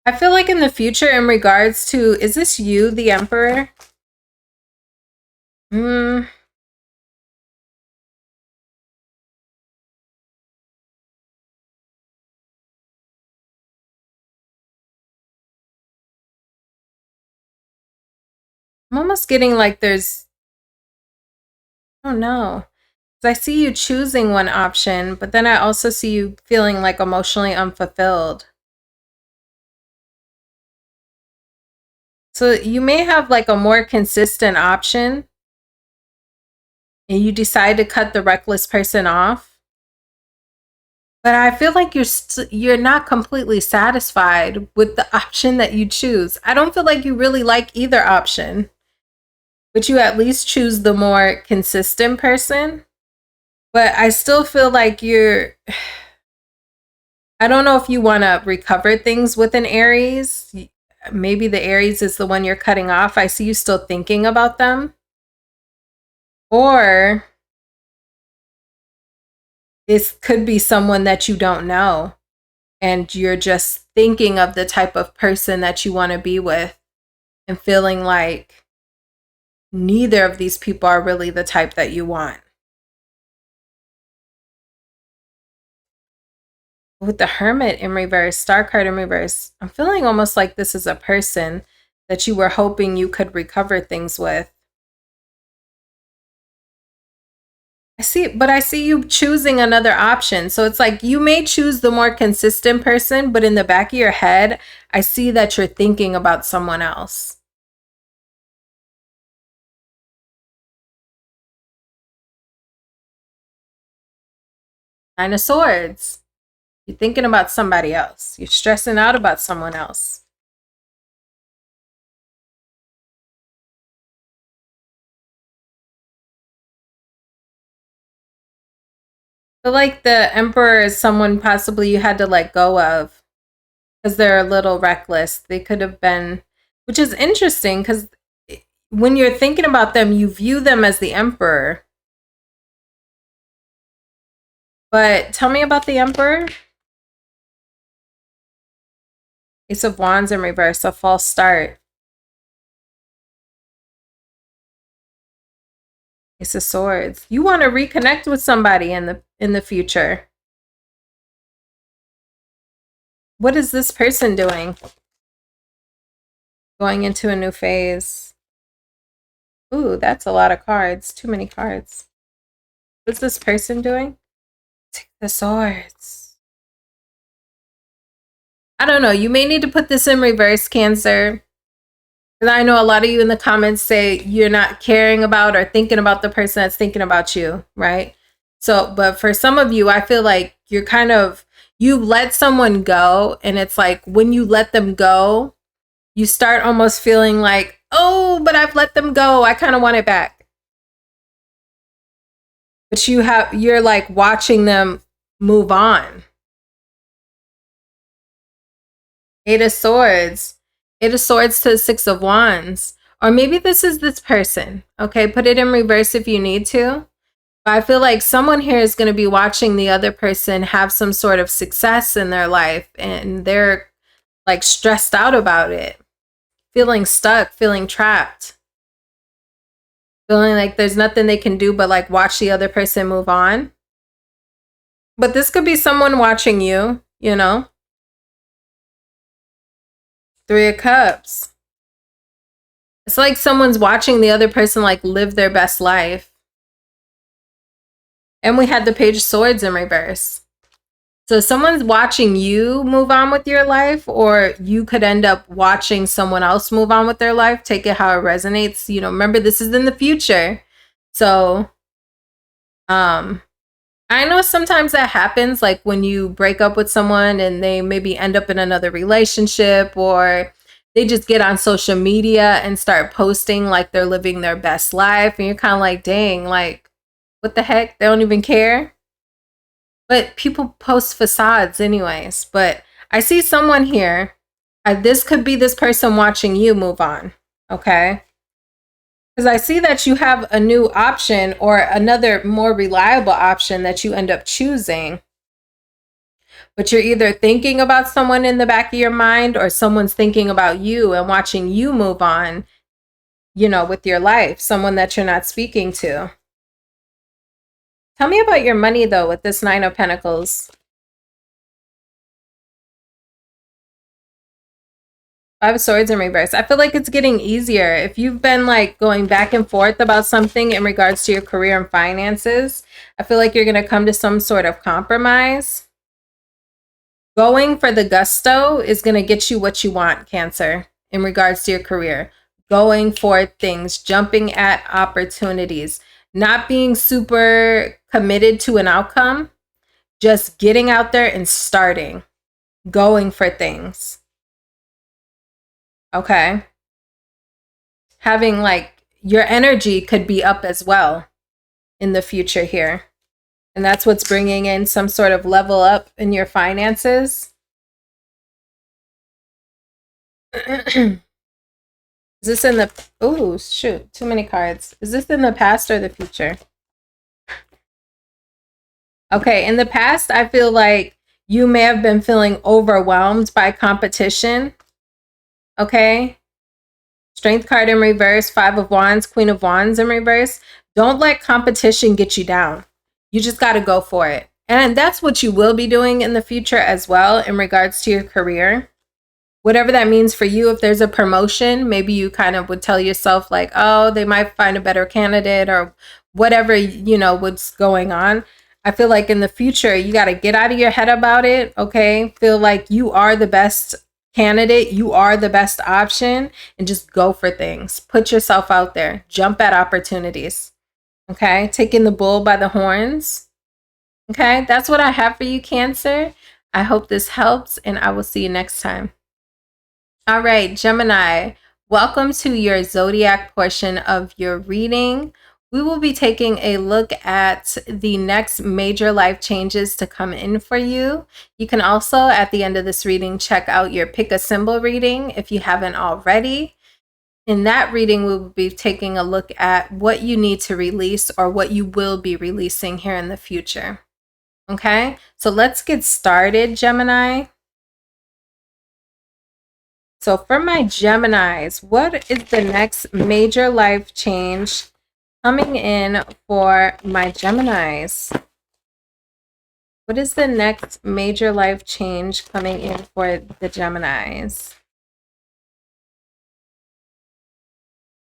I feel like in the future, in regards to, is this you, the Emperor? Hmm. I'm almost getting like there's, I don't know. I see you choosing one option, but then I also see you feeling like emotionally unfulfilled. So you may have like a more consistent option and you decide to cut the reckless person off. But I feel like you're not completely satisfied with the option that you choose. I don't feel like you really like either option, but you at least choose the more consistent person. But I still feel like I don't know if you want to recover things with an Aries. Maybe the Aries is the one you're cutting off. I see you still thinking about them. Or this could be someone that you don't know and you're just thinking of the type of person that you want to be with and feeling like neither of these people are really the type that you want. With the Hermit in reverse, Star card in reverse, I'm feeling almost like this is a person that you were hoping you could recover things with. I see you choosing another option. So it's like you may choose the more consistent person, but in the back of your head, I see that you're thinking about someone else. Nine of Swords. You're thinking about somebody else. You're stressing out about someone else. But like the Emperor is someone possibly you had to let go of because they're a little reckless. They could have been, which is interesting because when you're thinking about them, you view them as the Emperor. But tell me about the Emperor. Ace of Wands in reverse, a false start. Ace of Swords. You want to reconnect with somebody in the future. What is this person doing? Going into a new phase. Ooh, that's a lot of cards. Too many cards. What's this person doing? Take the Swords. I don't know. You may need to put this in reverse, Cancer. And I know a lot of you in the comments say you're not caring about or thinking about the person that's thinking about you, right? So, but for some of you, I feel like you're you let someone go, and it's like when you let them go, you start almost feeling like, oh, but I've let them go. I kind of want it back. But you're like watching them move on. Eight of Swords. Eight of Swords to the Six of Wands. Or maybe this is this person. Okay, put it in reverse if you need to. But I feel like someone here is going to be watching the other person have some sort of success in their life. And they're like stressed out about it. Feeling stuck, feeling trapped. Feeling like there's nothing they can do but like watch the other person move on. But this could be someone watching you, you know? Three of Cups. It's like someone's watching the other person like live their best life. And we had the Page of Swords in reverse. So someone's watching you move on with your life, or you could end up watching someone else move on with their life. Take it how it resonates. You know, remember this is in the future. So I know sometimes that happens, like when you break up with someone and they maybe end up in another relationship, or they just get on social media and start posting like they're living their best life. And you're kind of like, dang, like, what the heck? They don't even care. But people post facades anyways. But I see someone here. This could be this person watching you move on. Okay. Because I see that you have a new option or another more reliable option that you end up choosing. But you're either thinking about someone in the back of your mind or someone's thinking about you and watching you move on, you know, with your life, someone that you're not speaking to. Tell me about your money, though, with this Nine of Pentacles. Five of Swords in reverse. I feel like it's getting easier. If you've been like going back and forth about something in regards to your career and finances, I feel like you're going to come to some sort of compromise. Going for the gusto is going to get you what you want, Cancer, in regards to your career. Going for things, jumping at opportunities, not being super committed to an outcome, just getting out there and starting, going for things. Okay. Having like your energy could be up as well in the future here. And that's what's bringing in some sort of level up in your finances. Is this in the, oh shoot, too many cards. Is this in the past or the future? Okay, in the past, I feel like you may have been feeling overwhelmed by competition. Okay. Strength card in reverse, Five of Wands, Queen of Wands in reverse. Don't let competition get you down. You just got to go for it. And that's what you will be doing in the future as well in regards to your career. Whatever that means for you, if there's a promotion, maybe you kind of would tell yourself like, oh, they might find a better candidate or whatever, you know, what's going on. I feel like in the future, you got to get out of your head about it. Okay. Feel like you are the best candidate, you are the best option, and just go for things. Put yourself out there, jump at opportunities. Okay, taking the bull by the horns. Okay, that's what I have for you, Cancer. I hope this helps, and I will see you next time. All right, Gemini, welcome to your zodiac portion of your reading. We will be taking a look at the next major life changes to come in for you. You can also, at the end of this reading, check out your pick a symbol reading if you haven't already. In that reading, we will be taking a look at what you need to release or what you will be releasing here in the future. Okay, so let's get started, Gemini. So for my Geminis, what is the next major life change coming in for my Geminis? What is the next major life change coming in for the Geminis?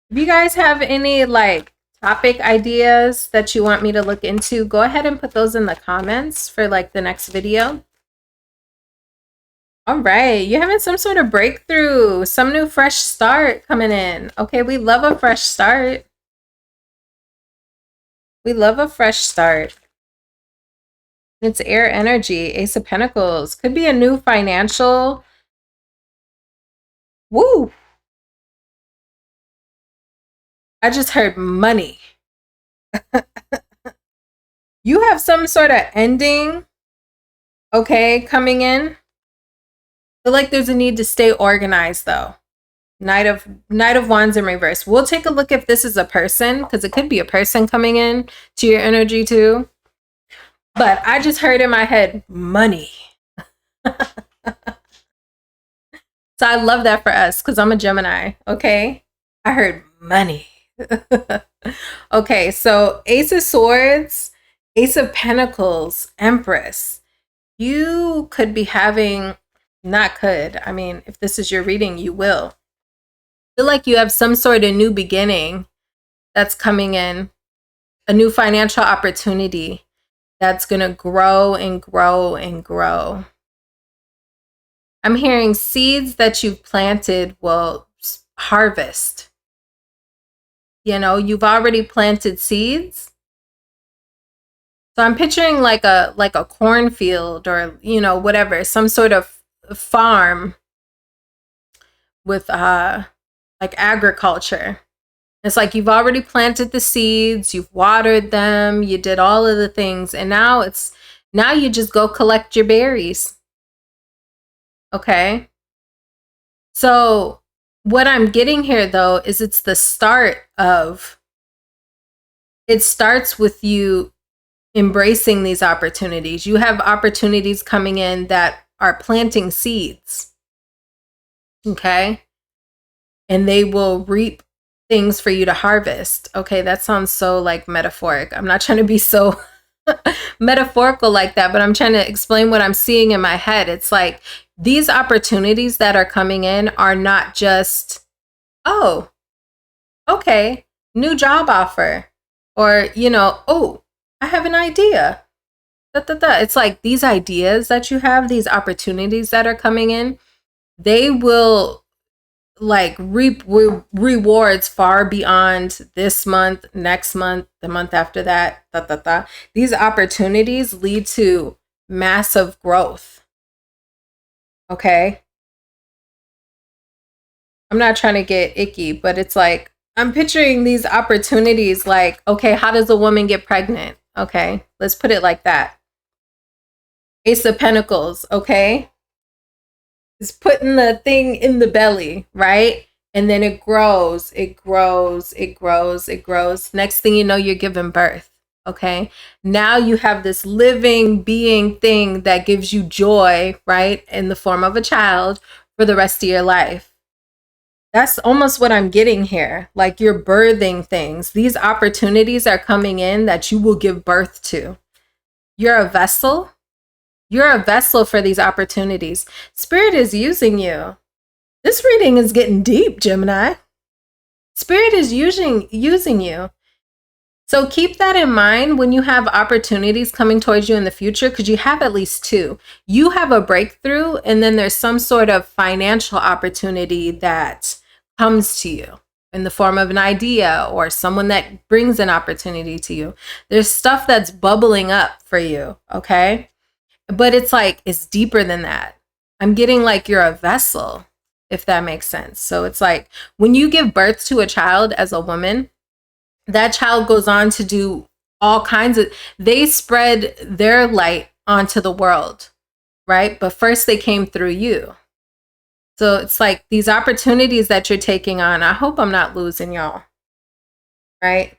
If you guys have any like topic ideas that you want me to look into, go ahead and put those in the comments for like the next video. All right, you're having some sort of breakthrough, some new fresh start coming in. Okay, we love a fresh start. We love a fresh start. It's air energy, Ace of Pentacles. Could be a new financial. Woo! I just heard money. You have some sort of ending, okay, coming in. I feel like there's a need to stay organized though. Knight of Wands in reverse. We'll take a look if this is a person, because it could be a person coming in to your energy too. But I just heard in my head, money. So I love that for us because I'm a Gemini, okay? I heard money. Okay, so Ace of Swords, Ace of Pentacles, Empress. You could be having, not could, I mean, if this is your reading, you will. Feel like you have some sort of new beginning that's coming in, a new financial opportunity that's going to grow and grow and grow. I'm hearing seeds that you've planted will harvest. You know, you've already planted seeds. So I'm picturing like a cornfield or, you know, whatever, some sort of farm with like agriculture. It's like you've already planted the seeds, you've watered them, you did all of the things, and now you just go collect your berries. Okay? So what I'm getting here, though, is it's the start of, it starts with you embracing these opportunities. You have opportunities coming in that are planting seeds. Okay. And they will reap things for you to harvest. Okay. That sounds so like metaphoric. I'm not trying to be so metaphorical like that, but I'm trying to explain what I'm seeing in my head. It's like these opportunities that are coming in are not just, oh, okay, new job offer, or, oh, I have an idea. It's like these ideas that you have, these opportunities that are coming in, they will like reap rewards far beyond this month, next month, the month after that. These opportunities lead to massive growth. Okay. I'm not trying to get icky, but it's like, I'm picturing these opportunities like, okay, how does a woman get pregnant? Okay, let's put it like that. Ace of Pentacles, okay? It's putting the thing in the belly, right? And then it grows, it grows, it grows, it grows. Next thing you know, you're giving birth, okay? Now you have this living being thing that gives you joy, right? In the form of a child for the rest of your life. That's almost what I'm getting here. Like you're birthing things. These opportunities are coming in that you will give birth to. You're a vessel. You're a vessel for these opportunities. Spirit is using you. This reading is getting deep, Gemini. Spirit is using you. So keep that in mind when you have opportunities coming towards you in the future, because you have at least two. You have a breakthrough, and then there's some sort of financial opportunity that comes to you in the form of an idea or someone that brings an opportunity to you. There's stuff that's bubbling up for you, okay? But it's like, it's deeper than that. I'm getting like you're a vessel, if that makes sense. So it's like when you give birth to a child as a woman, that child goes on to do all kinds of, they spread their light onto the world, right? But first they came through you. So it's like these opportunities that you're taking on, I hope I'm not losing y'all, right?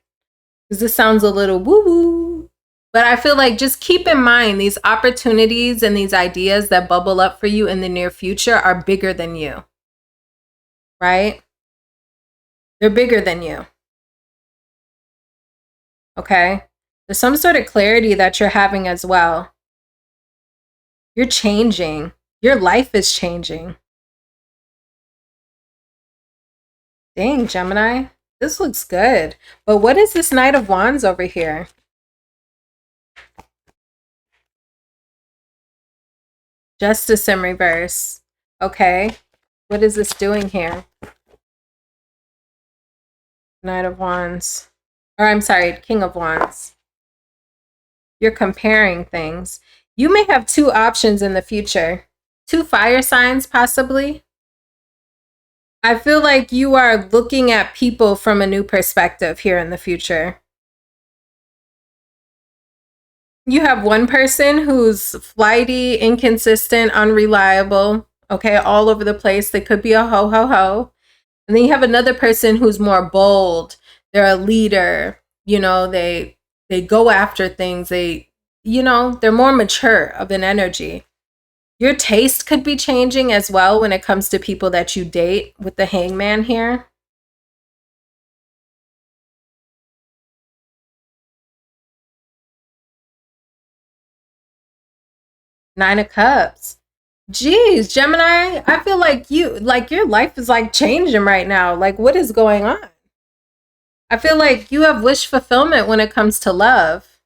Because this sounds a little woo-woo. But I feel like just keep in mind these opportunities and these ideas that bubble up for you in the near future are bigger than you, right? They're bigger than you. Okay? There's some sort of clarity that you're having as well. You're changing. Your life is changing. Dang, Gemini. This looks good. But what is this Knight of Wands over here? Justice in reverse. Okay. What is this doing here? Knight of Wands. Or I'm sorry, King of Wands. You're comparing things. You may have two options in the future. Two fire signs, possibly. I feel like you are looking at people from a new perspective here in the future. You have one person who's flighty, inconsistent, unreliable, okay, all over the place. They could be a ho-ho-ho. And then you have another person who's more bold. They're a leader. They go after things. They're more mature of an energy. Your taste could be changing as well when it comes to people that you date with the Hangman here. Nine of Cups. Geez, Gemini, I feel like your life is like changing right now. Like, what is going on? I feel like you have wish fulfillment when it comes to love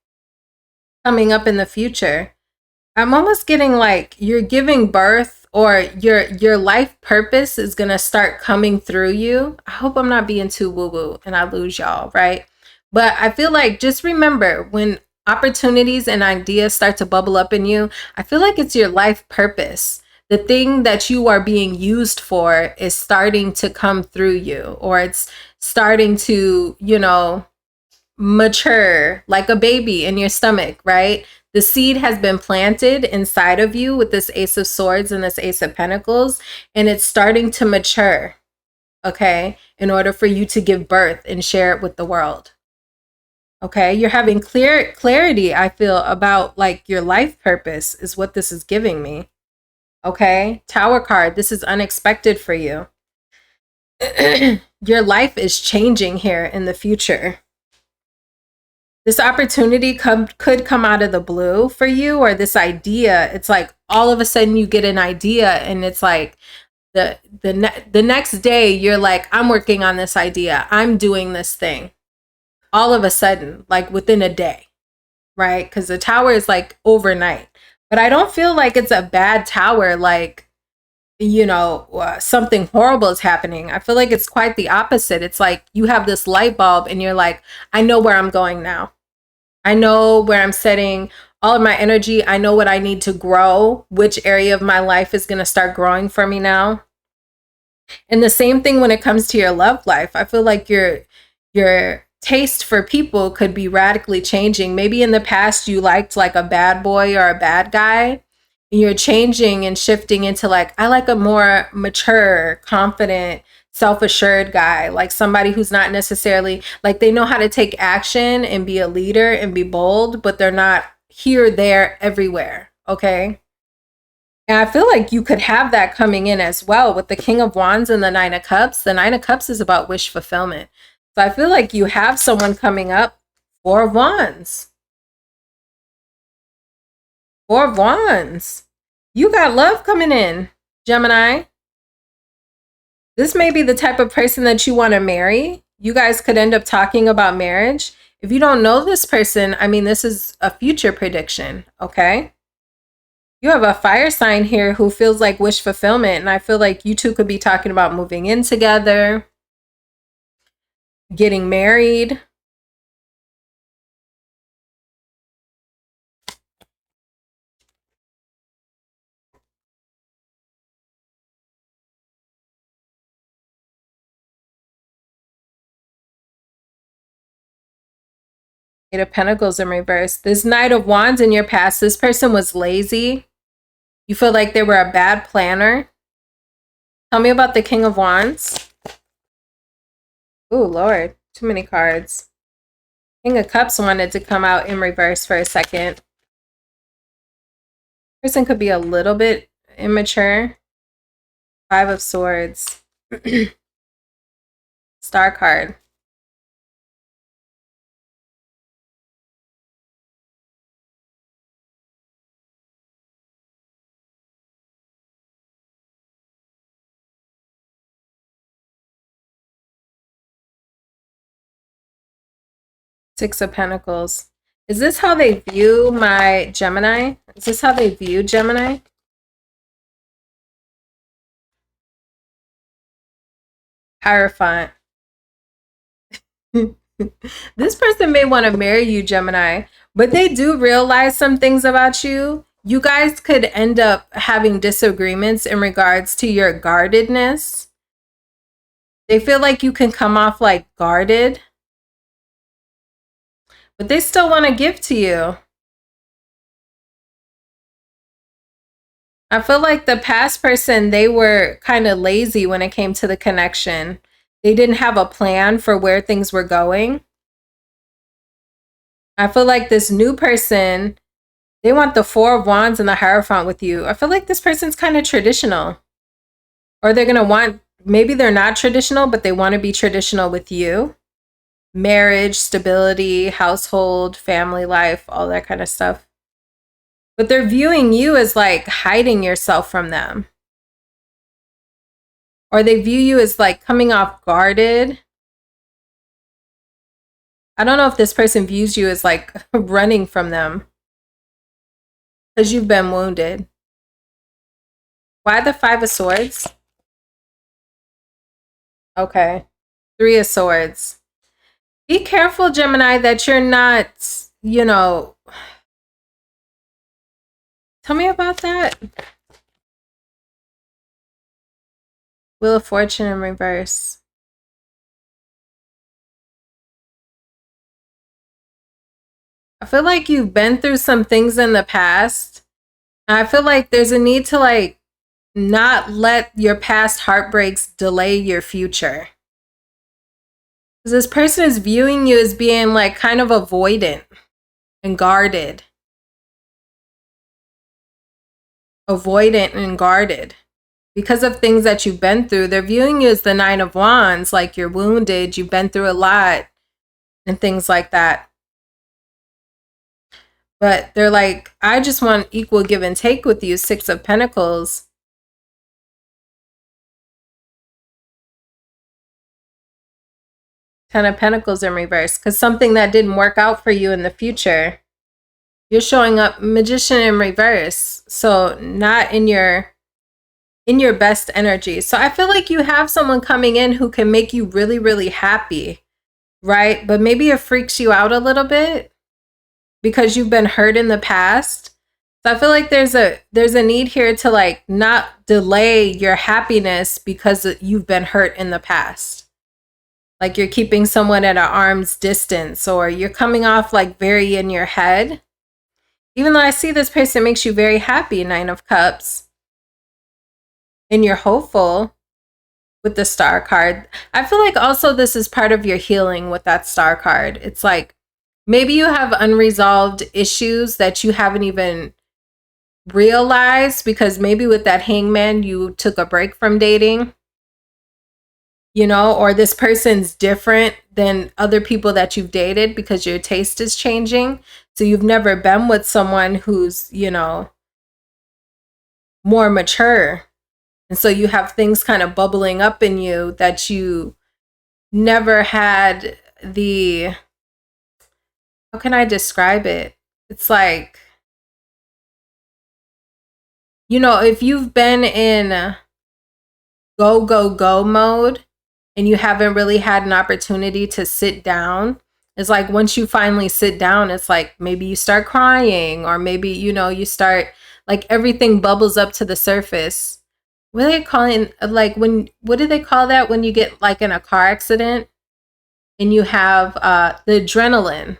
coming up in the future. I'm almost getting like you're giving birth, or your life purpose is going to start coming through you. I hope I'm not being too woo-woo and I lose y'all, right? But I feel like just remember when opportunities and ideas start to bubble up in you, I feel like it's your life purpose. The thing that you are being used for is starting to come through you, or it's starting to, mature like a baby in your stomach, right? The seed has been planted inside of you with this Ace of Swords and this Ace of Pentacles, and it's starting to mature. okay, in order for you to give birth and share it with the world. Okay, you're having clarity, I feel, about like your life purpose is what this is giving me. Okay, Tower card, this is unexpected for you. Your life is changing here in the future. This opportunity could come out of the blue for you, or this idea. It's like all of a sudden you get an idea and it's like the next day you're like, I'm working on this idea. I'm doing this thing. All of a sudden, like within a day, right? Because the tower is like overnight. But I don't feel like it's a bad tower, like, you know, something horrible is happening. I feel like it's quite the opposite. It's like you have this light bulb and you're like, I know where I'm going now. I know where I'm setting all of my energy. I know what I need to grow, which area of my life is going to start growing for me now. And the same thing when it comes to your love life. I feel like your taste for people could be radically changing. Maybe in the past you liked like a bad boy or a bad guy. And you're changing and shifting into like, I like a more mature, confident, self-assured guy, like somebody who's not necessarily like they know how to take action and be a leader and be bold, but they're not here, there, everywhere. Okay. And I feel like you could have that coming in as well with the King of Wands and the Nine of Cups. The Nine of Cups is about wish fulfillment. So I feel like you have someone coming up. Four of Wands. Four of Wands. You got love coming in, Gemini. This may be the type of person that you want to marry. You guys could end up talking about marriage. If you don't know this person, I mean, this is a future prediction, okay? You have a fire sign here who feels like wish fulfillment. And I feel like you two could be talking about moving in together, getting married. Eight of Pentacles in reverse. This Knight of Wands in your past, this person was lazy. You feel like they were a bad planner. Tell me about the King of Wands. Oh, Lord. Too many cards. King of Cups wanted to come out in reverse for a second. Person could be a little bit immature. Five of Swords. Star card. Six of Pentacles. Is this how they view my Gemini? Is this how they view Gemini? Hierophant. This person may want to marry you, Gemini, but they do realize some things about you. You guys could end up having disagreements in regards to your guardedness. They feel like you can come off like guarded, but they still want to give to you. I feel like the past person, they were kind of lazy when it came to the connection. They didn't have a plan for where things were going. I feel like this new person, they want the Four of Wands and the Hierophant with you. I feel like this person's kind of traditional. Or they're going to want, maybe they're not traditional, but they want to be traditional with you. Marriage, stability, household, family life, all that kind of stuff. But they're viewing you as like hiding yourself from them. Or they view you as like coming off guarded. I don't know if this person views you as like running from them because you've been wounded. Why the Five of Swords? Okay. Three of Swords. Be careful, Gemini, that you're not, you know, tell me about that. Wheel of Fortune in reverse. I feel like you've been through some things in the past. I feel like there's a need to like not let your past heartbreaks delay your future. Because this person is viewing you as being like kind of avoidant and guarded. Avoidant and guarded. Because of things that you've been through, they're viewing you as the Nine of Wands, like you're wounded, you've been through a lot, and things like that. But they're like, I just want equal give and take with you, Six of Pentacles. Ten of Pentacles in reverse, because something that didn't work out for you in the future. You're showing up Magician in reverse, so not in your best energy. So I feel like you have someone coming in who can make you really, really happy, right? But maybe it freaks you out a little bit because you've been hurt in the past. So I feel like there's a need here to like not delay your happiness because you've been hurt in the past. Like you're keeping someone at an arm's distance, or you're coming off like very in your head. Even though I see this person makes you very happy, Nine of Cups, and you're hopeful with the Star card. I feel like also this is part of your healing with that Star card. It's like maybe you have unresolved issues that you haven't even realized, because maybe with that Hangman, you took a break from dating, you know, or this person's different than other people that you've dated because your taste is changing. So you've never been with someone who's, you know, more mature. And so you have things kind of bubbling up in you that you never had the, how can I describe it? It's like, you know, if you've been in go, go, go mode and you haven't really had an opportunity to sit down, it's like once you finally sit down, it's like maybe you start crying, or maybe, you know, you start like everything bubbles up to the surface. What are they calling, like when, what do they call that when you get like in a car accident and you have the adrenaline?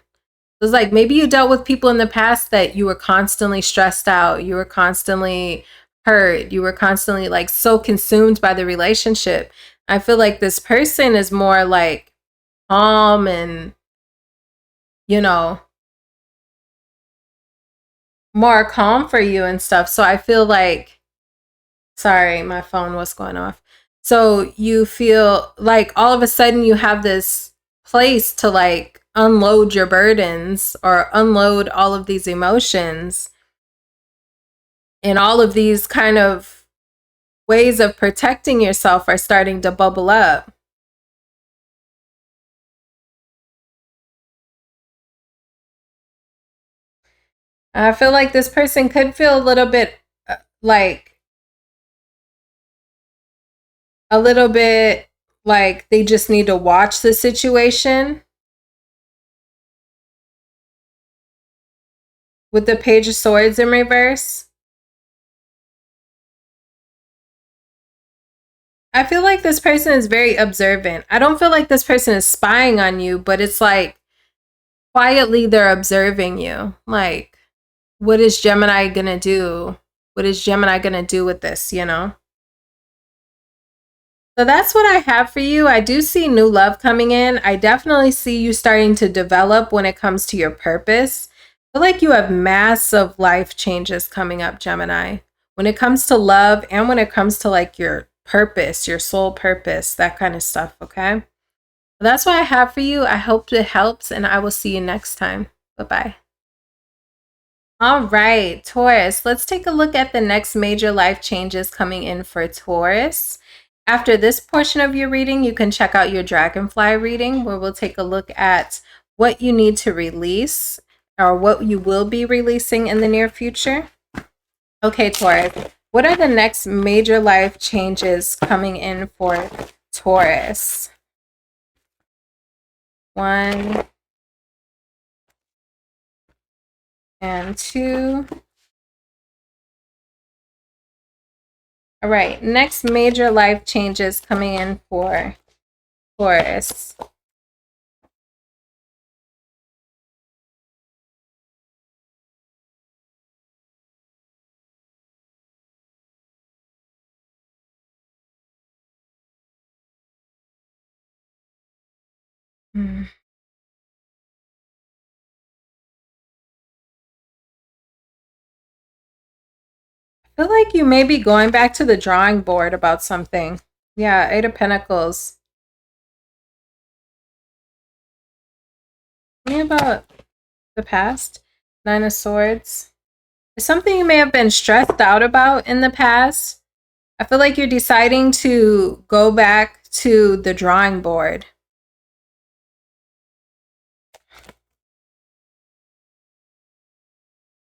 It's like maybe you dealt with people in the past that you were constantly stressed out, you were constantly hurt, you were constantly like so consumed by the relationship. I feel like this person is more like calm and, you know, more calm for you and stuff. So I feel like, sorry, my phone was going off. So you feel like all of a sudden you have this place to like unload your burdens or unload all of these emotions, and all of these kind of ways of protecting yourself are starting to bubble up. I feel like this person could feel a little bit like a little bit like they just need to watch the situation. With the Page of Swords in reverse, I feel like this person is very observant. I don't feel like this person is spying on you, but it's like quietly they're observing you. Like, what is Gemini gonna do? What is Gemini gonna do with this, you know? So that's what I have for you. I do see new love coming in. I definitely see you starting to develop when it comes to your purpose. I feel like you have massive life changes coming up, Gemini. When it comes to love and when it comes to like your purpose, your soul purpose, that kind of stuff, okay? Well, that's what I have for you. I hope it helps, and I will see you next time. Bye-bye. All right, Taurus, let's take a look at the next major life changes coming in for Taurus. After this portion of your reading, you can check out your dragonfly reading, where we'll take a look at what you need to release or what you will be releasing in the near future. Okay, Taurus, what are the next major life changes coming in for Taurus? 1 and 2. All right, next major life changes coming in for Taurus. Hmm. I feel like you may be going back to the drawing board about something. Yeah, Eight of Pentacles. Tell me about the past. Nine of Swords. It's something you may have been stressed out about in the past. I feel like you're deciding to go back to the drawing board.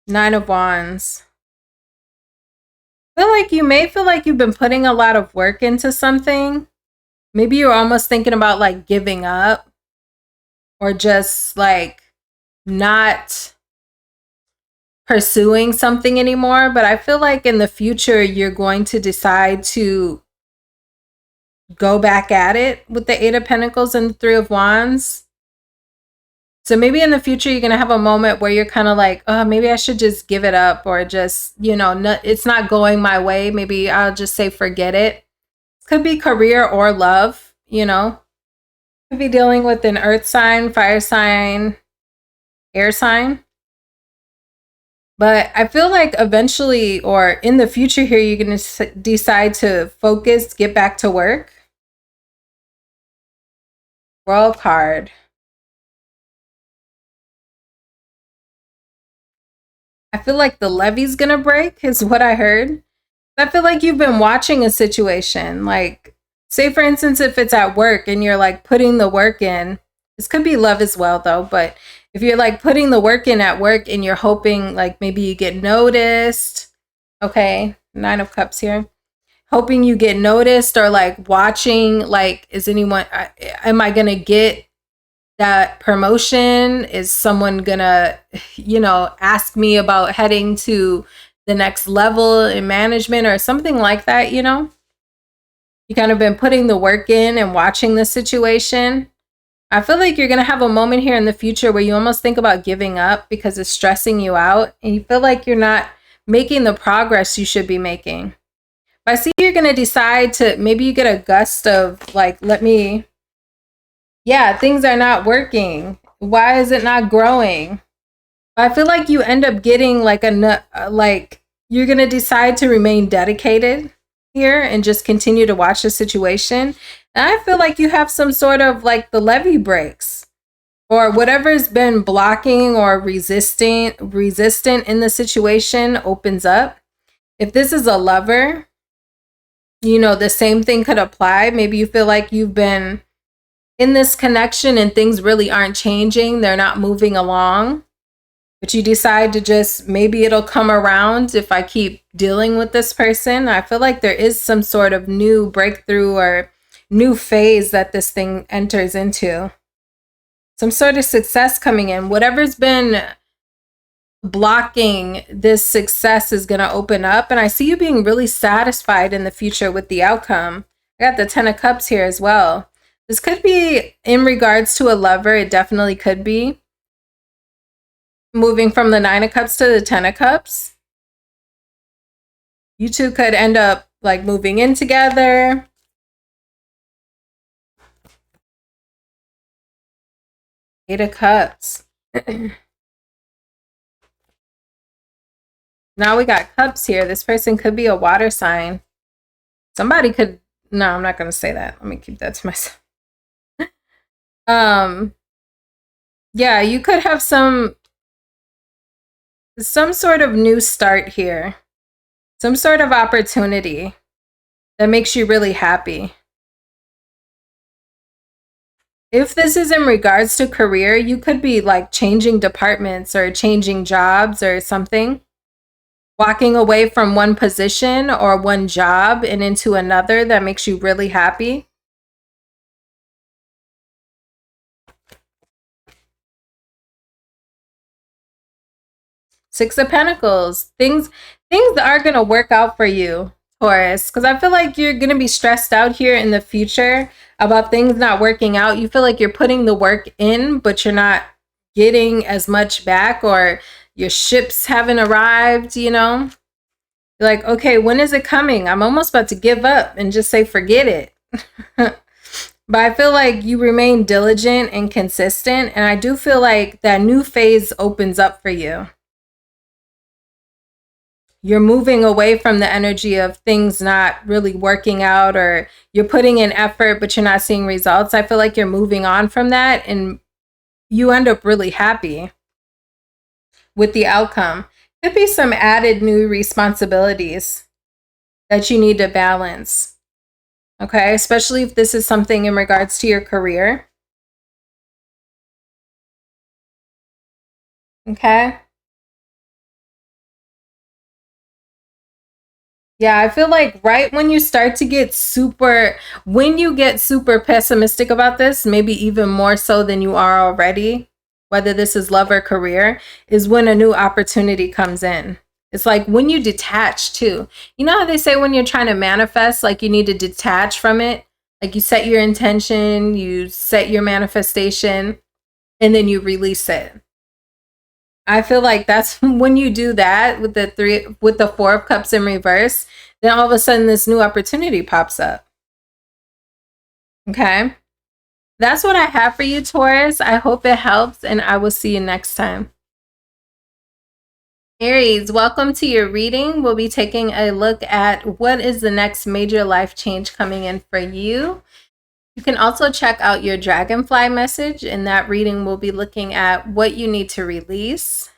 Nine of Wands. I feel like you may feel like you've been putting a lot of work into something. Maybe you're almost thinking about like giving up or just like not pursuing something anymore. But I feel like in the future, you're going to decide to go back at it with the Eight of Pentacles and the Three of Wands. So maybe in the future, you're going to have a moment where you're kind of like, oh, maybe I should just give it up, or just, you know, it's not going my way. Maybe I'll just say, forget it. Could be career or love, you know. Could be dealing with an earth sign, fire sign, air sign. But I feel like eventually, or in the future here, you're going to decide to focus, get back to work. World card. I feel like the levee's going to break is what I heard. I feel like you've been watching a situation. Like, say for instance, if it's at work and you're like putting the work in, this could be love as well though, but if you're like putting the work in at work and you're hoping like maybe you get noticed, okay, Nine of Cups here, hoping you get noticed, or like watching, like, is anyone, am I gonna get that promotion? Is someone gonna, you know, ask me about heading to the next level in management or something like that, you know? You kind of been putting the work in and watching the situation. I feel like you're going to have a moment here in the future where you almost think about giving up because it's stressing you out and you feel like you're not making the progress you should be making. But I see you're going to decide to, maybe you get a gust of like, yeah, things are not working. Why is it not growing? I feel like you end up getting like you're going to decide to remain dedicated here and just continue to watch the situation. And I feel like you have some sort of like the levee breaks, or whatever's been blocking or resistant in the situation opens up. If this is a lover, you know, the same thing could apply. Maybe you feel like you've been in this connection and things really aren't changing. They're not moving along. But you decide to just, maybe it'll come around if I keep dealing with this person. I feel like there is some sort of new breakthrough or new phase that this thing enters into. Some sort of success coming in. Whatever's been blocking this success is going to open up. And I see you being really satisfied in the future with the outcome. I got the Ten of Cups here as well. This could be in regards to a lover. It definitely could be. Moving from the Nine of Cups to the Ten of Cups. You two could end up like moving in together. Eight of Cups. Now we got Cups here. This person could be a water sign. Somebody could, no, I'm not going to say that. Let me keep that to myself. Yeah, you could have some sort of new start here. Some sort of opportunity that makes you really happy. If this is in regards to career, you could be like changing departments or changing jobs or something. Walking away from one position or one job and into another that makes you really happy. Six of Pentacles. Things are going to work out for you, Taurus, because I feel like you're going to be stressed out here in the future about things not working out. You feel like you're putting the work in, but you're not getting as much back, or your ships haven't arrived, you know? You're like, okay, when is it coming? I'm almost about to give up and just say, forget it. But I feel like you remain diligent and consistent. And I do feel like that new phase opens up for you. You're moving away from the energy of things not really working out, or you're putting in effort, but you're not seeing results. I feel like you're moving on from that and you end up really happy with the outcome. Could be some added new responsibilities that you need to balance. Okay, especially if this is something in regards to your career. Okay. Yeah, I feel like right when you start to get when you get super pessimistic about this, maybe even more so than you are already, whether this is love or career, is when a new opportunity comes in. It's like when you detach too. You know how they say when you're trying to manifest, like you need to detach from it? Like you set your intention, you set your manifestation, and then you release it. I feel like that's when you do that with the 4 of Cups in reverse, then all of a sudden this new opportunity pops up. Okay. That's what I have for you, Taurus. I hope it helps, and I will see you next time. Aries, welcome to your reading. We'll be taking a look at what is the next major life change coming in for you. You can also check out your dragonfly message. In that reading, we'll be looking at what you need to release.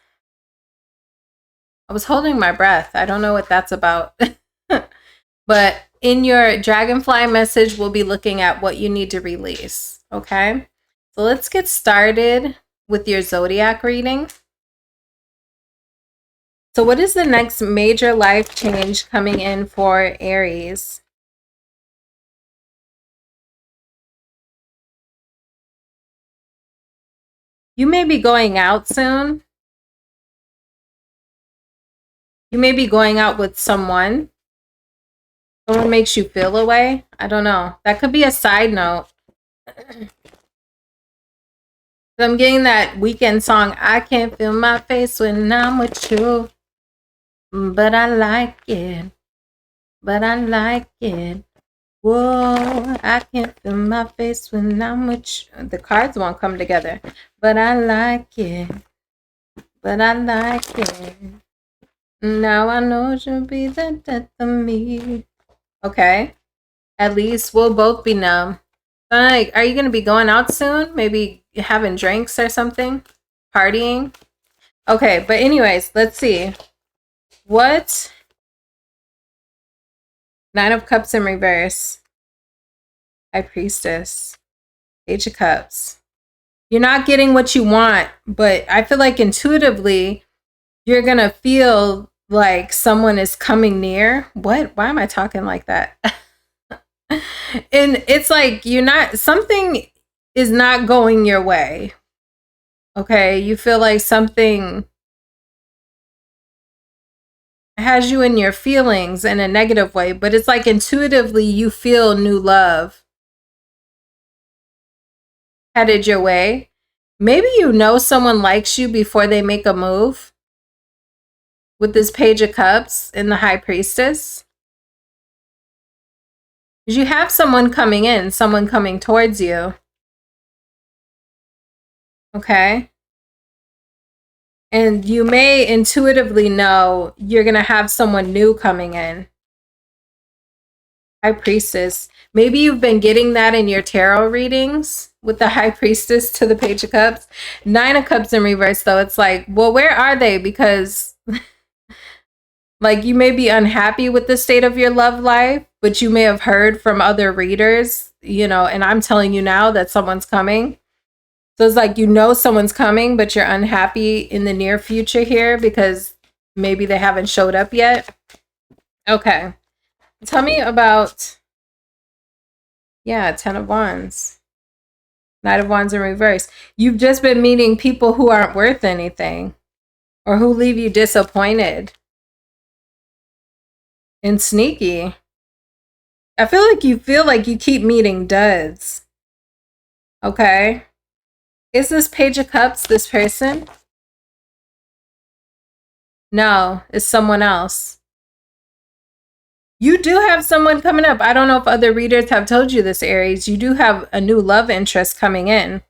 I was holding my breath. I don't know what that's about. But in your dragonfly message, we'll be looking at what you need to release. Okay. So let's get started with your zodiac reading. So what is the next major life change coming in for Aries? You may be going out soon. You may be going out with someone. Someone makes you feel away. I don't know. That could be a side note. I'm getting that weekend song, I can't feel my face when I'm with you. But I like it. But I like it. Whoa, I can't feel my face when I'm with you. The cards won't come together. But I like it. But I like it. Now I know you'll be the death of me. Okay. At least we'll both be numb. Like, are you going to be going out soon? Maybe having drinks or something? Partying? Okay, but anyways, let's see. What? 9 of Cups in reverse. High Priestess. Page of Cups. You're not getting what you want, but I feel like intuitively you're going to feel like someone is coming near. What? Why am I talking like that? And it's like something is not going your way. Okay, you feel like something has you in your feelings in a negative way, but it's like intuitively you feel new love headed your way. Maybe you know someone likes you before they make a move with this Page of Cups and the High Priestess. You have someone coming in, someone coming towards you. Okay. And you may intuitively know you're going to have someone new coming in. High Priestess. Maybe you've been getting that in your tarot readings with the High Priestess to the Page of Cups. 9 of Cups in reverse, though. It's like, well, where are they? Because like you may be unhappy with the state of your love life, but you may have heard from other readers, and I'm telling you now that someone's coming. So it's like, someone's coming, but you're unhappy in the near future here because maybe they haven't showed up yet. Okay. Tell me about, 10 of Wands. Knight of Wands in reverse. You've just been meeting people who aren't worth anything or who leave you disappointed and sneaky. I feel like you keep meeting duds. Okay. Is this Page of Cups this person? No, it's someone else. You do have someone coming up. I don't know if other readers have told you this, Aries. You do have a new love interest coming in.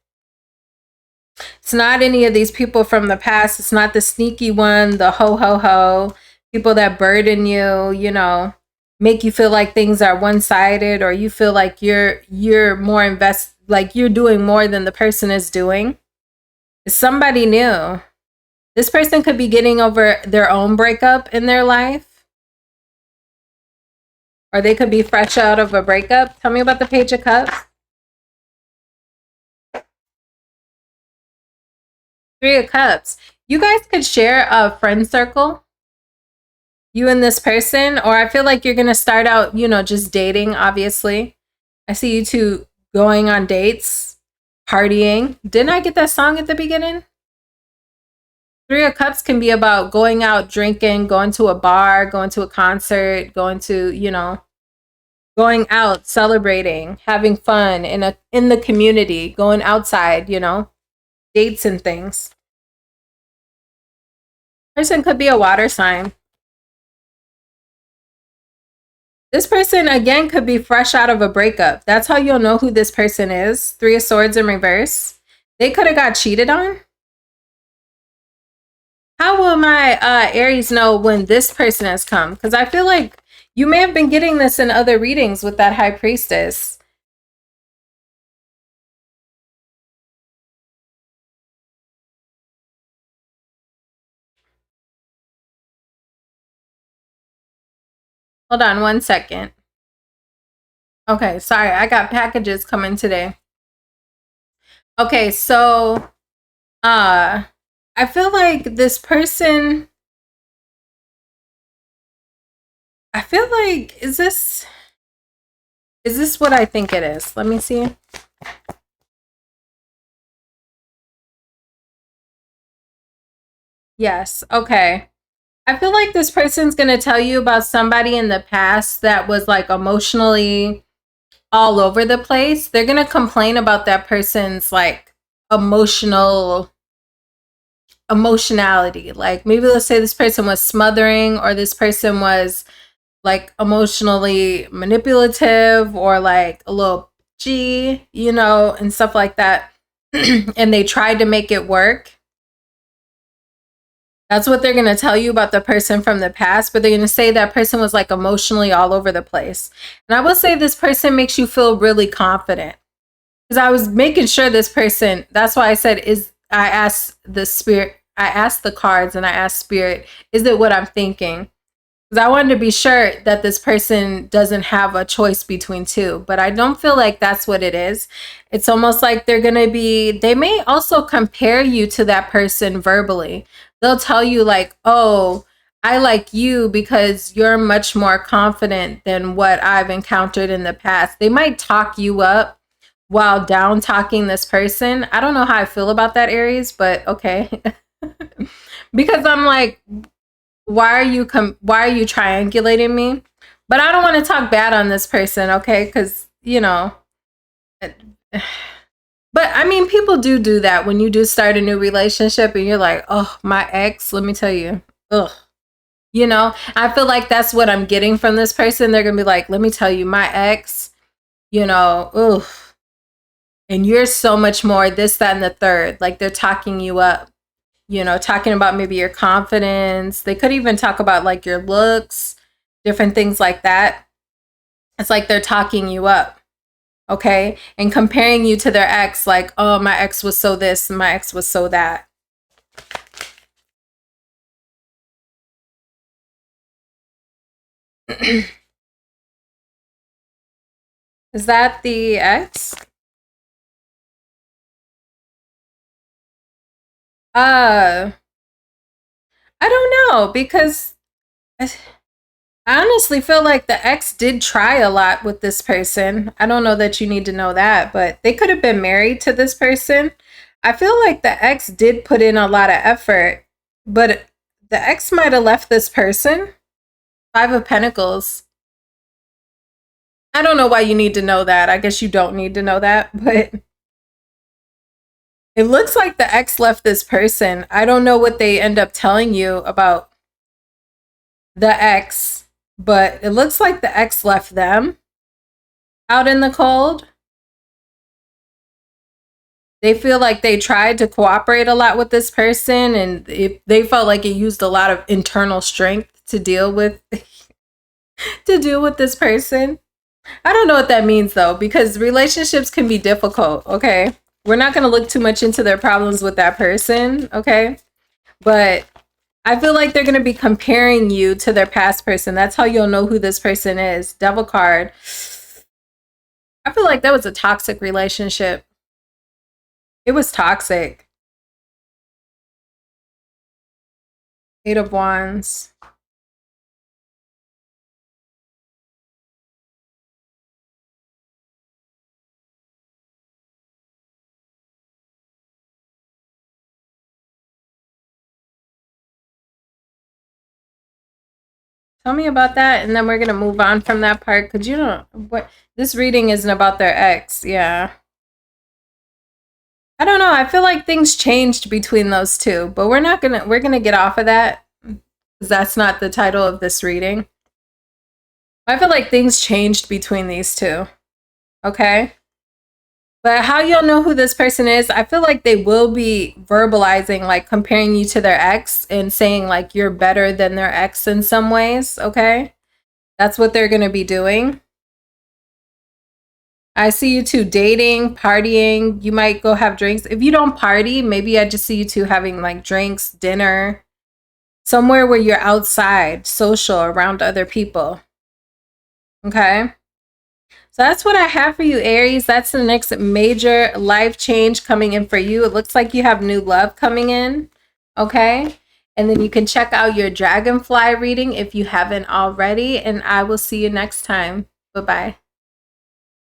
It's not any of these people from the past. It's not the sneaky one, the ho ho ho, people that burden you, you know, make you feel like things are one-sided, or you feel like you're more like you're doing more than the person is doing. It's somebody new. This person could be getting over their own breakup in their life, or they could be fresh out of a breakup. Tell me about the Page of Cups. Three of Cups. You guys could share a friend circle, you and this person, or I feel like you're going to start out, you know, just dating, obviously. I see you two going on dates, partying. Didn't I get that song at the beginning? Three of Cups can be about going out, drinking, going to a bar, going to a concert, going to, you know, going out, celebrating, having fun in the community, going outside, you know, dates and things. Person could be a water sign. This person, again, could be fresh out of a breakup. That's how you'll know who this person is. Three of Swords in reverse. They could have got cheated on. How will my Aries know when this person has come? Because I feel like you may have been getting this in other readings with that High Priestess. Hold on one second. Okay, sorry. I got packages coming today. Okay, so I feel like this person, I feel like, is this what I think it is? Let me see. Yes, okay. I feel like this person's going to tell you about somebody in the past that was like emotionally all over the place. They're going to complain about that person's like emotionality. Like maybe let's say this person was smothering, or this person was like emotionally manipulative, or like a little G, you know, and stuff like that. And they tried to make it work. That's what they're going to tell you about the person from the past, but they're going to say that person was like emotionally all over the place. And I will say this person makes you feel really confident. Because I was making sure this person, that's why I said, I asked the cards and I asked Spirit, is it what I'm thinking? Because I wanted to be sure that this person doesn't have a choice between two, but I don't feel like that's what it is. It's almost like they may also compare you to that person verbally. They'll tell you like, oh, I like you because you're much more confident than what I've encountered in the past. They might talk you up while down talking this person. I don't know how I feel about that, Aries, but okay. Because I'm like, why are you triangulating me? But I don't want to talk bad on this person, okay? Because, you know, but I mean, people do that when you do start a new relationship and you're like, oh, my ex, let me tell you, ugh. You know, I feel like that's what I'm getting from this person. They're going to be like, let me tell you, my ex, you know, ugh. And you're so much more this, that, and the third. Like they're talking you up, you know, talking about maybe your confidence. They could even talk about like your looks, different things like that. It's like they're talking you up. Okay. And comparing you to their ex, like, oh, my ex was so this and my ex was so that. Is that the ex? I don't know, because I honestly feel like the ex did try a lot with this person. I don't know that you need to know that, but they could have been married to this person. I feel like the ex did put in a lot of effort, but the ex might have left this person. Five of Pentacles. I don't know why you need to know that. I guess you don't need to know that, but it looks like the ex left this person. I don't know what they end up telling you about the ex. but it looks like the ex left them out in the cold. They feel like they tried to cooperate a lot with this person, and they felt like it used a lot of internal strength to deal with this person. I don't know what that means though, because relationships can be difficult, okay? We're not going to look too much into their problems with that person, okay? But I feel like they're going to be comparing you to their past person. That's how you'll know who this person is. Devil card. I feel like that was a toxic relationship. It was toxic. 8 of Wands. Tell me about that, and then we're gonna move on from that part, because you don't. What this reading isn't about their ex. Yeah, I don't know. I feel like things changed between those two, but we're not gonna. We're gonna get off of that, because that's not the title of this reading. I feel like things changed between these two. Okay. But how you'll know who this person is, I feel like they will be verbalizing, like comparing you to their ex and saying like you're better than their ex in some ways, okay? That's what they're going to be doing. I see you two dating, partying. You might go have drinks. If you don't party, maybe I just see you two having like drinks, dinner, somewhere where you're outside, social, around other people. Okay? So that's what I have for you, Aries. That's the next major life change coming in for you. It looks like you have new love coming in, okay? And then you can check out your dragonfly reading if you haven't already. And I will see you next time. Bye-bye.